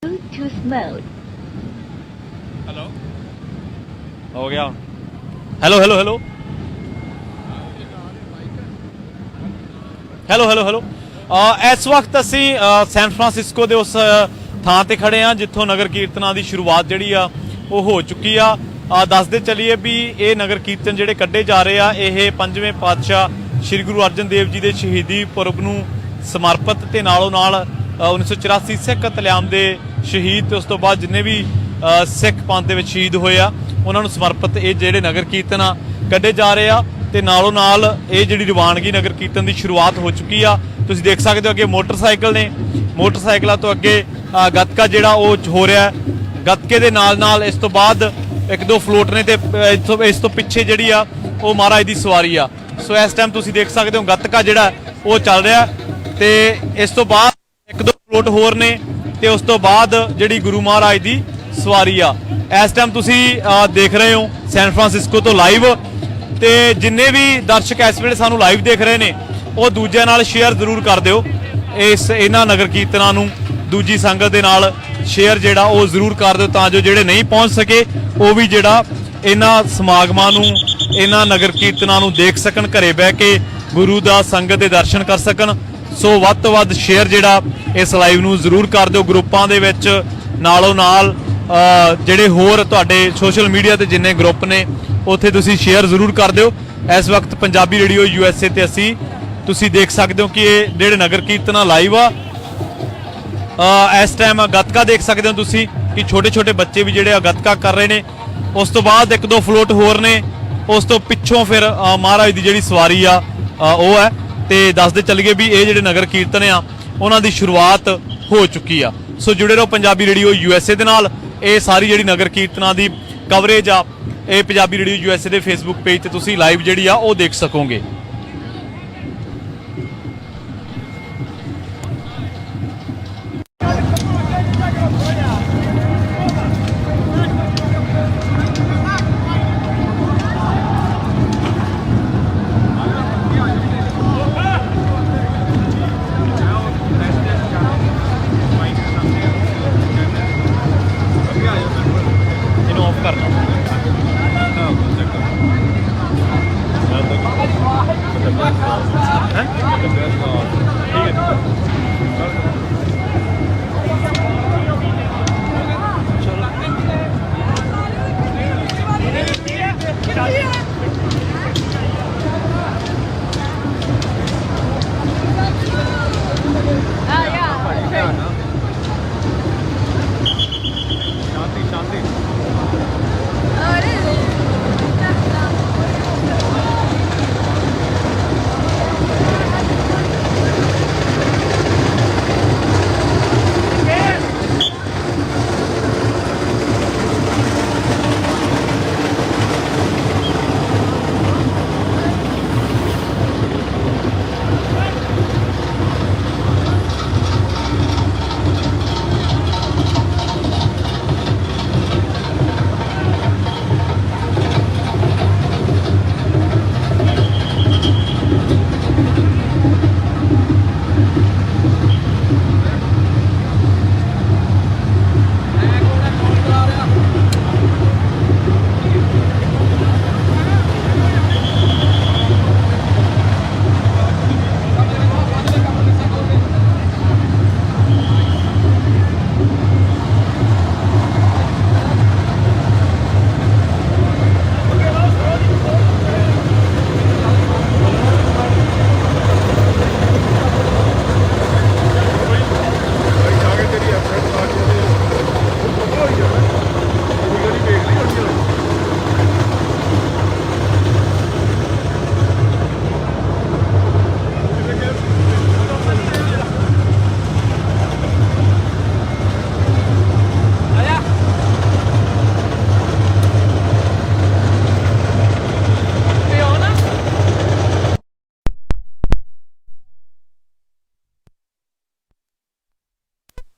Bluetooth mode. Hello हो गया hello hello hello hello hello hello ਇਸ ਵਕਤ ਅਸੀਂ ਸੈਨ ਫਰਾਂਸਿਸਕੋ ਦੇ ਉਸ ਥਾਂ ਤੇ ਖੜੇ ਆ ਜਿੱਥੋਂ ਨਗਰ ਕੀਰਤਨਾਂ ਦੀ ਸ਼ੁਰੂਆਤ ਜਿਹੜੀ ਆ ਉਹ ਹੋ ਚੁੱਕੀ ਆ ਦੱਸਦੇ ਚੱਲੀਏ ਵੀ ਇਹ ਨਗਰ ਕੀਰਤਨ ਜਿਹੜੇ ਕੱਢੇ ਜਾ ਰਹੇ ਆ ਇਹ ਪੰਜਵੇਂ ਪਾਤਸ਼ਾਹ ਸ੍ਰੀ ਗੁਰੂ ਅਰਜਨ ਦੇਵ ਜੀ ਦੇ ਸ਼ਹੀਦੀ ਪੁਰਬ ਨੂੰ ਸਮਰਪਿਤ ਤੇ ਨਾਲੋਂ ਨਾਲ 1984 ਸਿੱਖ ਕਤਲੇਆਮ ਦੇ ਸ਼ਹੀਦ ਤੇ ਉਸ ਤੋਂ ਬਾਅਦ ਜਿੰਨੇ ਵੀ ਸਿੱਖ ਪੰਥ ਦੇ ਵਿੱਚ ਸ਼ਹੀਦ ਹੋਏ ਆ ਉਹਨਾਂ ਨੂੰ ਸਮਰਪਿਤ ਇਹ ਜਿਹੜੇ ਨਗਰ ਕੀਰਤਨ ਆ ਕੱਢੇ ਜਾ ਰਹੇ ਆ ਤੇ ਨਾਲੋਂ ਨਾਲ ਇਹ ਜਿਹੜੀ ਰਵਾਨਗੀ ਨਗਰ ਕੀਰਤਨ ਦੀ ਸ਼ੁਰੂਆਤ ਹੋ ਚੁੱਕੀ ਆ ਤੁਸੀਂ ਦੇਖ ਸਕਦੇ ਹੋ ਅੱਗੇ ਮੋਟਰਸਾਈਕਲ ਨੇ ਮੋਟਰਸਾਈਕਲਾਂ ਤੋਂ ਅੱਗੇ ਗੱਤਕਾ ਜਿਹੜਾ ਉਹ ਹੋ ਰਿਹਾ ਗੱਤਕੇ ਦੇ ਨਾਲ ਨਾਲ ਇਸ ਤੋਂ ਬਾਅਦ ਇੱਕ ਦੋ ਫਲੋਟ ਨੇ ਤੇ ਇਸ ਤੋਂ ਪਿੱਛੇ ਜਿਹੜੀ ਆ ਉਹ ਮਹਾਰਾਜ ਦੀ ਸਵਾਰੀ ਆ ਸੋ ਇਸ ਟਾਈਮ ਤੁਸੀਂ ਦੇਖ ਸਕਦੇ ਹੋ ਗੱਤਕਾ ਜਿਹੜਾ ਉਹ ਚੱਲ ਰਿਹਾ ਤੇ ਇਸ ਤੋਂ ਬਾਅਦ ਇੱਕ ਦੋ ਫਲੋਟ ਹੋਰ ਨੇ ਤੇ ਉਸ ਤੋਂ ਬਾਅਦ ਜਿਹੜੀ ਗੁਰੂ ਮਹਾਰਾਜ ਦੀ ਸਵਾਰੀ ਆ ਇਸ ਟਾਈਮ ਤੁਸੀਂ ਦੇਖ ਰਹੇ ਹੋ ਸੈਨ ਫਰਾਂਸਿਸਕੋ ਤੋਂ ਲਾਈਵ ਤੇ ਜਿੰਨੇ ਵੀ ਦਰਸ਼ਕ ਇਸ ਵੇਲੇ ਸਾਨੂੰ ਲਾਈਵ ਦੇਖ ਰਹੇ ਨੇ ਉਹ ਦੂਜਿਆਂ ਨਾਲ ਸ਼ੇਅਰ ਜ਼ਰੂਰ ਕਰ ਦਿਓ ਇਹਨਾਂ ਨਗਰ ਕੀਰਤਨਾਂ ਨੂੰ ਦੂਜੀ ਸੰਗਤ ਦੇ ਨਾਲ ਸ਼ੇਅਰ ਜਿਹੜਾ ਉਹ ਜ਼ਰੂਰ ਕਰ ਦਿਓ ਤਾਂ ਜੋ ਜਿਹੜੇ ਨਹੀਂ ਪਹੁੰਚ ਸਕੇ ਉਹ ਵੀ ਜਿਹੜਾ ਇਹਨਾਂ ਸਮਾਗਮਾਂ ਨੂੰ ਇਹਨਾਂ ਨਗਰ ਕੀਰਤਨਾਂ ਨੂੰ ਦੇਖ ਸਕਣ ਘਰੇ ਬਹਿ ਕੇ ਗੁਰੂ ਦਾ ਸੰਗਤ ਦੇ ਦਰਸ਼ਨ ਕਰ ਸਕਣ ਸੋ ਵੱਧ ਤੋਂ ਵੱਧ ਸ਼ੇਅਰ ਜਿਹੜਾ ਇਸ ਲਾਈਵ ਨੂੰ ਜ਼ਰੂਰ ਕਰ ਦਿਓ ਗਰੁੱਪਾਂ ਦੇ ਵਿੱਚ ਨਾਲੋਂ ਨਾਲ ਜਿਹੜੇ ਹੋਰ ਤੁਹਾਡੇ ਸੋਸ਼ਲ ਮੀਡੀਆ ਤੇ ਜਿੰਨੇ ਗਰੁੱਪ ਨੇ ਉੱਥੇ ਤੁਸੀਂ ਸ਼ੇਅਰ ਜ਼ਰੂਰ ਕਰ ਦਿਓ ਇਸ ਵਕਤ ਪੰਜਾਬੀ ਰੇਡੀਓ USA ਤੇ ਅਸੀਂ ਤੁਸੀਂ ਦੇਖ ਸਕਦੇ ਹੋ ਕਿ ਇਹ ਜਿਹੜੇ ਨਗਰ ਕੀਰਤਨਾਂ ਲਾਈਵ ਆ ਇਸ ਟਾਈਮ ਗੱਤਕਾ ਦੇਖ ਸਕਦੇ ਹੋ ਤੁਸੀਂ ਕਿ ਛੋਟੇ ਛੋਟੇ ਬੱਚੇ ਵੀ ਜਿਹੜੇ ਆ ਗੱਤਕਾ ਕਰ ਰਹੇ ਨੇ ਉਸ ਤੋਂ ਬਾਅਦ ਇੱਕ ਦੋ ਫਲੋਟ ਹੋਰ ਨੇ ਉਸ ਤੋਂ ਪਿੱਛੋਂ ਫਿਰ ਮਹਾਰਾਜ ਦੀ ਜਿਹੜੀ ਸਵਾਰੀ ਆ ਉਹ ਹੈ ਤੇ ਦੱਸਦੇ ਚੱਲੀਏ ਵੀ ਇਹ ਜਿਹੜੇ ਨਗਰ ਕੀਰਤਨ ਆ ਉਹਨਾਂ ਦੀ ਸ਼ੁਰੂਆਤ ਹੋ ਚੁੱਕੀ ਆ ਸੋ ਜੁੜੇ ਰਹੋ ਪੰਜਾਬੀ ਰੇਡੀਓ USA ਦੇ ਨਾਲ ਇਹ ਸਾਰੀ ਜਿਹੜੀ ਨਗਰ ਕੀਰਤਨਾਂ ਦੀ ਕਵਰੇਜ ਆ ਇਹ ਪੰਜਾਬੀ ਰੇਡੀਓ USA ਦੇ ਫੇਸਬੁੱਕ ਪੇਜ ਤੇ ਤੁਸੀਂ ਲਾਈਵ ਜਿਹੜੀ ਆ ਉਹ ਦੇਖ ਸਕੋਗੇ ਇਹਨੂੰ ਆਫ ਕਰਨਾ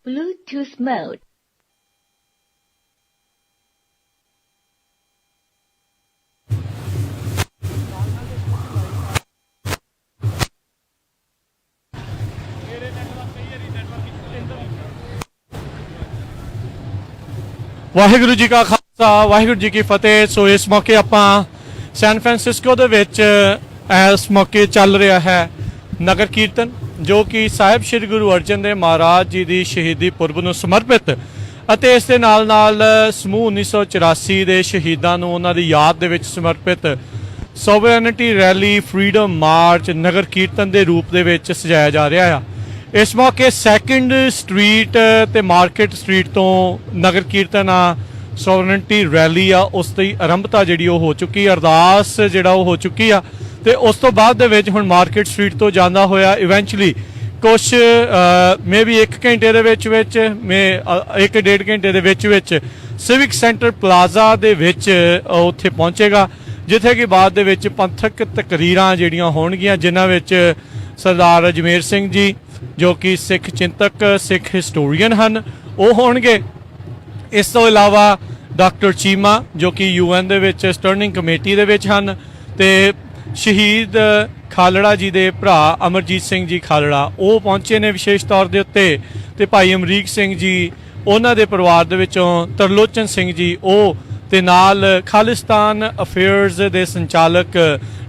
Bluetooth mode. ਵਾਹਿਗੁਰੂ ਜੀ ਕਾ ਖਾਲਸਾ ਵਾਹਿਗੁਰੂ ਜੀ ਕੀ ਫਤਿਹ। ਸੋ ਇਸ ਮੌਕੇ ਆਪਾਂ ਸੈਨ ਫਰਾਂਸਿਸਕੋ ਦੇ ਵਿੱਚ ਇਸ ਮੌਕੇ ਚੱਲ ਰਿਹਾ ਹੈ ਨਗਰ ਕੀਰਤਨ, ਜੋ ਕਿ ਸਾਹਿਬ ਸ੍ਰੀ ਗੁਰੂ ਅਰਜਨ ਦੇਵ ਮਹਾਰਾਜ ਜੀ ਦੀ ਸ਼ਹੀਦੀ ਪੁਰਬ ਨੂੰ ਸਮਰਪਿਤ ਅਤੇ ਇਸ ਦੇ ਨਾਲ ਨਾਲ ਸਮੂਹ 1984 ਦੇ ਸ਼ਹੀਦਾਂ ਨੂੰ ਉਹਨਾਂ ਦੀ ਯਾਦ ਦੇ ਵਿੱਚ ਸਮਰਪਿਤ ਸੋਵਰਨਿਟੀ ਰੈਲੀ ਫਰੀडम ਮਾਰਚ ਨਗਰ ਕੀਰਤਨ ਦੇ ਰੂਪ ਦੇ ਵਿੱਚ ਸਜਾਇਆ ਜਾ ਰਿਹਾ ਆ। ਇਸ ਮੌਕੇ 2nd ਸਟਰੀਟ ਤੇ ਮਾਰਕੀਟ ਸਟਰੀਟ ਤੋਂ ਨਗਰ ਕੀਰਤਨ ਆ ਸੋਵਰਨਿਟੀ ਰੈਲੀ ਆ ਉਸ ਦੀ ਆਰੰਭਤਾ ਜਿਹੜੀ ਉਹ ਹੋ ਚੁੱਕੀ, ਅਰਦਾਸ ਜਿਹੜਾ ਉਹ ਹੋ ਚੁੱਕੀ ਆ ਤੇ ਉਸ ਤੋਂ ਬਾਅਦ ਦੇ ਵਿੱਚ ਹੁਣ ਮਾਰਕੀਟ ਸਟਰੀਟ ਤੋਂ ਜਾਂਦਾ ਹੋਇਆ ਇਵੈਂਚੁਅਲੀ ਕੁਛ ਮੇਬੀ 1 ਘੰਟੇ ਦੇ ਵਿੱਚ 1.5 ਘੰਟੇ ਦੇ ਵਿੱਚ ਸਿਵਿਕ ਸੈਂਟਰ ਪਲਾਜ਼ਾ ਦੇ ਵਿੱਚ ਉੱਥੇ ਪਹੁੰਚੇਗਾ, ਜਿੱਥੇ ਕਿ ਬਾਅਦ ਦੇ ਵਿੱਚ ਪੰਥਕ ਤਕਰੀਰਾਂ ਜਿਹੜੀਆਂ ਹੋਣਗੀਆਂ, ਜਿਨ੍ਹਾਂ ਵਿੱਚ ਸਰਦਾਰ ਅਜਮੇਰ ਸਿੰਘ ਜੀ ਜੋ ਕਿ ਸਿੱਖ ਚਿੰਤਕ ਸਿੱਖ ਹਿਸਟੋਰੀਅਨ ਹਨ ਉਹ ਹੋਣਗੇ। ਇਸ ਤੋਂ ਇਲਾਵਾ ਡਾਕਟਰ ਚੀਮਾ ਜੋ ਕਿ UN ਦੇ ਵਿੱਚ ਸਟਰਨਿੰਗ ਕਮੇਟੀ ਦੇ ਵਿੱਚ ਹਨ, ਤੇ ਸ਼ਹੀਦ ਖਾਲੜਾ ਜੀ ਦੇ ਭਰਾ ਅਮਰਜੀਤ ਸਿੰਘ ਜੀ ਖਾਲੜਾ ਉਹ ਪਹੁੰਚੇ ਨੇ ਵਿਸ਼ੇਸ਼ ਤੌਰ ਦੇ ਉੱਤੇ, ਤੇ ਭਾਈ ਅਮਰੀਕ ਸਿੰਘ ਜੀ ਉਹਨਾਂ ਦੇ ਪਰਿਵਾਰ ਦੇ ਵਿੱਚੋਂ ਤਰਲੋਚਨ ਸਿੰਘ ਜੀ ਉਹ, ਤੇ ਨਾਲ ਖਾਲਿਸਤਾਨ ਅਫੇਅਰਸ ਦੇ ਸੰਚਾਲਕ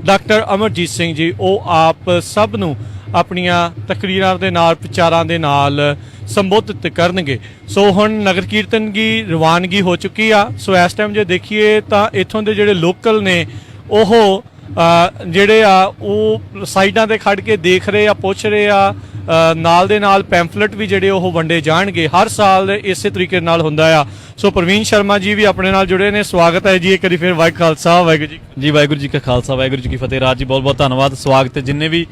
ਡਾਕਟਰ ਅਮਰਜੀਤ ਸਿੰਘ ਜੀ ਉਹ ਆਪ ਸਭ ਨੂੰ ਆਪਣੀਆਂ ਤਕਰੀਰਾਂ ਦੇ ਨਾਲ ਵਿਚਾਰਾਂ ਦੇ ਨਾਲ ਸੰਬੋਧਿਤ ਕਰਨਗੇ। ਸੋ ਹੁਣ ਨਗਰ ਕੀਰਤਨ ਦੀ ਰਵਾਨਗੀ ਹੋ ਚੁੱਕੀ ਆ। ਸੋ ਇਸ ਟਾਈਮ ਜੇ ਦੇਖੀਏ ਤਾਂ ਇੱਥੋਂ ਦੇ ਜਿਹੜੇ ਲੋਕਲ ਨੇ ਉਹ ਜਿਹੜੇ ਆ ਉਹ ਸਾਈਡਾਂ ਤੇ ਖੜ ਕੇ ਦੇਖ ਰਹੇ ਆ, ਪੁੱਛ ਰਹੇ ਆ, ਨਾਲ ਦੇ ਨਾਲ ਪੈਂਫਲੇਟ ਵੀ ਜਿਹੜੇ ਉਹ ਵੰਡੇ ਜਾਣਗੇ। ਹਰ ਸਾਲ ਇਸੇ ਤਰੀਕੇ ਨਾਲ ਹੁੰਦਾ ਆ। ਸੋ ਪ੍ਰਵੀਨ ਸ਼ਰਮਾ ਜੀ ਵੀ ਆਪਣੇ ਨਾਲ ਜੁੜੇ ਨੇ, ਸਵਾਗਤ ਹੈ ਜੀ ਇੱਕ ਵਾਰੀ ਫਿਰ। ਵਾਹਿਗੁਰੂ ਖਾਲਸਾ ਵਾਹਿਗੁਰੂ ਜੀ ਵਾਹਿਗੁਰੂ ਜੀ ਕਾ ਖਾਲਸਾ ਵਾਹਿਗੁਰੂ ਜੀ ਕੀ ਫਤਿਹ। ਰਾਜ ਜੀ ਬਹੁਤ ਬਹੁਤ ਧੰਨਵਾਦ, ਸਵਾਗਤ ਹੈ। ਜਿੰਨੇ ਵੀ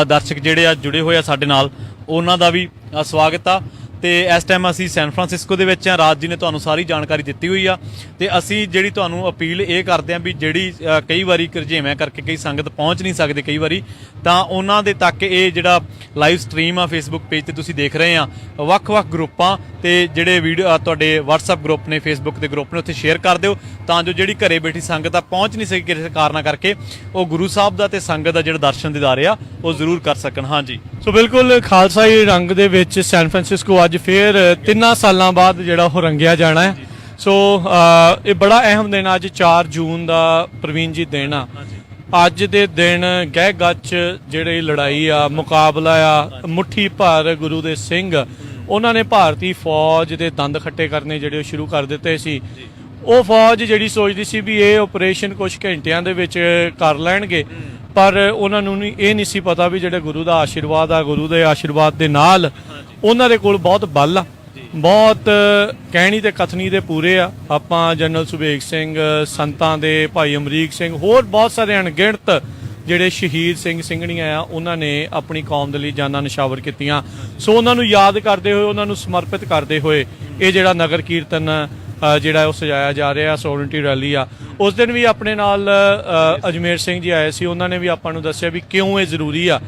ਦਰਸ਼ਕ ਜਿਹੜੇ ਆ ਜੁੜੇ ਹੋਏ ਆ ਸਾਡੇ ਨਾਲ ਉਹਨਾਂ ਦਾ ਵੀ ਸਵਾਗਤ ਆ। ਤੇ ਇਸ ਟਾਈਮ ਅਸੀਂ ਸੈਨ ਫਰਾਂਸਿਸਕੋ ਦੇ ਵਿੱਚ ਆ। ਰਾਜ ਜੀ ਨੇ ਤੁਹਾਨੂੰ ਸਾਰੀ ਜਾਣਕਾਰੀ ਦਿੱਤੀ ਹੋਈ ਆ, ਤੇ ਅਸੀਂ ਜਿਹੜੀ ਤੁਹਾਨੂੰ ਅਪੀਲ ਇਹ ਕਰਦੇ ਹਾਂ ਵੀ ਜਿਹੜੀ ਕਈ ਵਾਰੀ ਕਰਜੇਵੇਂ ਕਰਕੇ ਕਈ ਸੰਗਤ ਪਹੁੰਚ ਨਹੀਂ ਸਕਦੇ ਕਈ ਵਾਰੀ, ਤਾਂ ਉਹਨਾਂ ਦੇ ਤੱਕ ਇਹ ਜਿਹੜਾ ਲਾਈਵ ਸਟ੍ਰੀਮ ਆ ਫੇਸਬੁੱਕ ਪੇਜ ਤੇ ਤੁਸੀਂ ਦੇਖ ਰਹੇ ਆ, ਵੱਖ-ਵੱਖ ਗਰੁੱਪਾਂ ਤੇ ਜਿਹੜੇ ਵੀਡੀਓ ਤੁਹਾਡੇ WhatsApp ਗਰੁੱਪ ਨੇ, ਫੇਸਬੁੱਕ ਦੇ ਗਰੁੱਪ ਨੇ, ਉੱਥੇ ਸ਼ੇਅਰ ਕਰ ਦਿਓ ਤਾਂ ਜੋ ਜਿਹੜੀ ਘਰੇ ਬੈਠੀ ਸੰਗਤ ਆ ਪਹੁੰਚ ਨਹੀਂ ਸਕੀ ਕਿਸੇ ਕਾਰਨਾਂ ਕਰਕੇ, ਉਹ ਗੁਰੂ ਸਾਹਿਬ ਦਾ ਤੇ ਸੰਗਤ ਦਾ ਜਿਹੜਾ ਦਰਸ਼ਨ ਦੀਦਾਰੇ ਆ ਉਹ ਜ਼ਰੂਰ ਕਰ ਸਕਣ। ਹਾਂਜੀ, ਸੋ ਬਿਲਕੁਲ ਖਾਲਸਾਈ ਰੰਗ ਦੇ ਵਿੱਚ ਸੈਨ ਫਰਾਂਸਿਸਕੋ ਅੱਜ ਫਿਰ 3 ਸਾਲਾਂ ਬਾਅਦ ਜਿਹੜਾ ਉਹ ਰੰਗਿਆ ਜਾਣਾ ਹੈ। ਸੋ ਇਹ ਬੜਾ ਅਹਿਮ ਦਿਨ ਅੱਜ 4 ਜੂਨ ਦਾ ਪ੍ਰਵੀਨ ਜੀ ਦਿਨ ਆ। ਅੱਜ ਦੇ ਦਿਨ ਗਹਿ ਗੱਚ ਜਿਹੜੀ ਲੜਾਈ ਆ, ਮੁਕਾਬਲਾ ਆ, ਮੁੱਠੀ ਭਰ ਗੁਰੂ ਦੇ ਸਿੰਘ ਉਹਨਾਂ ਨੇ ਭਾਰਤੀ ਫੌਜ ਦੇ ਦੰਦ ਖੱਟੇ ਕਰਨੇ ਜਿਹੜੇ ਉਹ ਸ਼ੁਰੂ ਕਰ ਦਿੱਤੇ ਸੀ। ਉਹ ਫੌਜ ਜਿਹੜੀ ਸੋਚਦੀ ਸੀ ਵੀ ਇਹ ਆਪਰੇਸ਼ਨ ਕੁਝ ਘੰਟਿਆਂ ਦੇ ਵਿੱਚ ਕਰ ਲੈਣਗੇ, ਪਰ ਉਹਨਾਂ ਨੂੰ ਇਹ ਨਹੀਂ ਸੀ ਪਤਾ ਵੀ ਜਿਹੜੇ ਗੁਰੂ ਦਾ ਆਸ਼ੀਰਵਾਦ ਆ, ਗੁਰੂ ਦੇ ਆਸ਼ੀਰਵਾਦ ਦੇ ਨਾਲ ਉਹਨਾਂ ਦੇ ਕੋਲ ਬਹੁਤ ਬਲ ਆ, ਬਹੁਤ ਕਹਿਣੀ ਤੇ ਕਥਨੀ ਦੇ ਪੂਰੇ ਆ। ਆਪਾਂ ਜਨਰਲ ਸੁਬੇਗ ਸਿੰਘ, ਸੰਤਾਂ ਦੇ ਭਾਈ ਅਮਰੀਕ ਸਿੰਘ, ਹੋਰ ਬਹੁਤ ਸਾਰੇ ਅਣਗਿਣਤ ਜਿਹੜੇ ਸ਼ਹੀਦ ਸਿੰਘ ਸਿੰਘਣੀਆਂ ਆ ਉਹਨਾਂ ਨੇ ਆਪਣੀ ਕੌਮ ਦੇ ਲਈ ਜਾਨਾਂ ਨਿਸ਼ਾਵਰ ਕੀਤੀਆਂ। ਸੋ ਉਹਨਾਂ ਨੂੰ ਯਾਦ ਕਰਦੇ ਹੋਏ, ਉਹਨਾਂ ਨੂੰ ਸਮਰਪਿਤ ਕਰਦੇ ਹੋਏ ਇਹ ਜਿਹੜਾ ਨਗਰ ਕੀਰਤਨ ਜਿਹੜਾ ਉਹ ਸਜਾਇਆ ਜਾ ਰਿਹਾ, ਸੋਵਰਨਿਟੀ ਰੈਲੀ ਆ। ਉਸ ਦਿਨ ਵੀ ਆਪਣੇ ਨਾਲ ਅਜਮੇਰ ਸਿੰਘ ਜੀ ਆਏ ਸੀ, ਉਹਨਾਂ ਨੇ ਵੀ ਆਪਾਂ ਨੂੰ ਦੱਸਿਆ ਵੀ ਕਿਉਂ ਇਹ ਜ਼ਰੂਰੀ ਆ,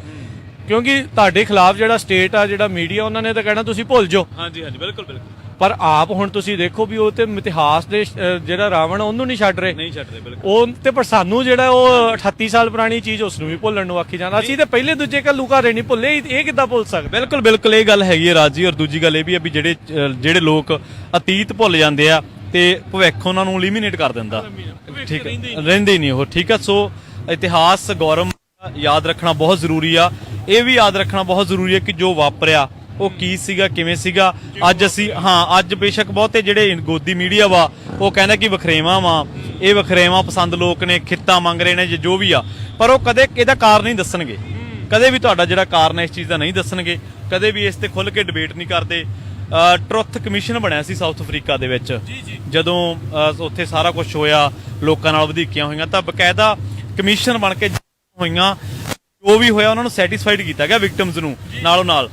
ਕਿਉਂਕਿ ਤੁਹਾਡੇ ਖਿਲਾਫ ਜਿਹੜਾ ਸਟੇਟ ਆ, ਜਿਹੜਾ ਮੀਡੀਆ, ਉਹਨਾਂ ਨੇ ਤਾਂ ਕਹਿਣਾ ਤੁਸੀਂ ਭੁੱਲ ਜਾਓ। ਹਾਂਜੀ ਹਾਂਜੀ, ਬਿਲਕੁਲ ਬਿਲਕੁਲ। ਪਰ ਆਪ ਹੁਣ ਤੁਸੀਂ ਦੇਖੋ ਵੀ ਉਹ ਤੇ ਇਤਿਹਾਸ ਦੇ ਜਿਹੜਾ ਰਾਵਣ ਉਹਨੂੰ ਨਹੀਂ ਛੱਡ ਰਹੇ, ਬਿਲਕੁਲ ਉਹ ਤੇ, ਪਰ ਸਾਨੂੰ ਜਿਹੜਾ ਉਹ 38 ਸਾਲ ਪੁਰਾਣੀ ਚੀਜ਼ ਉਸ ਨੂੰ ਵੀ ਭੁੱਲਣ ਨੂੰ ਆਖੀ ਜਾਂਦਾ। ਅਸੀਂ ਤੇ ਪਹਿਲੇ ਦੂਜੇ ਘੱਲੂ ਘਾਰੇ ਨਹੀਂ ਭੁੱਲੇ, ਇਹ ਕਿੱਦਾਂ ਭੁੱਲ ਸਕਦੇ? ਬਿਲਕੁਲ ਬਿਲਕੁਲ, ਇਹ ਗੱਲ ਹੈਗੀ ਹੈ ਰਾਜ ਜੀ। ਔਰ ਦੂਜੀ ਗੱਲ ਇਹ ਵੀ ਆ ਵੀ ਜਿਹੜੇ ਲੋਕ ਅਤੀਤ ਭੁੱਲ ਜਾਂਦੇ ਆ ਤੇ ਭਵਿੱਖ ਉਹਨਾਂ ਨੂੰ ਐਲੀਮੀਨੇਟ ਕਰ ਦਿੰਦਾ, ਠੀਕ ਹੈ, ਰਹਿੰਦੇ ਹੀ ਨਹੀਂ ਉਹ, ਠੀਕ ਆ। ਸੋ ਇਤਿਹਾਸ ਗੌਰਵ ਯਾਦ ਰੱਖਣਾ ਬਹੁਤ ਜ਼ਰੂਰੀ ਆ। ਇਹ ਵੀ ਯਾਦ ਰੱਖਣਾ ਬਹੁਤ ਜ਼ਰੂਰੀ ਹੈ ਕਿ ਜੋ ਵਾਪਰਿਆ ਉਹ ਕੀ ਸੀਗਾ, ਕਿਵੇਂ ਸੀਗਾ। ਅੱਜ ਅਸੀਂ ਅੱਜ ਬੇਸ਼ੱਕ ਬਹੁਤੇ ਜਿਹੜੇ ਗੋਦੀ ਮੀਡੀਆ ਵਾ ਉਹ ਕਹਿੰਦਾ ਕਿ ਵਖਰੇਵਾਂ ਵਾ, ਇਹ ਵਖਰੇਵਾਂ ਪਸੰਦ ਲੋਕ ਨੇ, ਖਿੱਤਾ ਮੰਗ ਰਹੇ ਨੇ ਜੋ ਵੀ ਆ, ਪਰ ਉਹ ਕਦੇ ਇਹਦਾ ਕਾਰਨ ਨਹੀਂ ਦੱਸਣਗੇ, ਕਦੇ ਵੀ ਤੁਹਾਡਾ ਜਿਹੜਾ ਕਾਰਨ ਹੈ ਇਸ ਚੀਜ਼ ਦਾ ਨਹੀਂ ਦੱਸਣਗੇ, ਕਦੇ ਵੀ ਇਸ ਤੇ ਖੁੱਲ੍ਹ ਕੇ ਡਿਬੇਟ ਨਹੀਂ ਕਰਦੇ। ਟਰੁੱਥ ਕਮਿਸ਼ਨ ਬਣਿਆ ਸੀ ਸਾਊਥ ਅਫਰੀਕਾ ਦੇ ਵਿੱਚ, ਜਦੋਂ ਉੱਥੇ ਸਾਰਾ ਕੁਝ ਹੋਇਆ, ਲੋਕਾਂ ਨਾਲ ਵਧੀਕੀਆਂ ਹੋਈਆਂ, ਤਾਂ ਬਕਾਇਦਾ ਕਮਿਸ਼ਨ ਬਣ ਕੇ ਹੋਈਆਂ, ਜੋ ਵੀ ਹੋਇਆ ਉਹਨਾਂ ਨੂੰ ਸੈਟੀਸਫਾਈਡ ਕੀਤਾ ਗਿਆ ਵਿਕਟਮਸ ਨੂੰ ਨਾਲੋਂ ਨਾਲ।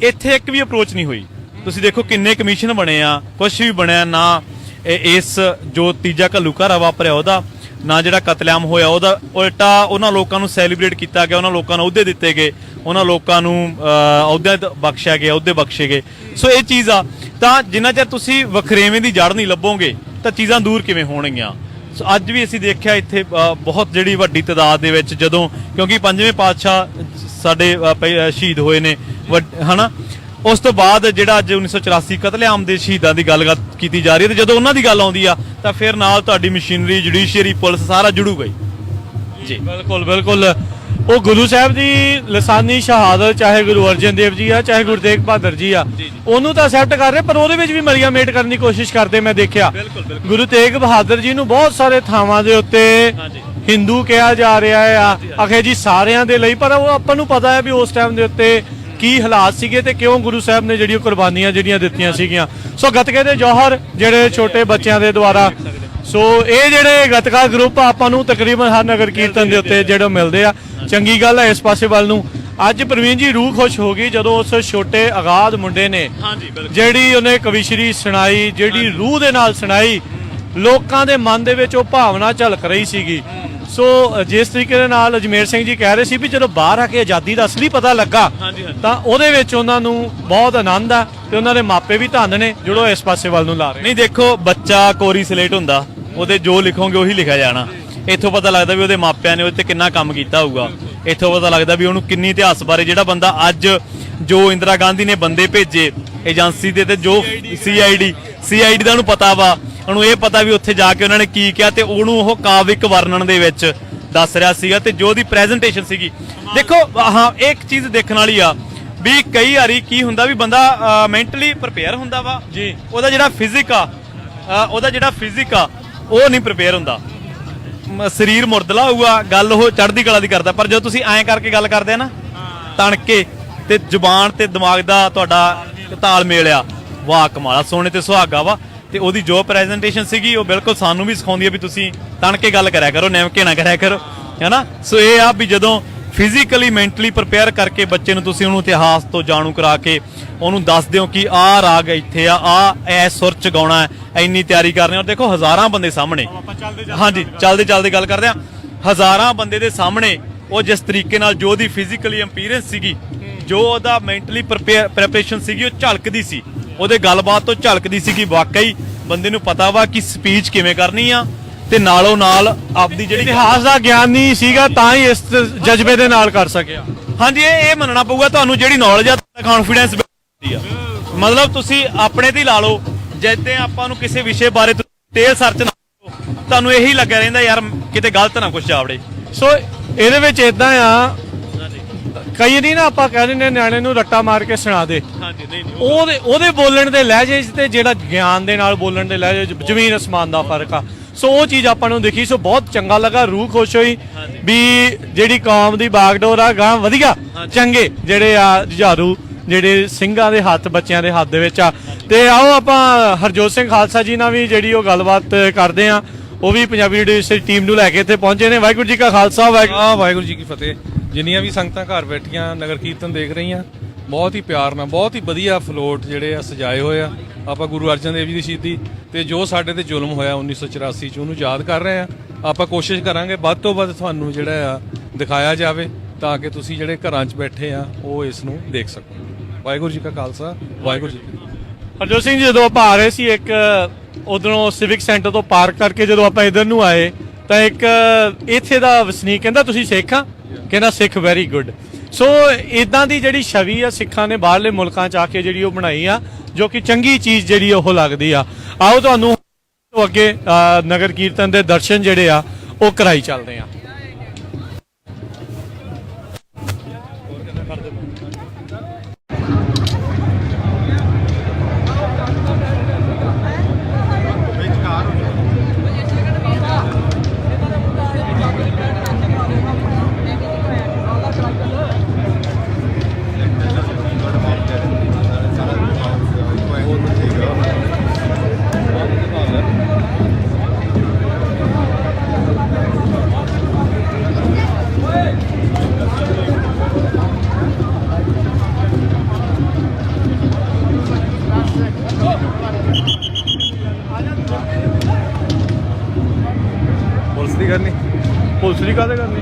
ਇੱਥੇ ਇੱਕ ਵੀ ਅਪਰੋਚ ਨਹੀਂ ਹੋਈ। ਤੁਸੀਂ ਦੇਖੋ ਕਿੰਨੇ ਕਮਿਸ਼ਨ ਬਣੇ ਆ, ਕੁਛ ਵੀ ਬਣਿਆ ਨਾ। ਇਸ ਜੋ ਤੀਜਾ ਘੱਲੂ ਘਾਰਾ ਵਾਪਰਿਆ ਉਹਦਾ, ਨਾ ਜਿਹੜਾ ਕਤਲੇਆਮ ਹੋਇਆ ਉਹਦਾ, ਉਲਟਾ ਉਹਨਾਂ ਲੋਕਾਂ ਨੂੰ ਸੈਲੀਬ੍ਰੇਟ ਕੀਤਾ ਗਿਆ, ਉਹਨਾਂ ਲੋਕਾਂ ਨੂੰ ਅਹੁਦੇ ਦਿੱਤੇ ਗਏ, ਉਹਨਾਂ ਲੋਕਾਂ ਨੂੰ ਅਹੁਦੇ ਬਖਸ਼ਿਆ ਗਿਆ, ਅਹੁਦੇ ਬਖਸ਼ੇ ਗਏ। ਸੋ ਇਹ ਚੀਜ਼ ਆ, ਤਾਂ ਜਿੰਨਾ ਚਿਰ ਤੁਸੀਂ ਵਖਰੇਵੇਂ ਦੀ ਜੜ ਨਹੀਂ ਲੱਭੋਗੇ ਤਾਂ ਚੀਜ਼ਾਂ ਦੂਰ ਕਿਵੇਂ ਹੋਣਗੀਆਂ। ਸੋ ਅੱਜ ਵੀ ਅਸੀਂ ਦੇਖਿਆ ਇੱਥੇ ਬਹੁਤ ਜਿਹੜੀ ਵੱਡੀ ਤਾਦਾਦ ਦੇ ਵਿੱਚ, ਜਦੋਂ ਕਿਉਂਕਿ ਪੰਜਵੇਂ ਪਾਤਸ਼ਾਹ ਸਾਡੇ ਸ਼ਹੀਦ ਹੋਏ ਨੇ ਹਨਾ, ਉਸ ਤੋਂ ਬਾਅਦ ਜਿਹੜਾ ਅੱਜ 1984 ਕਤਲੇਆਮ ਦੇ ਸ਼ਹੀਦਾਂ ਦੀ ਗੱਲ ਕੀਤੀ ਜਾ ਰਹੀ ਹੈ, ਤੇ ਜਦੋਂ ਉਹਨਾਂ ਦੀ ਗੱਲ ਆਉਂਦੀ ਆ ਤਾਂ ਫਿਰ ਨਾਲ ਤੁਹਾਡੀ ਮਸ਼ੀਨਰੀ, ਜੁਡੀਸ਼ੀਅਰੀ, ਪੁਲਿਸ ਸਾਰਾ ਜੁੜੂਗਾ ਹੀ ਜੀ। ਬਿਲਕੁਲ ਬਿਲਕੁਲ। ਉਹ ਗੁਰੂ ਸਾਹਿਬ ਦੀ ਲਸਾਨੀ ਸ਼ਹਾਦਤ, ਚਾਹੇ ਗੁਰੂ ਅਰਜਨ ਦੇਵ ਜੀ ਆ, ਚਾਹੇ ਗੁਰੂ ਤੇਗ ਬਹਾਦਰ ਜੀ ਆ, ਉਹਨੂੰ ਤਾਂ ਐਕਸੈਪਟ ਕਰ ਰਹੇ, ਪਰ ਉਹਦੇ ਵਿੱਚ ਵੀ ਮਲੀਆਮੇਟ ਕਰਨ ਦੀ ਕੋਸ਼ਿਸ਼ ਕਰਦੇ ਮੈਂ ਦੇਖਿਆ। ਗੁਰੂ ਤੇਗ ਬਹਾਦਰ ਜੀ ਨੂੰ ਬਹੁਤ ਸਾਰੇ ਥਾਵਾਂ ਦੇ ਉੱਤੇ ਹਿੰਦੂ ਕਿਹਾ ਜਾ ਰਿਹਾ ਆ, ਆਖੇ ਜੀ ਸਾਰਿਆਂ ਦੇ ਲਈ, ਪਰ ਉਹ ਆਪਾਂ ਨੂੰ ਪਤਾ ਹੈ ਵੀ ਉਸ ਟਾਈਮ ਦੇ ਉੱਤੇ ਕੀ ਹਾਲਾਤ ਸੀਗੇ ਤੇ ਕਿਉਂ ਗੁਰੂ ਸਾਹਿਬ ਨੇ ਜਿਹੜੀਆਂ ਕੁਰਬਾਨੀਆਂ ਜਿਹੜੀਆਂ ਦਿੱਤੀਆਂ ਸੀਗੀਆਂ। ਸੋ ਗੱਤਕੇ ਦੇ ਜੌਹਰ ਜਿਹੜੇ ਛੋਟੇ ਬੱਚਿਆਂ ਦੇ ਦੁਆਰਾ, ਸੋ ਇਹ ਜਿਹੜੇ ਗੱਤਕਾ ਗਰੁੱਪ ਆਪਾਂ ਨੂੰ ਤਕਰੀਬਨ ਹਰ ਨਗਰ ਕੀਰਤਨ ਦੇ ਉੱਤੇ ਜਿਹੜੇ ਮਿਲਦੇ ਆ। ਚੰਗੀ ਗੱਲ ਹੈ ਇਸ ਪਾਸੇ ਵੱਲ ਨੂੰ। ਅੱਜ ਪ੍ਰਵੀਨ ਜੀ ਰੂਹ ਖੁਸ਼ ਹੋ ਗਈ ਜਦੋਂ ਉਸ ਛੋਟੇ ਆਗਾਦ ਮੁੰਡੇ ਨੇ ਜਿਹੜੀ ਉਹਨੇ ਕਵਿਸ਼ਰੀ ਸੁਣਾਈ, ਜਿਹੜੀ ਰੂਹ ਦੇ ਨਾਲ ਸੁਣਾਈ, ਲੋਕਾਂ ਦੇ ਮਨ ਦੇ ਵਿੱਚ ਉਹ ਭਾਵਨਾ ਝਲਕ ਰਹੀ ਸੀਗੀ। ਸੋ ਜਿਸ ਤਰੀਕੇ ਦੇ ਨਾਲ ਅਜਮੇਰ ਸਿੰਘ ਜੀ ਕਹਿ ਰਹੇ ਸੀ ਵੀ ਜਦੋਂ ਬਾਹਰ ਆ ਕੇ ਆਜ਼ਾਦੀ ਦਾ ਅਸਲੀ ਪਤਾ ਲੱਗਾ ਤਾਂ ਉਹਦੇ ਵਿੱਚ ਉਹਨਾਂ ਨੂੰ ਬਹੁਤ ਆਨੰਦ ਆ, ਤੇ ਉਹਨਾਂ ਦੇ ਮਾਪੇ ਵੀ ਧੰਨ ਨੇ ਜਿਹੜੋ ਇਸ ਪਾਸੇ ਵੱਲ ਨੂੰ ਲਾ ਰਹੇ। ਨਹੀਂ ਦੇਖੋ, ਬੱਚਾ ਕੋਰੀ ਸਲੇਟ ਹੁੰਦਾ, ਉਹਦੇ ਜੋ ਲਿਖੋਗੇ ਉਹੀ ਲਿਖਿਆ ਜਾਣਾ। ਇੱਥੋਂ ਪਤਾ ਲੱਗਦਾ ਵੀ ਉਹਦੇ ਮਾਪਿਆਂ ਨੇ ਉਹਦੇ ਤੇ ਕਿੰਨਾ ਕੰਮ ਕੀਤਾ ਹੋਊਗਾ। ਇੱਥੋਂ ਪਤਾ ਲੱਗਦਾ ਵੀ ਉਹਨੂੰ ਕਿੰਨੀ ਇਤਿਹਾਸ ਬਾਰੇ, ਜਿਹੜਾ ਬੰਦਾ ਅੱਜ ਜੋ ਇੰਦਰਾ ਗਾਂਧੀ ਨੇ ਬੰਦੇ ਭੇਜੇ ਏਜੰਸੀ ਦੇ, ਤੇ ਜੋ ਸੀਆਈਡੀ ਦਾ ਉਹਨੂੰ ਪਤਾ ਵਾ, ਉਹਨੂੰ ਇਹ ਪਤਾ ਵੀ ਉੱਥੇ ਜਾ ਕੇ ਉਹਨਾਂ ਨੇ ਕੀ ਕਿਹਾ, ਤੇ ਉਹਨੂੰ ਉਹ ਕਾਵਿਕ ਵਰਣਨ ਦੇ ਵਿੱਚ ਦੱਸ ਰਿਹਾ ਸੀਗਾ, ਤੇ ਜੋ ਦੀ ਪ੍ਰੈਜੈਂਟੇਸ਼ਨ ਸੀਗੀ। ਦੇਖੋ ਹਾਂ, ਇੱਕ ਚੀਜ਼ ਦੇਖਣ ਵਾਲੀ ਆ ਵੀ ਕਈ ਵਾਰੀ ਕੀ ਹੁੰਦਾ ਵੀ ਬੰਦਾ ਮੈਂਟਲੀ ਪ੍ਰਿਪੇਅਰ ਹੁੰਦਾ ਵਾ ਜੀ, ਉਹਦਾ ਜਿਹੜਾ ਫਿਜ਼ਿਕ ਆ ਉਹ ਨਹੀਂ ਪ੍ਰਿਪੇਅਰ ਹੁੰਦਾ। ਸਰੀਰ ਮੁਰਦਲਾ ਹੋਊਗਾ, ਗੱਲ ਉਹ ਚੜ੍ਹਦੀ ਕਲਾ ਦੀ ਕਰਦਾ, ਪਰ ਜਦੋਂ ਤੁਸੀਂ ਐਂ ਕਰਕੇ ਗੱਲ ਕਰਦੇ ਆ ਨਾ ਤਣ ਕੇ, ਤੇ ਜ਼ੁਬਾਨ ਤੇ ਦਿਮਾਗ ਦਾ ਤੁਹਾਡਾ ਤਾਲਮੇਲ ਆ, ਵਾਹ ਕਮਾਲ, ਸੋਨੇ ਤੇ ਸੁਹਾਗਾ ਵਾ। ਤੇ ਉਹਦੀ ਜੋ ਪ੍ਰੈਜੈਂਟੇਸ਼ਨ ਸੀਗੀ ਉਹ ਬਿਲਕੁਲ ਸਾਨੂੰ ਵੀ ਸਿਖਾਉਂਦੀ ਆ ਵੀ ਤੁਸੀਂ ਤਣ ਕੇ ਗੱਲ ਕਰਿਆ ਕਰੋ, ਨਿਮਕੇ ਨਾ ਕਰਿਆ ਕਰੋ, ਹੈਨਾ। ਸੋ ਇਹ ਆ ਵੀ ਜਦੋਂ ਫਿਜ਼ੀਕਲੀ ਮੈਂਟਲੀ ਪ੍ਰਿਪੇਅਰ ਕਰਕੇ ਬੱਚੇ ਨੂੰ ਤੁਸੀਂ ਉਹਨੂੰ ਇਤਿਹਾਸ ਤੋਂ ਜਾਣੂ ਕਰਾ ਕੇ ਉਹਨੂੰ ਦੱਸ ਦਿਓ ਕਿ ਆਹ ਰਾਗ ਇੱਥੇ ਆ ਐ ਸੁਰ ਚ ਗਾਉਣਾ, ਇੰਨੀ ਤਿਆਰੀ ਕਰਨੀ। ਔਰ ਦੇਖੋ ਹਜ਼ਾਰਾਂ ਬੰਦੇ ਸਾਹਮਣੇ, ਹਾਂਜੀ ਚੱਲਦੇ ਗੱਲ ਕਰਦੇ ਆ, ਹਜ਼ਾਰਾਂ ਬੰਦੇ ਦੇ ਸਾਹਮਣੇ ਉਹ ਜਿਸ ਤਰੀਕੇ ਨਾਲ ਜੋ ਉਹਦੀ ਫਿਜ਼ੀਕਲੀ ਐਪੀਅਰੈਂਸ ਸੀਗੀ, ਜੋ ਉਹਦਾ ਮੈਂਟਲੀ ਪ੍ਰੈਪਰੇਸ਼ਨ ਸੀਗੀ, ਉਹ ਝਲਕਦੀ ਸੀ, ਉਹਦੇ ਗੱਲਬਾਤ ਤੋਂ ਝਲਕਦੀ ਸੀ ਕਿ ਵਾਕਈ ਬੰਦੇ ਨੂੰ ਪਤਾ ਵਾ ਕਿ ਸਪੀਚ ਕਿਵੇਂ ਕਰਨੀ ਆ, ਤੇ ਨਾਲੋਂ ਨਾਲ ਆਪਦੀ ਜਿਹੜੀ ਇਤਿਹਾਸ ਦਾ ਗਿਆਨ ਨਹੀਂ ਸੀਗਾ ਤਾਂ ਹੀ ਇਸ ਜਜ਼ਬੇ ਦੇ ਨਾਲ ਕਰ ਸਕਿਆ। ਹਾਂਜੀ, ਇਹ ਮੰਨਣਾ ਪਊਗਾ ਤੁਹਾਨੂੰ, ਜਿਹੜੀ ਨੌਲੇਜ ਆ, ਕੌਨਫੀਡੈਂਸ ਆ। ਮਤਲਬ ਤੁਸੀਂ ਆਪਣੇ ਤੇ ਲਾ ਲਓ, ਜਿੱਦਾਂ ਆਪਾਂ ਨੂੰ ਕਿਸੇ ਵਿਸ਼ੇ ਬਾਰੇ ਤੇਲ ਸਰਚ ਨਾ ਕਰੋ, ਤੁਹਾਨੂੰ ਇਹੀ ਲੱਗਿਆ ਰਹਿੰਦਾ ਯਾਰ ਕਿਤੇ ਗਲਤ ਨਾ ਕੁਝ ਆਵੜੇ। ਸੋ ਇਹਦੇ ਵਿੱਚ ਇਦਾਂ ਆ, ਕਈ ਨਹੀਂ ਨਾ ਆਪਾਂ ਕਹਿ ਦਿੰਦੇ ਨਿਆਣੇ ਨੂੰ ਰੱਟਾ ਮਾਰ ਕੇ ਸੁਣਾ ਦੇ, ਉਹਦੇ ਬੋਲਣ ਦੇ ਲਹਿਜੇ ਤੇ ਜਿਹੜਾ ਗਿਆਨ ਦੇ ਨਾਲ ਬੋਲਣ ਦੇ ਲਹਿਜੇ ਜ਼ਮੀਨ ਅਸਮਾਨ ਦਾ ਫਰਕ ਆ। ਸੋ ਉਹ ਚੀਜ਼ ਆਪਾਂ ਨੂੰ ਦਿਖੀ, ਸੋ ਬਹੁਤ ਚੰਗਾ ਲੱਗਾ, ਰੂਹ ਖੁਸ਼ ਹੋਈ ਵੀ ਜਿਹੜੀ ਕੌਮ ਦੀ ਬਾਗਡੋਰ ਆ ਗਾਂ ਵਧੀਆ, ਚੰਗੇ ਜਿਹੜੇ ਆ ਜੁਝਾਰੂ ਜਿਹੜੇ ਸਿੰਘਾਂ ਦੇ ਹੱਥ, ਬੱਚਿਆਂ ਦੇ ਹੱਥ ਦੇ ਵਿੱਚ ਆ। ਤੇ ਆਓ ਆਪਾਂ ਹਰਜੋਤ ਸਿੰਘ ਖਾਲਸਾ ਜੀ ਨਾਲ ਵੀ ਜਿਹੜੀ ਉਹ ਗੱਲਬਾਤ ਕਰਦੇ ਆ, ਉਹ ਵੀ ਪੰਜਾਬੀ ਯੂਨੀਵਰਸਿਟੀ ਟੀਮ ਨੂੰ ਲੈ ਕੇ ਇੱਥੇ ਪਹੁੰਚੇ ਨੇ। ਵਾਹਿਗੁਰੂ ਜੀ ਕਾ ਖਾਲਸਾ, ਵਾਹਿਗੁਰੂ ਜੀ ਕੀ ਫਤਿਹ। ਜਿੰਨੀਆਂ ਵੀ ਸੰਗਤਾਂ ਘਰ ਬੈਠੀਆਂ ਨਗਰ ਕੀਰਤਨ ਦੇਖ ਰਹੀਆਂ, ਬਹੁਤ ਹੀ ਪਿਆਰ ਨਾਲ, ਬਹੁਤ ਹੀ ਵਧੀਆ ਫਲੋਟ ਜਿਹੜੇ ਆ ਸਜਾਏ ਹੋਏ ਆ। ਆਪਾਂ ਗੁਰੂ ਅਰਜਨ ਦੇਵ ਜੀ ਦੀ ਸ਼ਹੀਦੀ ਤੇ ਜੋ ਸਾਡੇ ਤੇ ਜ਼ੁਲਮ ਹੋਇਆ 1984 ਚ, ਉਹਨੂੰ ਯਾਦ ਕਰ ਰਹੇ ਆ। ਆਪਾਂ ਕੋਸ਼ਿਸ਼ ਕਰਾਂਗੇ ਵੱਧ ਤੋਂ ਵੱਧ ਤੁਹਾਨੂੰ ਜਿਹੜਾ ਆ ਦਿਖਾਇਆ ਜਾਵੇ, ਤਾਂ ਕਿ ਤੁਸੀਂ ਜਿਹੜੇ ਘਰਾਂ 'ਚ ਬੈਠੇ ਆ ਉਹ ਇਸ ਨੂੰ ਦੇਖ ਸਕੋ। ਵਾਹਿਗੁਰੂ ਜੀ ਕਾ ਖਾਲਸਾ, ਵਾਹਿਗੁਰੂ ਜੀ ਕੀ ਫਤਿਹ। ਹਰਜੋਤ ਸਿੰਘ ਜੀ, ਜਦੋਂ ਆਪਾਂ ਆ ਰਹੇ ਸੀ ਇੱਕ ਉਧਰੋਂ ਸਿਵਿਕ ਸੈਂਟਰ ਤੋਂ ਪਾਰਕ ਕਰਕੇ ਜਦੋਂ ਆਪਾਂ ਇਧਰ ਨੂੰ ਆਏ ਤਾਂ ਇੱਕ ਇੱਥੇ ਦਾ ਵਸਨੀਕ ਕਹਿੰਦਾ ਤੁਸੀਂ ਸਿੱਖ ਆ, ਕਹਿੰਦਾ ਸਿੱਖ ਵੈਰੀ ਗੁੱਡ। ਸੋ ਇਦਾਂ ਦੀ ਜਿਹੜੀ ਛਵੀ ਆ ਸਿੱਖਾਂ ਨੇ ਬਾਹਰਲੇ ਮੁਲਕਾਂ 'ਚ ਆ ਕੇ ਜਿਹੜੀ ਉਹ ਬਣਾਈ ਆ, ਜੋ ਕਿ ਚੰਗੀ ਚੀਜ਼ ਜਿਹੜੀ ਉਹ ਲੱਗਦੀ ਆ। ਆਓ ਤੁਹਾਨੂੰ ਅੱਗੇ ਨਗਰ ਕੀਰਤਨ ਦੇ ਦਰਸ਼ਨ ਜਿਹੜੇ ਆ ਉਹ ਕਰਾਈ ਚੱਲਦੇ ਆ। ਪੁਲਿਸ ਦੀ ਕਾਹਦੇ ਕਰਨੀ?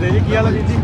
ਫਤਿਹ ਜੀ, ਕੀ ਹਾਲ ਹੈ ਵੀਰ ਜੀ?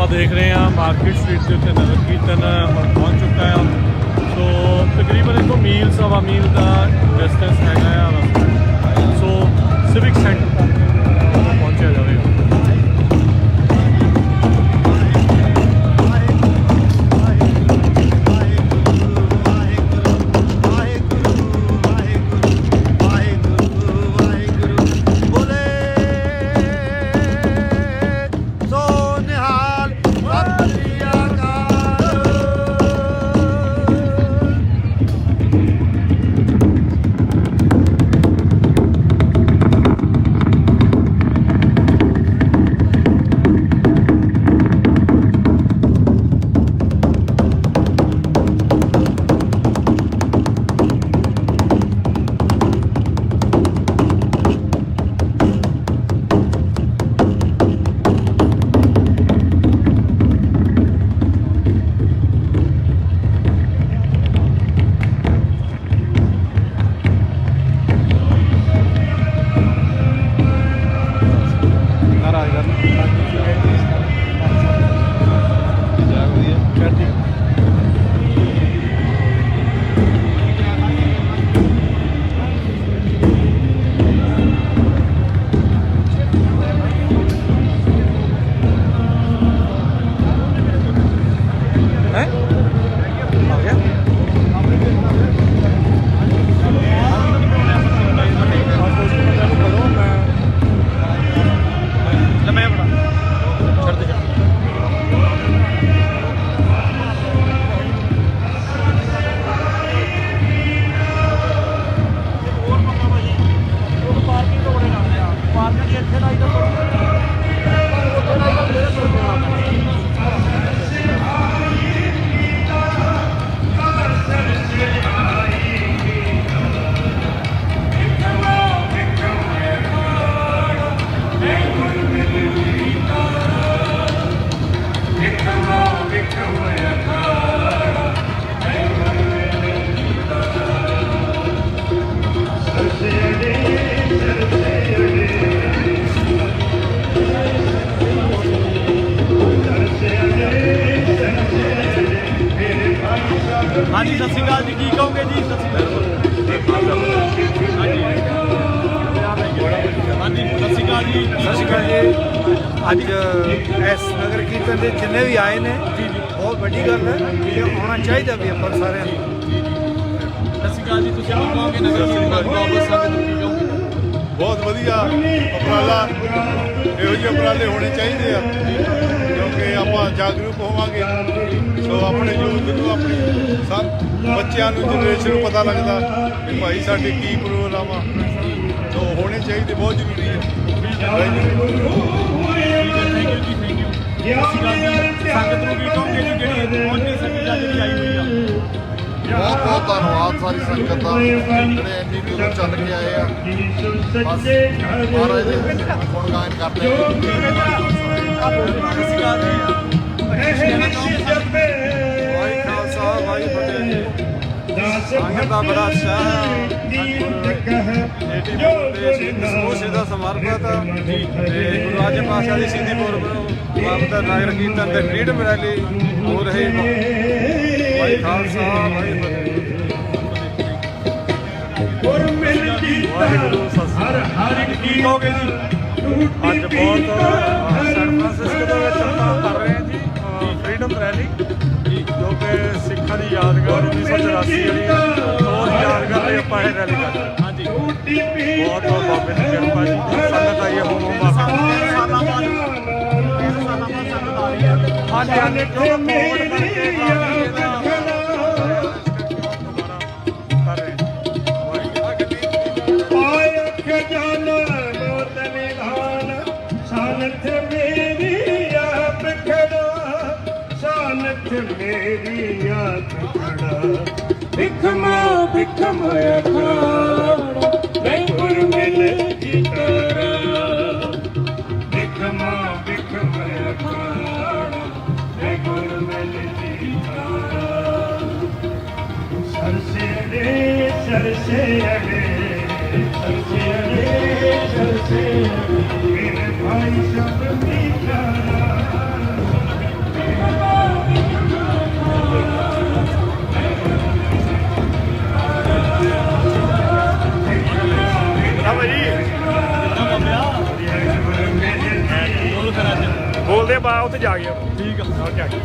ਦੇਖ ਰਹੇ ਹਾਂ ਮਾਰਕੀਟ ਸਟਰੀਟ ਦੇ ਉੱਤੇ ਨਗਰ ਕੀਰਤਨ ਹੁਣ ਪਹੁੰਚ ਚੁੱਕਾ ਆ। ਸੋ ਤਕਰੀਬਨ ਇੱਥੋਂ ਮੀਲ ਸਵਾ ਮੀਲ ਦਾ ਡਿਸਟੈਂਸ ਹੈਗਾ ਆ। ਸੋ ਸਿਵਿਕ ਸੈਂਟਰ ਪਹੁੰਚਿਆ ਜਾਵੇਗਾ। ਹਾਂਜੀ ਸਤਿ ਸ਼੍ਰੀ ਅਕਾਲ ਜੀ, ਕੀ ਕਹੋਗੇ ਜੀ? ਸਤਿ ਸ਼੍ਰੀ ਅਕਾਲ ਜੀ। ਸਤਿ ਸ਼੍ਰੀ ਅਕਾਲ ਜੀ। ਅੱਜ ਇਸ ਨਗਰ ਕੀਰਤਨ ਦੇ ਜਿੰਨੇ ਵੀ ਆਏ ਨੇ ਬਹੁਤ ਵੱਡੀ ਗੱਲ ਹੈ ਕਿ ਆਉਣਾ ਚਾਹੀਦਾ ਵੀ ਆਪਾਂ ਸਾਰਿਆਂ ਨੂੰ। ਸਤਿ ਸ਼੍ਰੀ ਅਕਾਲ ਜੀ, ਤੁਸੀਂ ਕੀ ਕਹੋਗੇ ਨਗਰ ਕੀਰਤਨ ਬਾਬਾ ਸੰਗਤ ਨੂੰ ਕੀ ਕਹੋਗੇ? ਬਹੁਤ ਵਧੀਆ ਉਪਰਾਲਾ, ਇਹੋ ਜਿਹੇ ਉਪਰਾਲੇ ਹੋਣੇ ਚਾਹੀਦੇ ਆ ਕਿਉਂਕਿ ਆਪਾਂ ਜਾਗਰੂਕ ਹੋਵਾਂਗੇ। ਸੋ ਆਪਣੇ ਯੂਥ ਨੂੰ, ਆਪਣੀ ਬੱਚਿਆਂ ਨੂੰ, ਜਨਰੇਸ਼ਨ ਨੂੰ ਪਤਾ ਲੱਗਦਾ ਕਿ ਭਾਈ ਸਾਡੇ ਕੀ ਪ੍ਰੋਗਰਾਮ ਆ। ਸੋ ਹੋਣੇ ਚਾਹੀਦੇ, ਬਹੁਤ ਜ਼ਰੂਰੀ ਹੈ। ਸੰਗਤ ਨੂੰ ਕੀ ਕਹੋਗੇ ਜੀ ਜਿਹੜੀ ਪਹੁੰਚੀ ਸੰਗਤ ਜਿਹੜੀ ਆਈ ਹੋਈ ਆ? ਬਹੁਤ ਬਹੁਤ ਧੰਨਵਾਦ ਸਾਰੀ ਸੰਗਤ ਦਾ ਜਿਹੜੇ ਇੰਨੀ ਦੂਰੋਂ ਚੱਲ ਕੇ ਆਏ ਆ। ਬਸ ਮਹਾਰਾਜ ਦੇ ਗੁਣਗਾਨ ਕਰਦੇ ਵਾਹਿ ਖਾਲਸਾ ਵਾਹਿ ਫਤਿਹ ਜੀ। ਸੰਗਤ ਦਾ ਬੜਾ ਉਤਸ਼ਾਹ ਸਮੂਹ ਦਾ ਸਮਰਪਿਤ ਤੇ ਗੁਰੂ ਰਾਜ ਪਾਤਸ਼ਾਹ ਦੀ ਸ਼ਹੀਦੀ ਪੁਰਬ ਨੂੰ ਬਾਬਾ ਨਗਰ ਕੀਰਤਨ ਤੇ ਫਰੀडम ਰੈਲੀ ਹੋ ਰਹੀ ਹੈ। ਵਾਹਿ ਖਾਲਸਾ ਵਾਹਿ ਫਤਿਹ। ਵਾਹਿਗੁਰੂ ਹਰ ਹਰ ਕੀ ਕਹੋਗੇ ਜੀ? ਅੱਜ ਬਹੁਤ ਸੈਨ ਫਰਾਂਸਿਸਕੋ ਦੇ ਵਿੱਚ ਆਪਾਂ ਕਰ ਰਹੇ ਹਾਂ ਜੀ ਫਰੀडम ਰੈਲੀ, ਜੋ ਕਿ ਸਿੱਖਾਂ ਦੀ ਯਾਦਗਾਰ 1984 ਵਾਲੀ ਹੋਰ ਯਾਦਗਾਰ ਲਈ ਆਪਾਂ ਇਹ ਰੈਲੀ ਕਰ ਰਹੇ ਹਾਂ। ਹਾਂਜੀ ਬਹੁਤ ਬਹੁਤ ਬਾਬੇ ਦੀ ਕਿਰਪਾ ਜੀ। ਸੰਗਤ ਆਈ ਹੈ ਹੁਣ ਸਾਲਾਂ ਬਾਅਦ ਸੰਗਤ ਆ ਰਹੀ ਹੈ। ਹਾਂਜੀ ਹਾਂਜੀ ਜੋ ਕੋਵਿਡ ਬਣ ਕੇ ਜਾਨ ਮੋਤ ਨਿਧਾਨ ਸਾਨਥ ਮੇਰੀ ਤੇਰੀਆਂ ਟੁਕੜਾ ਬਿਖਮਾ ਬਿਖਮ ਅਖਾੜਾ ਮੈਂ ਗੁਰ ਮਿਲੇ ਜੀ ਤੇਰਾ ਬਿਖਮਾ ਬਿਖਮ ਅਖਾੜਾ ਮੈਂ ਗੁਰ ਮਿਲੇ ਜੀ ਤੇਰਾ ਸਰਸੇ ਅੜੇ ਸਰਸੇ ਅੜੇ ਸਰਸੇ ਅੜੇ ਸਰਸੇ ਅੜੇ ਮੇਰੇ ਭਾਈ ਸਭ ਮੀਠਾ ਬੋਲਦੇ ਬਾ ਉੱਥੇ ਜਾ ਗਿਆ ਠੀਕ ਆ ਜਾ ਕੇ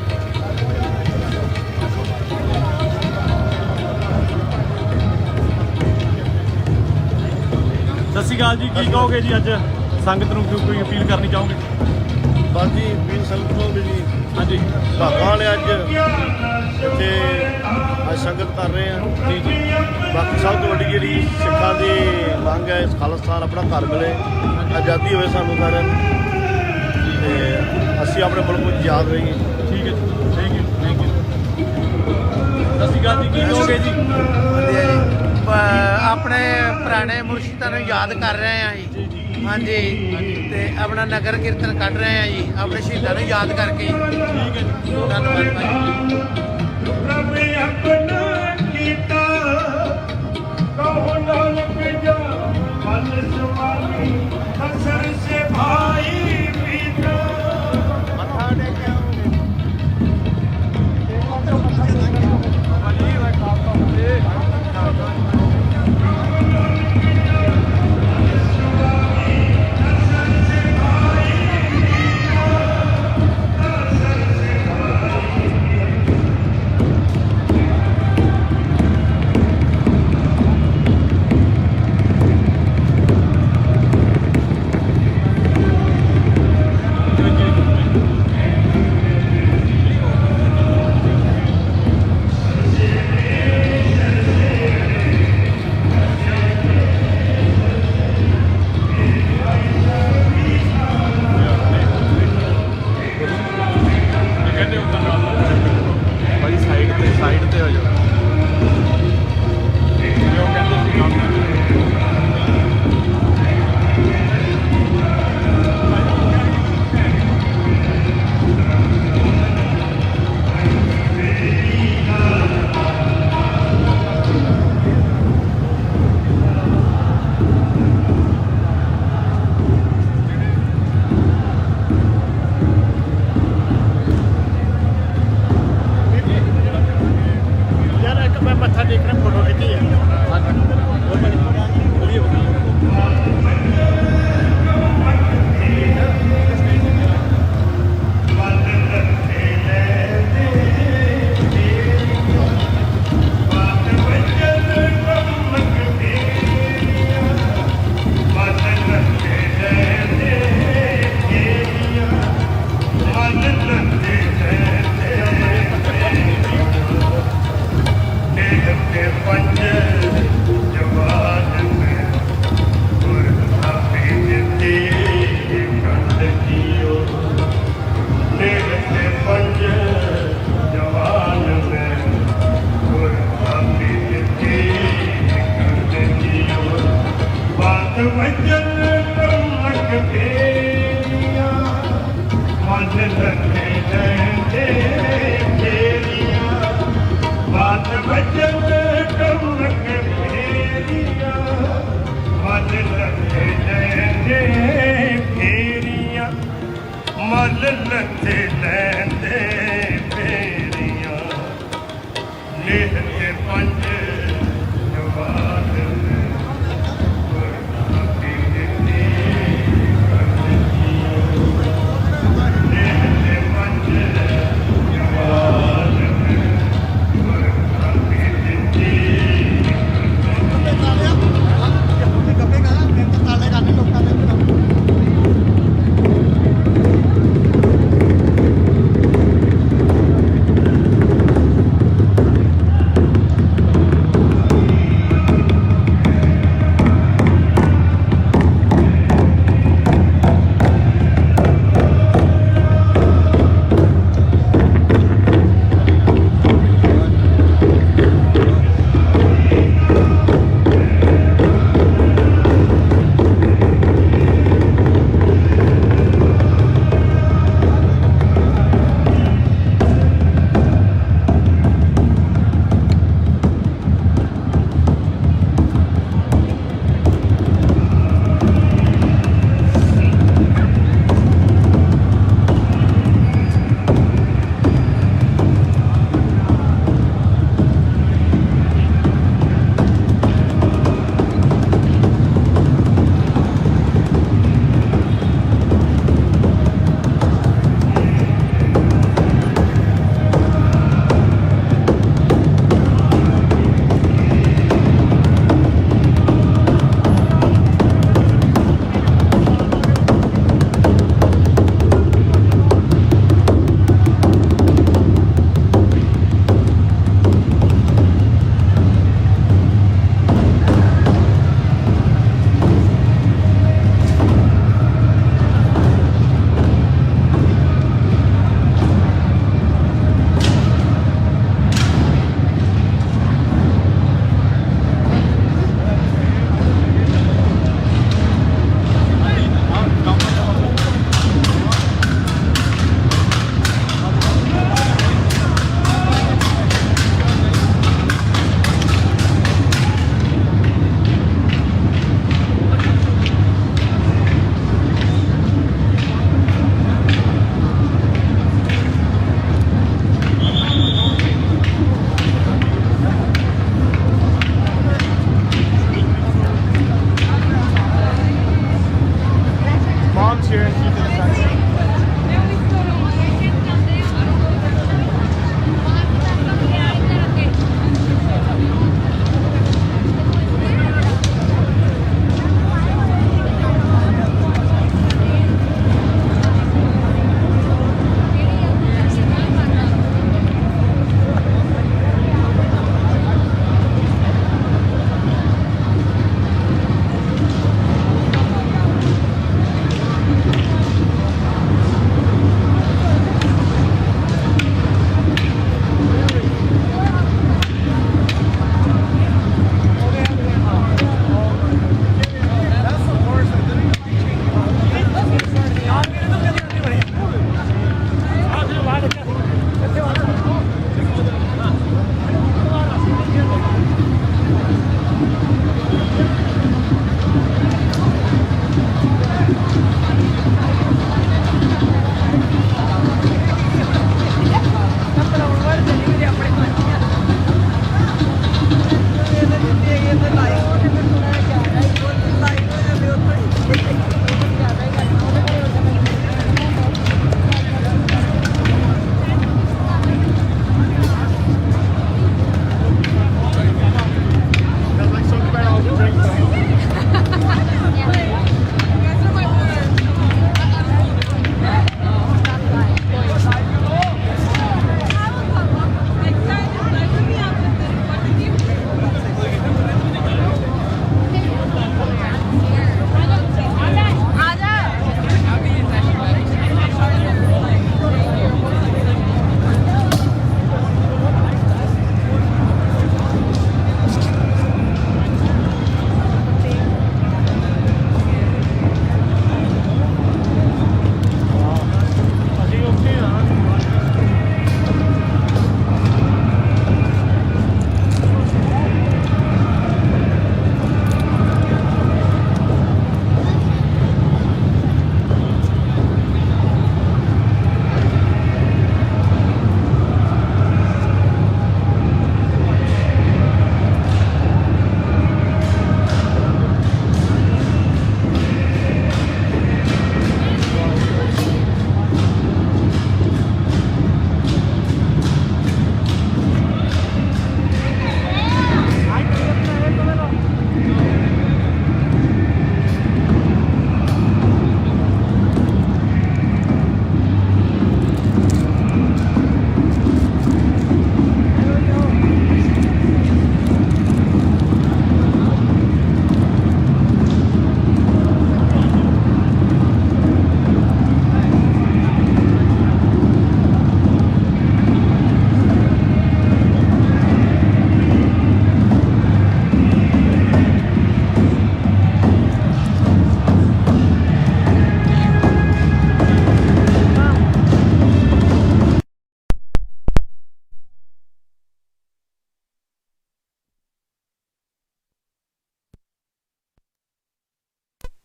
ਸਤਿ ਸ਼੍ਰੀ ਅਕਾਲ ਜੀ। ਕੀ ਕਹੋਗੇ ਜੀ ਅੱਜ ਸੰਗਤ ਨੂੰ ਕੋਈ ਅਪੀਲ ਕਰਨੀ ਚਾਹੋਗੇ? ਬਸ ਜੀ ਵੀਰ ਸੰਗਤ ਨੂੰ ਵੀ ਜੀ ਹਾਂਜੀ ਭਾਗਾਂ ਵਾਲੇ ਅੱਜ ਇੱਥੇ ਅੱਜ ਸੰਗਤ ਕਰ ਰਹੇ ਆ ਜੀ ਜੀ ਬਾਕੀ ਸਭ ਤੋਂ ਵੱਡੀ ਜਿਹੜੀ ਸਿੱਖਾਂ ਦੀ ਮੰਗ ਹੈ ਇਸ ਖਾਲਿਸਤਾਨ ਆਪਣਾ ਘਰ ਮਿਲੇ ਆਜ਼ਾਦੀ ਹੋਵੇ ਸਾਨੂੰ ਸਾਰਿਆਂ ਨੂੰ ਤੇ ਅਸੀਂ ਆਪਣੇ ਮੁਲਕ ਵਿੱਚ ਯਾਦ ਰਹੀਏ। ਠੀਕ ਹੈ ਜੀ ਥੈਂਕ ਯੂ ਸਤਿ ਸ਼੍ਰੀ ਅਕਾਲ ਜੀ। ਕੀ ਕਹੋਗੇ ਜੀ? ਵਧੀਆ ਜੀ ਆਪਣੇ ਪੁਰਾਣੇ ਮੁਰਸ਼ਿਦਾਂ ਨੂੰ ਯਾਦ ਕਰ ਰਹੇ ਆ ਜੀ ਹਾਂਜੀ ਤੇ ਆਪਣਾ ਨਗਰ ਕੀਰਤਨ ਕੱਢ ਰਹੇ ਆ ਜੀ ਆਪਣੇ ਸ਼ਹੀਦਾਂ ਨੂੰ ਯਾਦ ਕਰਕੇ ਠੀਕ ਹੈ ਜੀ ਧੰਨਵਾਦ ਭਾਈ। ਪ੍ਰਭ ਆਪਣਾ ਕੀਤਾ ਕਹੋ ਨਾਨਕ ਜਾ ਮਨ ਸੁਮਾਨੀ ਅਸਰ ਸੇ ਭਾਈ ਪੀਤਾ ਮੱਥਾ ਟੇਕਿਆ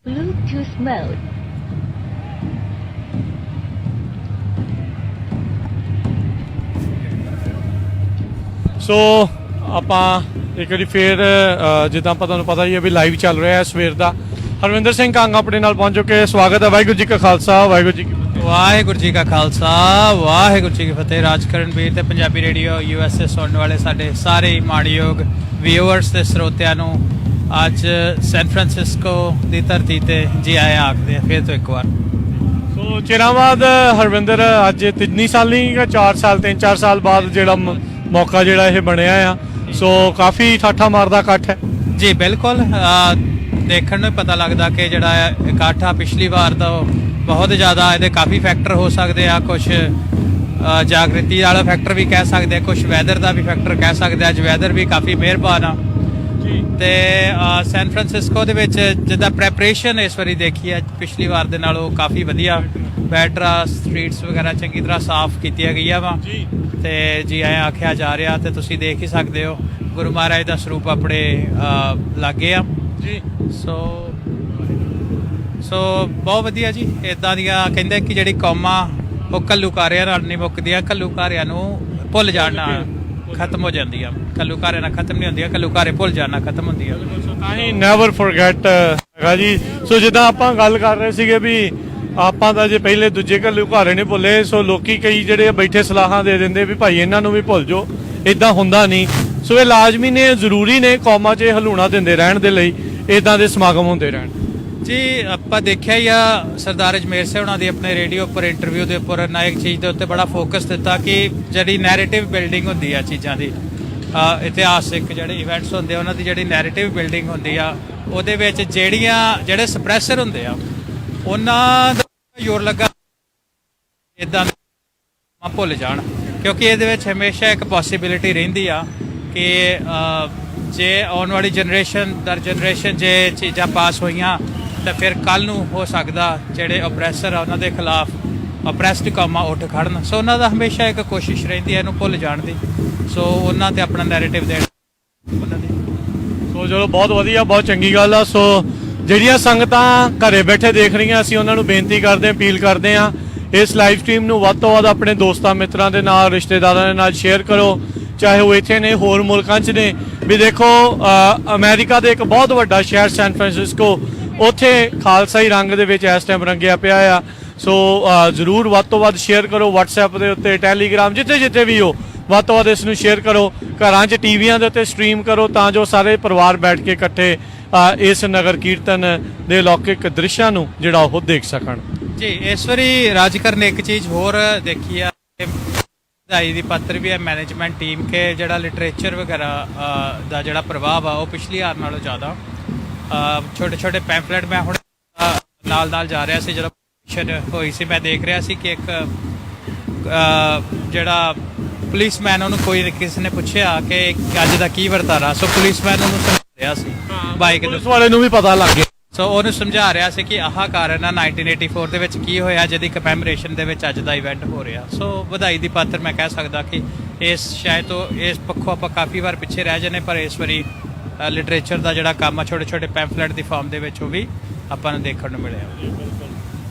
Bluetooth mode. ਸੋ ਆਪਾਂ ਇੱਕ ਵਾਰੀ ਫੇਰ ਜਿੱਦਾਂ ਆਪਾਂ ਤੁਹਾਨੂੰ ਪਤਾ ਹੀ ਹੈ ਵੀ ਲਾਈਵ ਚੱਲ ਰਿਹਾ ਹੈ ਸਵੇਰ ਦਾ। ਹਰਵਿੰਦਰ ਸਿੰਘ ਕੰਗ ਆਪਣੇ ਨਾਲ ਪਹੁੰਚ ਚੁੱਕੇ। ਸਵਾਗਤ ਹੈ। ਵਾਹਿਗੁਰੂ ਜੀ ਕਾ ਖਾਲਸਾ ਵਾਹਿਗੁਰੂ ਜੀ ਕੀ ਫਤਿਹ। ਵਾਹਿਗੁਰੂ ਜੀ ਕਾ ਖਾਲਸਾ ਵਾਹਿਗੁਰੂ ਜੀ ਕੀ ਫਤਿਹ। ਰਾਜਕਰਨ ਵੀਰ ਤੇ ਪੰਜਾਬੀ ਰੇਡੀਓ USA ਸੁਣਨ ਵਾਲੇ ਸਾਡੇ ਸਾਰੇ ਮਾਣਯੋਗ ਵਿਊਅਰਸ ਤੇ ਸਰੋਤਿਆਂ ਨੂੰ ਅੱਜ ਸੈਨ ਫਰਾਂਸਿਸਕੋ ਦੀ ਧਰਤੀ ਤੇ ਜੀ ਆਇਆਂ ਆਖਦੇ ਆ ਫਿਰ ਤੋਂ ਇੱਕ ਵਾਰ। ਸੋ ਚਿਰਾਂ ਬਾਅਦ ਹਰਵਿੰਦਰ ਅੱਜ 3 ਸਾਲ ਨਹੀਂ ਜਾਂ 4 ਸਾਲ 3-4 ਸਾਲ ਬਾਅਦ ਜਿਹੜਾ ਮੌਕਾ ਜਿਹੜਾ ਇਹ ਬਣਿਆ ਆ, ਸੋ ਕਾਫੀ ਠਾਠਾ ਮਾਰਦਾ ਇਕੱਠ ਹੈ ਜੀ। ਬਿਲਕੁਲ ਦੇਖਣ ਨੂੰ ਪਤਾ ਲੱਗਦਾ ਕਿ ਜਿਹੜਾ ਇਕੱਠ ਆ ਪਿਛਲੀ ਵਾਰ ਦਾ ਬਹੁਤ ਜ਼ਿਆਦਾ, ਇਹਦੇ ਕਾਫੀ ਫੈਕਟਰ ਹੋ ਸਕਦੇ ਆ। ਕੁਝ ਜਾਗ੍ਰਿਤੀ ਵਾਲਾ ਫੈਕਟਰ ਵੀ ਕਹਿ ਸਕਦੇ ਆ, ਕੁਝ ਵੈਦਰ ਦਾ ਵੀ ਫੈਕਟਰ ਕਹਿ ਸਕਦੇ ਆ। ਅੱਜ ਵੈਦਰ ਵੀ ਕਾਫੀ ਮਿਹਰਬਾਨ ਆ ਜੀ। ਤੇ ਸੈਨ ਫਰਾਂਸਿਸਕੋ ਦੇ ਵਿੱਚ ਜਿੱਦਾਂ ਪ੍ਰੈਪਰੇਸ਼ਨ ਇਸ ਵਾਰੀ ਦੇਖੀ ਆ ਪਿਛਲੀ ਵਾਰ ਦੇ ਨਾਲੋਂ ਕਾਫੀ ਵਧੀਆ ਬੈਟਰ ਆ। ਸਟਰੀਟਸ ਵਗੈਰਾ ਚੰਗੀ ਤਰ੍ਹਾਂ ਸਾਫ਼ ਕੀਤੀਆਂ ਗਈਆਂ ਵਾ ਤੇ ਜੀ ਆਇਆਂ ਆਖਿਆ ਜਾ ਰਿਹਾ। ਤੇ ਤੁਸੀਂ ਦੇਖ ਹੀ ਸਕਦੇ ਹੋ ਗੁਰੂ ਮਹਾਰਾਜ ਦਾ ਸਰੂਪ ਆਪਣੇ ਲਾਗੇ ਆ ਜੀ। ਸੋ ਬਹੁਤ ਵਧੀਆ ਜੀ। ਇਦਾਂ ਦੀਆਂ ਕਹਿੰਦੇ ਕਿ ਜਿਹੜੀ ਕੌਮਾਂ ਉਹ ਘੱਲੂਕਾਰਿਆਂ ਨਾਲ ਨਹੀਂ ਮੁੱਕਦੀਆਂ, ਘੱਲੂਕਾਰਿਆਂ ਨੂੰ ਭੁੱਲ ਜਾਣ ਨਾਲ ਖਤਮ ਹੋ ਜਾਂਦੀਆਂ। ਘੱਲੂਕਾਰਿਆਂ ਨਾਲ ਖਤਮ ਨਹੀਂ ਹੁੰਦੀਆਂ, ਘੱਲੂਕਾਰੇ ਭੁੱਲ ਜਾਣ ਨਾਲ ਖਤਮ ਹੁੰਦੀਆਂ। ਤਾਂ ਹੀ ਨੈਵਰ ਫੋਰਗੇਟ ਹੈਗਾ ਜੀ। ਸੋ ਜਿੱਦਾਂ ਆਪਾਂ ਗੱਲ ਕਰ ਰਹੇ ਸੀਗੇ ਵੀ ਆਪਾਂ ਤਾਂ ਜੇ ਪਹਿਲੇ ਦੂਜੇ ਘੱਲੂਕਾਰੇ ਨਹੀਂ ਭੁੱਲੇ, ਸੋ ਲੋਕੀ ਕਈ ਜਿਹੜੇ ਬੈਠੇ ਸਲਾਹਾਂ ਦੇ ਦਿੰਦੇ ਵੀ ਭਾਈ ਇਹਨਾਂ ਨੂੰ ਵੀ ਭੁੱਲ ਜਾਓ। ਇਦਾਂ ਹੁੰਦਾ ਨਹੀਂ। ਸੋ ਇਹ ਲਾਜ਼ਮੀ ਨੇ, ਜ਼ਰੂਰੀ ਨੇ ਕੌਮਾਂ 'ਚ ਹਲੂਣਾ ਦਿੰਦੇ ਰਹਿਣ ਦੇ ਲਈ ਇਦਾਂ ਦੇ ਸਮਾਗਮ ਹੁੰਦੇ ਰਹਿਣ ਜੀ। ਆਪਾਂ ਦੇਖਿਆ ਹੀ ਆ ਸਰਦਾਰ ਅਜਮੇਰ ਸਿੰਘ ਉਹਨਾਂ ਦੀ ਆਪਣੇ ਰੇਡੀਓ ਉੱਪਰ ਇੰਟਰਵਿਊ ਦੇ ਉੱਪਰ ਨਾ ਇੱਕ ਚੀਜ਼ ਦੇ ਉੱਤੇ ਬੜਾ ਫੋਕਸ ਦਿੱਤਾ ਕਿ ਜਿਹੜੀ ਨੈਰੇਟਿਵ ਬਿਲਡਿੰਗ ਹੁੰਦੀ ਆ ਚੀਜ਼ਾਂ ਦੀ, ਇਤਿਹਾਸਿਕ ਜਿਹੜੇ ਇਵੈਂਟਸ ਹੁੰਦੇ ਆ ਉਹਨਾਂ ਦੀ ਜਿਹੜੀ ਨੈਰੇਟਿਵ ਬਿਲਡਿੰਗ ਹੁੰਦੀ ਆ, ਉਹਦੇ ਵਿੱਚ ਜਿਹੜੇ ਸਪਰੈਸਰ ਹੁੰਦੇ ਆ ਉਹਨਾਂ ਦਾ ਜ਼ੋਰ ਲੱਗਾ ਇਦਾਂ ਭੁੱਲ ਜਾਣ। ਕਿਉਂਕਿ ਇਹਦੇ ਵਿੱਚ ਹਮੇਸ਼ਾ ਇੱਕ ਪੋਸੀਬਿਲਿਟੀ ਰਹਿੰਦੀ ਆ ਕਿ ਜੇ ਆਉਣ ਵਾਲੀ ਜਨਰੇਸ਼ਨ ਦਰ ਜਨਰੇਸ਼ਨ ਜੇ ਚੀਜ਼ਾਂ ਪਾਸ ਹੋਈਆਂ ਤਾਂ ਫਿਰ ਕੱਲ ਨੂੰ ਹੋ ਸਕਦਾ ਜਿਹੜੇ ਓਪਰੈਸਰ ਆ ਉਹਨਾਂ ਦੇ ਖਿਲਾਫ ਓਪਰੈਸਡ ਕੌਮਾਂ ਉੱਠ ਖੜਨ। ਸੋ ਉਹਨਾਂ ਦਾ ਹਮੇਸ਼ਾ ਇੱਕ ਕੋਸ਼ਿਸ਼ ਰਹਿੰਦੀ ਹੈ ਇਹਨੂੰ ਭੁੱਲ ਜਾਣ ਦੀ। ਸੋ ਉਹਨਾਂ ਤੇ ਆਪਣਾ ਨੈਰੇਟਿਵ ਦੇਣ ਉਹਨਾਂ ਦੀ। ਸੋ ਚਲੋ ਬਹੁਤ ਵਧੀਆ, ਬਹੁਤ ਚੰਗੀ ਗੱਲ ਆ। ਸੋ ਜਿਹੜੀਆਂ ਸੰਗਤਾਂ ਘਰੇ ਬੈਠੇ ਦੇਖ ਰਹੀਆਂ, ਅਸੀਂ ਉਹਨਾਂ ਨੂੰ ਬੇਨਤੀ ਕਰਦੇ ਹਾਂ, ਅਪੀਲ ਕਰਦੇ ਹਾਂ, ਇਸ ਲਾਈਵ ਸਟ੍ਰੀਮ ਨੂੰ ਵੱਧ ਤੋਂ ਵੱਧ ਆਪਣੇ ਦੋਸਤਾਂ ਮਿੱਤਰਾਂ ਦੇ ਨਾਲ, ਰਿਸ਼ਤੇਦਾਰਾਂ ਦੇ ਨਾਲ ਸ਼ੇਅਰ ਕਰੋ, ਚਾਹੇ ਉਹ ਇੱਥੇ ਨੇ ਹੋਰ ਮੁਲਕਾਂ 'ਚ ਨੇ। ਵੀ ਦੇਖੋ ਅਮਰੀਕਾ ਦੇ ਇੱਕ ਬਹੁਤ ਵੱਡਾ ਸ਼ਹਿਰ ਸੈਨ ਫਰਾਂਸਿਸਕੋ, ਉੱਥੇ ਖਾਲਸਾਈ ਰੰਗ ਦੇ ਵਿੱਚ ਇਸ ਟਾਈਮ ਰੰਗਿਆ ਪਿਆ ਆ। ਸੋ ਜ਼ਰੂਰ ਵੱਧ ਤੋਂ ਵੱਧ ਸ਼ੇਅਰ ਕਰੋ, WhatsApp ਦੇ ਉੱਤੇ, ਟੈਲੀਗ੍ਰਾਮ, ਜਿੱਥੇ ਵੀ ਹੋ ਵੱਧ ਤੋਂ ਵੱਧ ਇਸ ਨੂੰ ਸ਼ੇਅਰ ਕਰੋ। ਘਰਾਂ 'ਚ ਟੀਵੀਆਂ ਦੇ ਉੱਤੇ ਸਟ੍ਰੀਮ ਕਰੋ ਤਾਂ ਜੋ ਸਾਰੇ ਪਰਿਵਾਰ ਬੈਠ ਕੇ ਇਕੱਠੇ ਇਸ ਨਗਰ ਕੀਰਤਨ ਦੇ ਲੌਕਿਕ ਦ੍ਰਿਸ਼ਾਂ ਨੂੰ ਜਿਹੜਾ ਉਹ ਦੇਖ ਸਕਣ ਜੀ। ਇਸ ਵਾਰੀ ਰਾਜਕਰਨ ਨੇ ਇੱਕ ਚੀਜ਼ ਹੋਰ ਦੇਖੀ ਆ, ਵਧਾਈ ਦੀ ਪਾਤਰ ਵੀ ਹੈ ਮੈਨੇਜਮੈਂਟ ਟੀਮ ਕੇ ਜਿਹੜਾ ਲਿਟਰੇਚਰ ਵਗੈਰਾ ਦਾ ਜਿਹੜਾ ਪ੍ਰਭਾਵ ਆ ਉਹ ਪਿਛਲੀ ਵਾਰ ਨਾਲੋਂ ਜ਼ਿਆਦਾ। ਛੋਟੇ ਪੈਂਫਲੇਟ ਮੈਂ ਹੁਣ ਨਾਲ ਜਾ ਰਿਹਾ ਸੀ ਜਦੋਂ ਹੋਈ ਸੀ, ਮੈਂ ਦੇਖ ਰਿਹਾ ਸੀ ਕਿ ਇੱਕ ਜਿਹੜਾ ਪੁਲਿਸਮੈਨ ਉਹਨੂੰ ਕਿਸੇ ਨੇ ਪੁੱਛਿਆ ਕਿ ਅੱਜ ਦਾ ਕੀ ਵਰਤਾਰਾ, ਸੋ ਪੁਲਿਸਮੈਨ ਉਹਨੂੰ ਸਮਝਾ ਰਿਹਾ ਸੀ ਬਾਈਕ ਦੇ ਵਾਲੇ ਨੂੰ ਵੀ ਪਤਾ ਲੱਗ ਗਿਆ। ਸੋ ਉਹਨੂੰ ਸਮਝਾ ਰਿਹਾ ਸੀ ਕਿ ਆਹ ਕਾਰਨ ਆ 1984 ਦੇ ਵਿੱਚ ਕੀ ਹੋਇਆ, ਜਿਹਦੀ ਕਮੈਮੋਰੇਸ਼ਨ ਦੇ ਵਿੱਚ ਅੱਜ ਦਾ ਇਵੈਂਟ ਹੋ ਰਿਹਾ। ਸੋ ਵਧਾਈ ਦੀ ਪਾਤਰ ਮੈਂ ਕਹਿ ਸਕਦਾ ਕਿ ਸ਼ਾਇਦ ਤੋਂ ਇਸ ਪੱਖੋਂ ਆਪਾਂ ਕਾਫੀ ਵਾਰ ਪਿੱਛੇ ਰਹਿ ਜਾਂਦੇ, ਪਰ ਇਸ ਵਾਰੀ ਲਿਟਰੇਚਰ ਦਾ ਜਿਹੜਾ ਕੰਮ ਆ ਛੋਟੇ ਪੈਂਫਲੇਟ ਦੀ ਫਾਰਮ ਦੇ ਵਿੱਚ ਉਹ ਵੀ ਆਪਾਂ ਨੂੰ ਦੇਖਣ ਨੂੰ ਮਿਲਿਆ।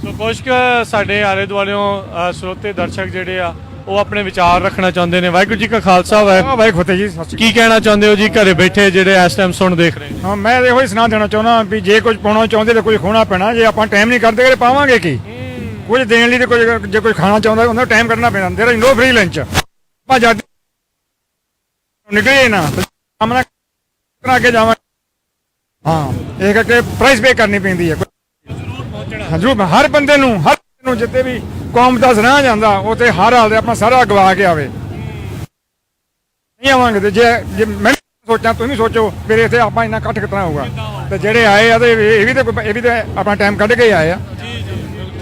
ਸੋ ਕੁਝ ਕੁ ਸਾਡੇ ਆਲੇ ਦੁਆਲਿਓਂ ਸਰੋਤੇ ਦਰਸ਼ਕ ਜਿਹੜੇ ਆ ਉਹ ਆਪਣੇ ਵਿਚਾਰ ਰੱਖਣਾ ਚਾਹੁੰਦੇ ਨੇ। ਵਾਹਿਗੁਰੂ ਜੀ ਕਾ ਖਾਲਸਾ ਵਾਹਿਗੁਰੂ ਫਤਿਹ ਜੀ। ਕੀ ਕਹਿਣਾ ਚਾਹੁੰਦੇ ਹੋ ਜੀ ਘਰੇ ਬੈਠੇ ਜਿਹੜੇ ਇਸ ਟਾਈਮ ਸੁਣ ਦੇਖ ਰਹੇ ਨੇ? ਹਾਂ, ਮੈਂ ਇਹੋ ਹੀ ਸੁਣਾ ਦੇਣਾ ਚਾਹੁੰਦਾ ਵੀ ਜੇ ਕੁਝ ਪਾਉਣਾ ਚਾਹੁੰਦੇ ਤਾਂ ਕੁਝ ਖੋਣਾ ਪੈਣਾ। ਜੇ ਆਪਾਂ ਟਾਈਮ ਨਹੀਂ ਕਰਦੇ ਤਾਂ ਪਾਵਾਂਗੇ ਕੀ? ਕੁਝ ਦੇਣ ਲਈ ਤੇ ਕੁਝ ਜੇ ਕੋਈ ਖਾਣਾ ਚਾਹੁੰਦਾ ਉਹਦਾ ਟਾਈਮ ਕੱਢਣਾ ਪੈਣਾ। There is no free lunch. ਆਪਾਂ ਜਦ ਨਿਕਲੇ ਨਾ ਸਾਹਮਣਾ ਕਰਾ ਕੇ ਜਾਵਾਂ। ਹਾਂ, ਇਹ ਕਰਕੇ ਪ੍ਰਾਈਸ ਪੇ ਕਰਨੀ ਪੈਂਦੀ ਹੈ। ਜ਼ਰੂਰ ਹਰ ਬੰਦੇ ਨੂੰ ਜਿੱਤੇ ਵੀ ਕੌਮ ਦਾ ਸਰਾਹ ਜਾਂਦਾ ਉੱਥੇ ਹਰ ਹਾਲ ਦੇ ਆਪਾਂ ਸਾਰਾ ਗਵਾ ਕੇ ਆਵੇ। ਨਹੀਂ ਆਵਾਂਗੇ ਤੇ ਜੇ ਮੈਂ ਸੋਚਾਂ ਤੁਸੀਂ ਸੋਚੋ ਫਿਰ ਇੱਥੇ ਆਪਾਂ ਇੰਨਾ ਇਕੱਠ ਕਿਤਨਾ ਹੋਊਗਾ। ਤੇ ਜਿਹੜੇ ਆਏ ਆ ਤੇ ਇਹ ਵੀ ਤੇ ਆਪਣਾ ਟਾਈਮ ਕੱਢ ਕੇ ਆਏ ਆ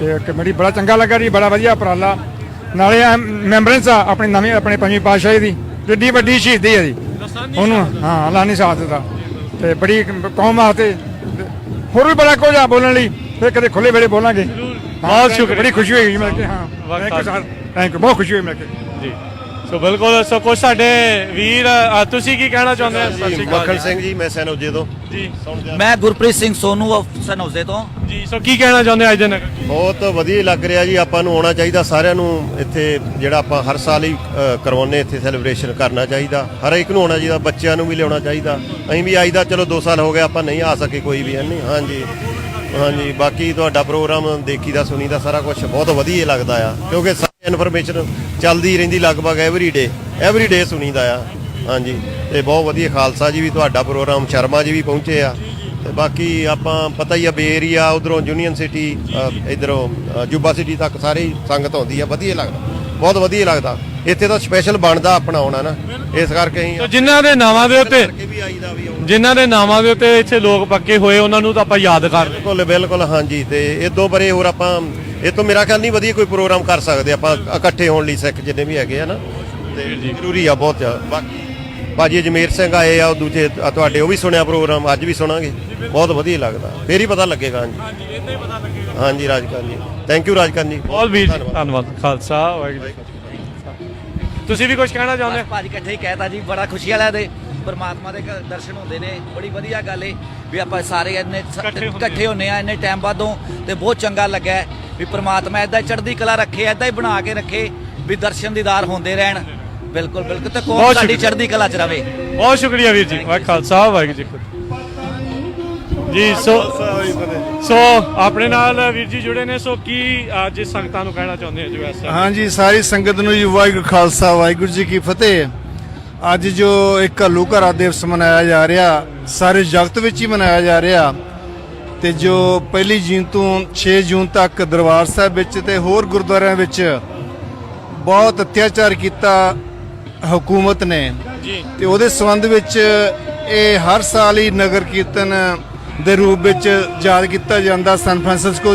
ਤੇ ਬੜਾ ਚੰਗਾ ਲੱਗਾ ਜੀ। ਬੜਾ ਵਧੀਆ ਉਪਰਾਲਾ। ਨਾਲੇ ਮੈਂਬਰੈਂਸ ਆ ਆਪਣੀ ਨਵੀਂ ਆਪਣੇ ਪੰਜਵੀਂ ਪਾਤਸ਼ਾਹੀ ਦੀ ਕਿੱਡੀ ਵੱਡੀ ਸ਼ਹੀਦੀ ਹੈ ਜੀ ਉਹਨੂੰ। ਹਾਂ, ਅੱਲਾ ਨਹੀਂ ਸਾਥ ਦਿੱਤਾ ਤੇ ਬੜੀ ਕੌਮ ਵਾਸਤੇ ਹੋਰ ਵੀ ਬੜਾ ਕੁਝ ਆ ਬੋਲਣ ਲਈ। ਫਿਰ ਕਦੇ ਖੁੱਲੇ ਵੇਲੇ ਬੋਲਾਂਗੇ। ਬਹੁਤ ਸ਼ੁਕਰੀਆ, ਬੜੀ ਖੁਸ਼ੀ ਹੋਈ ਮਿਲ ਕੇ। ਹਾਂ, ਥੈਂਕ ਯੂ, ਬਹੁਤ ਖੁਸ਼ੀ ਹੋਈ ਮਿਲ ਕੇ ਜੀ। ਸੋ ਬਿਲਕੁਲ ਸੋ ਕੁਝ ਸਾਡੇ ਵੀਰ ਤੁਸੀਂ ਕੀ ਕਹਿਣਾ ਚਾਹੁੰਦੇ ਹੋ? ਸਤਿ ਸ਼੍ਰੀ ਅਕਾਲ ਮੱਖਣ ਸਿੰਘ ਜੀ, ਮੈਂ ਸੈਨੋਜੇ ਤੋਂ ਜੀ। ਮੈਂ ਗੁਰਪ੍ਰੀਤ ਸਿੰਘ ਸੋਨੂ ਸਨੌਜ਼ੇ ਤੋਂ ਜੀ। ਸੋ ਕੀ ਕਹਿਣਾ ਚਾਹੁੰਦੇ ਅੱਜ ਦੇ ਨਗਰ? ਬਹੁਤ ਵਧੀਆ ਲੱਗ ਰਿਹਾ ਜੀ। ਆਪਾਂ ਨੂੰ ਆਉਣਾ ਚਾਹੀਦਾ ਸਾਰਿਆਂ ਨੂੰ ਇੱਥੇ, ਜਿਹੜਾ ਆਪਾਂ ਹਰ ਸਾਲ ਹੀ ਕਰਵਾਉਂਦੇ ਇੱਥੇ ਸੈਲੀਬ੍ਰੇਸ਼ਨ ਕਰਨਾ ਚਾਹੀਦਾ, ਹਰ ਇੱਕ ਨੂੰ ਆਉਣਾ ਚਾਹੀਦਾ, ਬੱਚਿਆਂ ਨੂੰ ਵੀ ਲਿਆਉਣਾ ਚਾਹੀਦਾ। ਅਸੀਂ ਵੀ ਆਈਦਾ, ਚਲੋ 2 ਸਾਲ ਹੋ ਗਏ ਆਪਾਂ ਨਹੀਂ ਆ ਸਕੇ ਕੋਈ ਵੀ, ਹੈ ਨਹੀਂ। ਹਾਂਜੀ ਹਾਂਜੀ, ਬਾਕੀ ਤੁਹਾਡਾ ਪ੍ਰੋਗਰਾਮ ਦੇਖੀਦਾ ਸੁਣੀਦਾ ਸਾਰਾ ਕੁਝ ਬਹੁਤ ਵਧੀਆ ਲੱਗਦਾ ਆ, ਕਿਉਂਕਿ ਸਾਰੀ ਇਨਫੋਰਮੇਸ਼ਨ ਚੱਲਦੀ ਰਹਿੰਦੀ ਲਗਭਗ ਐਵਰੀ ਡੇ ਸੁਣੀਦਾ ਆ। ਹਾਂਜੀ, ਤੇ ਬਹੁਤ ਵਧੀਆ। ਖਾਲਸਾ ਜੀ ਵੀ ਤੁਹਾਡਾ ਪ੍ਰੋਗਰਾਮ, ਸ਼ਰਮਾ ਜੀ ਵੀ ਪਹੁੰਚੇ ਆ, ਤੇ ਬਾਕੀ ਆਪਾਂ ਪਤਾ ਹੀ ਆ ਬੇ ਏਰੀਆ ਉਧਰੋਂ ਯੂਨੀਅਨ ਸਿਟੀ ਇਧਰੋਂ ਜੁਬਾ ਸਿਟੀ ਤੱਕ ਸਾਰੀ ਸੰਗਤ ਆਉਂਦੀ ਆ, ਵਧੀਆ ਲੱਗਦਾ, ਬਹੁਤ ਵਧੀਆ ਲੱਗਦਾ। ਇੱਥੇ ਤਾਂ ਸਪੈਸ਼ਲ ਬਣਦਾ ਆਪਣਾ ਆਉਣਾ ਨਾ, ਇਸ ਕਰਕੇ ਅਸੀਂ ਜਿਨ੍ਹਾਂ ਦੇ ਨਾਵਾਂ ਦੇ ਉੱਤੇ ਇੱਥੇ ਲੋਕ ਪੱਕੇ ਹੋਏ ਉਹਨਾਂ ਨੂੰ ਤਾਂ ਆਪਾਂ ਯਾਦ ਕਰਦੇ। ਬਿਲਕੁਲ ਹਾਂਜੀ। ਤੇ ਇਦੋਂ ਪਰੇ ਹੋਰ ਆਪਾਂ ਇਹ ਤੋਂ ਮੇਰਾ ਖਿਆਲ ਨਹੀਂ ਵਧੀਆ ਕੋਈ ਪ੍ਰੋਗਰਾਮ ਕਰ ਸਕਦੇ ਆਪਾਂ ਇਕੱਠੇ ਹੋਣ ਲਈ, ਸਿੱਖ ਜਿੰਨੇ ਵੀ ਹੈਗੇ ਆ ਨਾ, ਤੇ ਜ਼ਰੂਰੀ ਆ ਬਹੁਤ। ਬਾਕੀ ਭਾਜੀ ਅਜਮੇਰ ਸਿੰਘ ਆਏ ਆ, ਉਹ ਦੂਜੇ ਤੁਹਾਡੇ ਉਹ ਵੀ ਸੁਣਿਆ ਪ੍ਰੋਗਰਾਮ, ਅੱਜ ਵੀ ਸੁਣਾਂਗੇ, ਬਹੁਤ ਵਧੀਆ ਲੱਗਦਾ, ਫੇਰ ਹੀ ਪਤਾ ਲੱਗੇਗਾ। ਹਾਂਜੀ ਹਾਂਜੀ, ਰਾਜਕਾਨ ਜੀ, ਥੈਂਕ ਯੂ ਰਾਜਕਾਨ ਜੀ, ਬਹੁਤ ਵੀਰ ਧੰਨਵਾਦ। ਖਾਲਸਾ ਵਾਹਿਗੁਰੂ। ਤੁਸੀਂ ਵੀ ਕੁਝ ਕਹਿਣਾ ਚਾਹੁੰਦੇ? ਭਾਜੀ ਇਕੱਠੇ ਹੀ ਕਹਿਤਾ ਜੀ, ਬੜਾ ਖੁਸ਼ੀ ਵਾਲਾ ਦੇ ਪਰਮਾਤਮਾ ਦੇ ਦਰਸ਼ਨ ਹੁੰਦੇ ਨੇ, ਬੜੀ ਵਧੀਆ ਗੱਲ ਏ ਵੀ ਆਪਾਂ ਸਾਰੇ ਇੰਨੇ ਇਕੱਠੇ ਹੁੰਨੇ ਆ ਇੰਨੇ ਟਾਈਮ ਬਾਅਦੋਂ, ਤੇ ਬਹੁਤ ਚੰਗਾ ਲੱਗਾ ਵੀ ਪਰਮਾਤਮਾ ਏਦਾਂ ਚੜ੍ਹਦੀ ਕਲਾ ਰੱਖੇ, ਏਦਾਂ ਹੀ ਬਣਾ ਕੇ ਰੱਖੇ ਵੀ ਦਰਸ਼ਨ ਦੀਦਾਰ ਹੁੰਦੇ ਰਹਿਣ। ਬਿਲਕੁਲ ਬਿਲਕੁਲ, ਤੇ ਕੌਮ ਸਾਡੀ ਚੜ੍ਹਦੀ ਕਲਾ ਚ ਰਵੇ। ਬਹੁਤ ਸ਼ੁਕਰੀਆ ਵੀਰ ਜੀ। ਵਾਹਿਗੁਰੂ ਖਾਲਸਾ ਵਾਹਿਗੁਰੂ ਜੀ ਜੀ। ਸੋ ਆਪਣੇ ਨਾਲ ਵੀਰ ਜੀ ਜੁੜੇ ਨੇ, ਸੋ ਕੀ ਅੱਜ ਸੰਗਤਾਂ ਨੂੰ ਕਹਿਣਾ ਚਾਹੁੰਦੇ ਹੋ ਜੋ ਐਸਾ? ਹਾਂਜੀ, ਸਾਰੀ ਸੰਗਤ ਨੂੰ ਜੀ ਵਾਹਿਗੁਰੂ ਖਾਲਸਾ ਵਾਹਿਗੁਰੂ ਜੀ ਕੀ ਫਤਿਹ। ਅੱਜ ਜੋ ਇੱਕ ਘੱਲੂ ਘਰਾ ਦਿਵਸ ਮਨਾਇਆ ਜਾ ਰਿਹਾ, ਸਾਰੇ ਜਗਤ ਵਿੱਚ ਹੀ ਮਨਾਇਆ ਜਾ ਰਿਹਾ, ਤੇ ਜੋ 1 ਜੂਨ ਤੋਂ 6 ਜੂਨ ਤੱਕ ਦਰਬਾਰ ਸਾਹਿਬ ਵਿੱਚ ਤੇ ਹੋਰ ਗੁਰਦੁਆਰਿਆਂ ਵਿੱਚ ਬਹੁਤ ਅਤਿਆਚਾਰ ਕੀਤਾ ਹਕੂਮਤ ਨੇ, ਤੇ ਉਹਦੇ ਸੰਬੰਧ ਵਿੱਚ ਇਹ ਹਰ ਸਾਲ ਹੀ ਨਗਰ ਕੀਰਤਨ ਦੇ ਰੂਪ ਵਿੱਚ ਯਾਦ ਕੀਤਾ ਜਾਂਦਾ। ਸੈਨ ਫਰਾਂਸਿਸਕੋ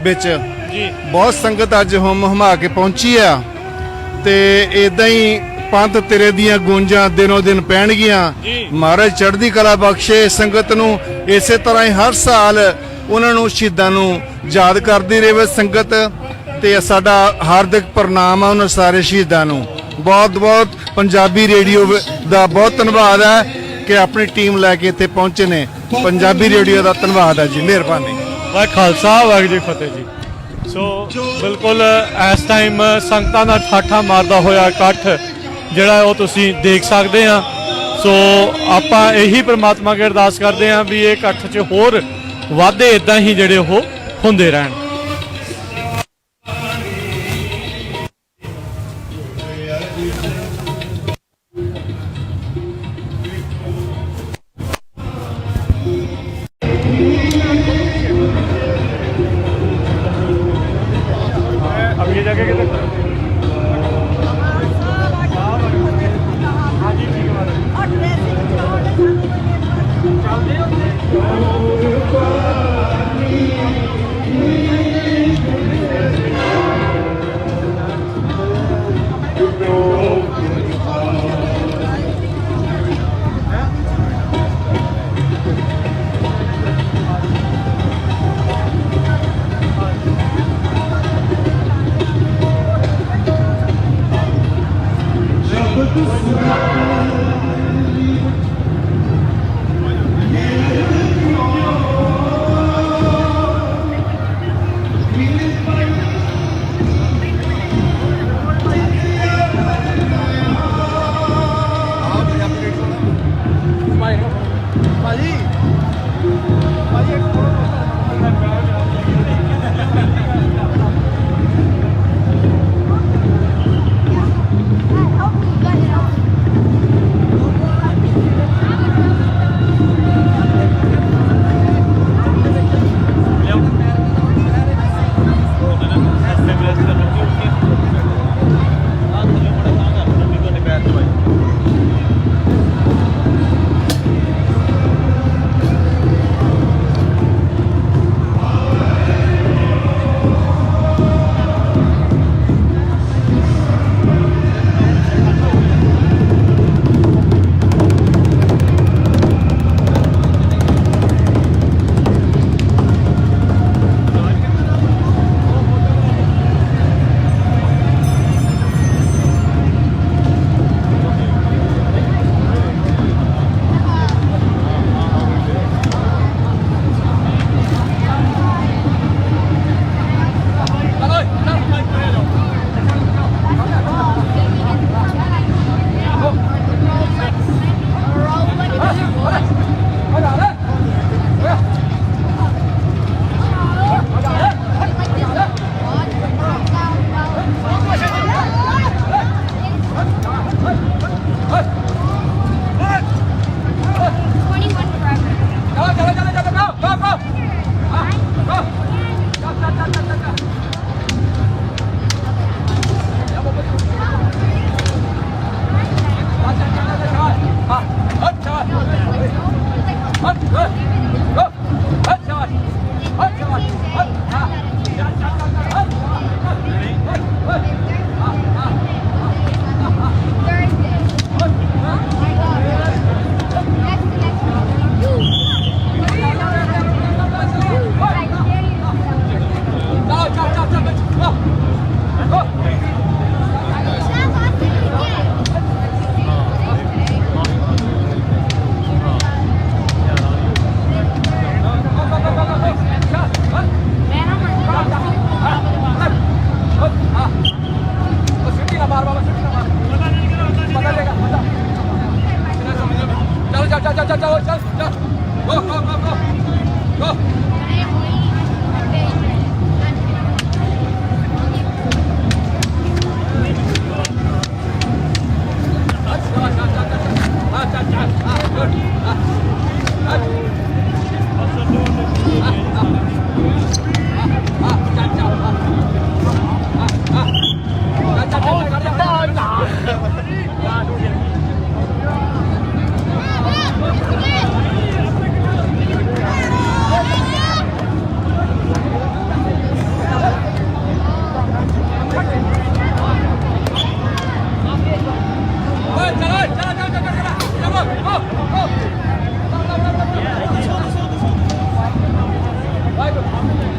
ਵਿੱਚ ਬਹੁਤ ਸੰਗਤ ਅੱਜ ਹੁਮਾ ਕੇ ਪਹੁੰਚੀ ਆ, ਤੇ ਇਦਾਂ ਹੀ ਪੰਥ ਤੇਰੇ ਦੀਆਂ ਗੂੰਜਾਂ ਦਿਨੋਂ ਦਿਨ ਪੈਣਗੀਆਂ। ਮਹਾਰਾਜ ਚੜ੍ਹਦੀ ਕਲਾ ਬਖਸ਼ੇ ਸੰਗਤ ਨੂੰ, ਇਸੇ ਤਰ੍ਹਾਂ ਹੀ ਹਰ ਸਾਲ ਉਹਨਾਂ ਨੂੰ ਸ਼ਹੀਦਾਂ ਨੂੰ ਯਾਦ ਕਰਦੀ ਰਹੇ ਸੰਗਤ, ਤੇ ਸਾਡਾ ਹਾਰਦਿਕ ਪ੍ਰਣਾਮ ਆ ਉਹਨਾਂ ਸਾਰੇ ਸ਼ਹੀਦਾਂ ਨੂੰ। ਬਹੁਤ ਬਹੁਤ ਪੰਜਾਬੀ ਰੇਡੀਓ ਦਾ ਬਹੁਤ ਧੰਨਵਾਦ ਹੈ ਕਿ ਆਪਣੀ ਟੀਮ ਲੈ ਕੇ ਇੱਥੇ ਪਹੁੰਚੇ ਨੇ। ਪੰਜਾਬੀ ਰੇਡੀਓ ਦਾ ਧੰਨਵਾਦ ਹੈ ਜੀ, ਮਿਹਰਬਾਨੀ। ਵਾਹਿਗੁਰੂ ਖਾਲਸਾ ਵਾਹਿਗੁਰੂ ਜੀ ਫਤਿਹ ਜੀ। ਸੋ ਬਿਲਕੁਲ ਇਸ ਟਾਈਮ ਸੰਗਤਾਂ ਦਾ ਠਾਠਾ ਮਾਰਦਾ ਹੋਇਆ ਇਕੱਠ ਜਿਹੜਾ ਉਹ ਤੁਸੀਂ ਦੇਖ ਸਕਦੇ ਆ। ਸੋ ਆਪਾਂ ਇਹੀ ਪ੍ਰਮਾਤਮਾ ਅੱਗੇ ਅਰਦਾਸ ਕਰਦੇ ਆ ਵੀ ਇਹ ਇਕੱਠ 'ਚ ਹੋਰ ਵਾਧੇ ਇਦਾਂ ਹੀ ਜਿਹੜੇ ਉਹ ਹੁੰਦੇ ਰਹਿਣ। अभी जगह कितने हाँ जी ठीक है।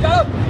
ਵਧੀਆ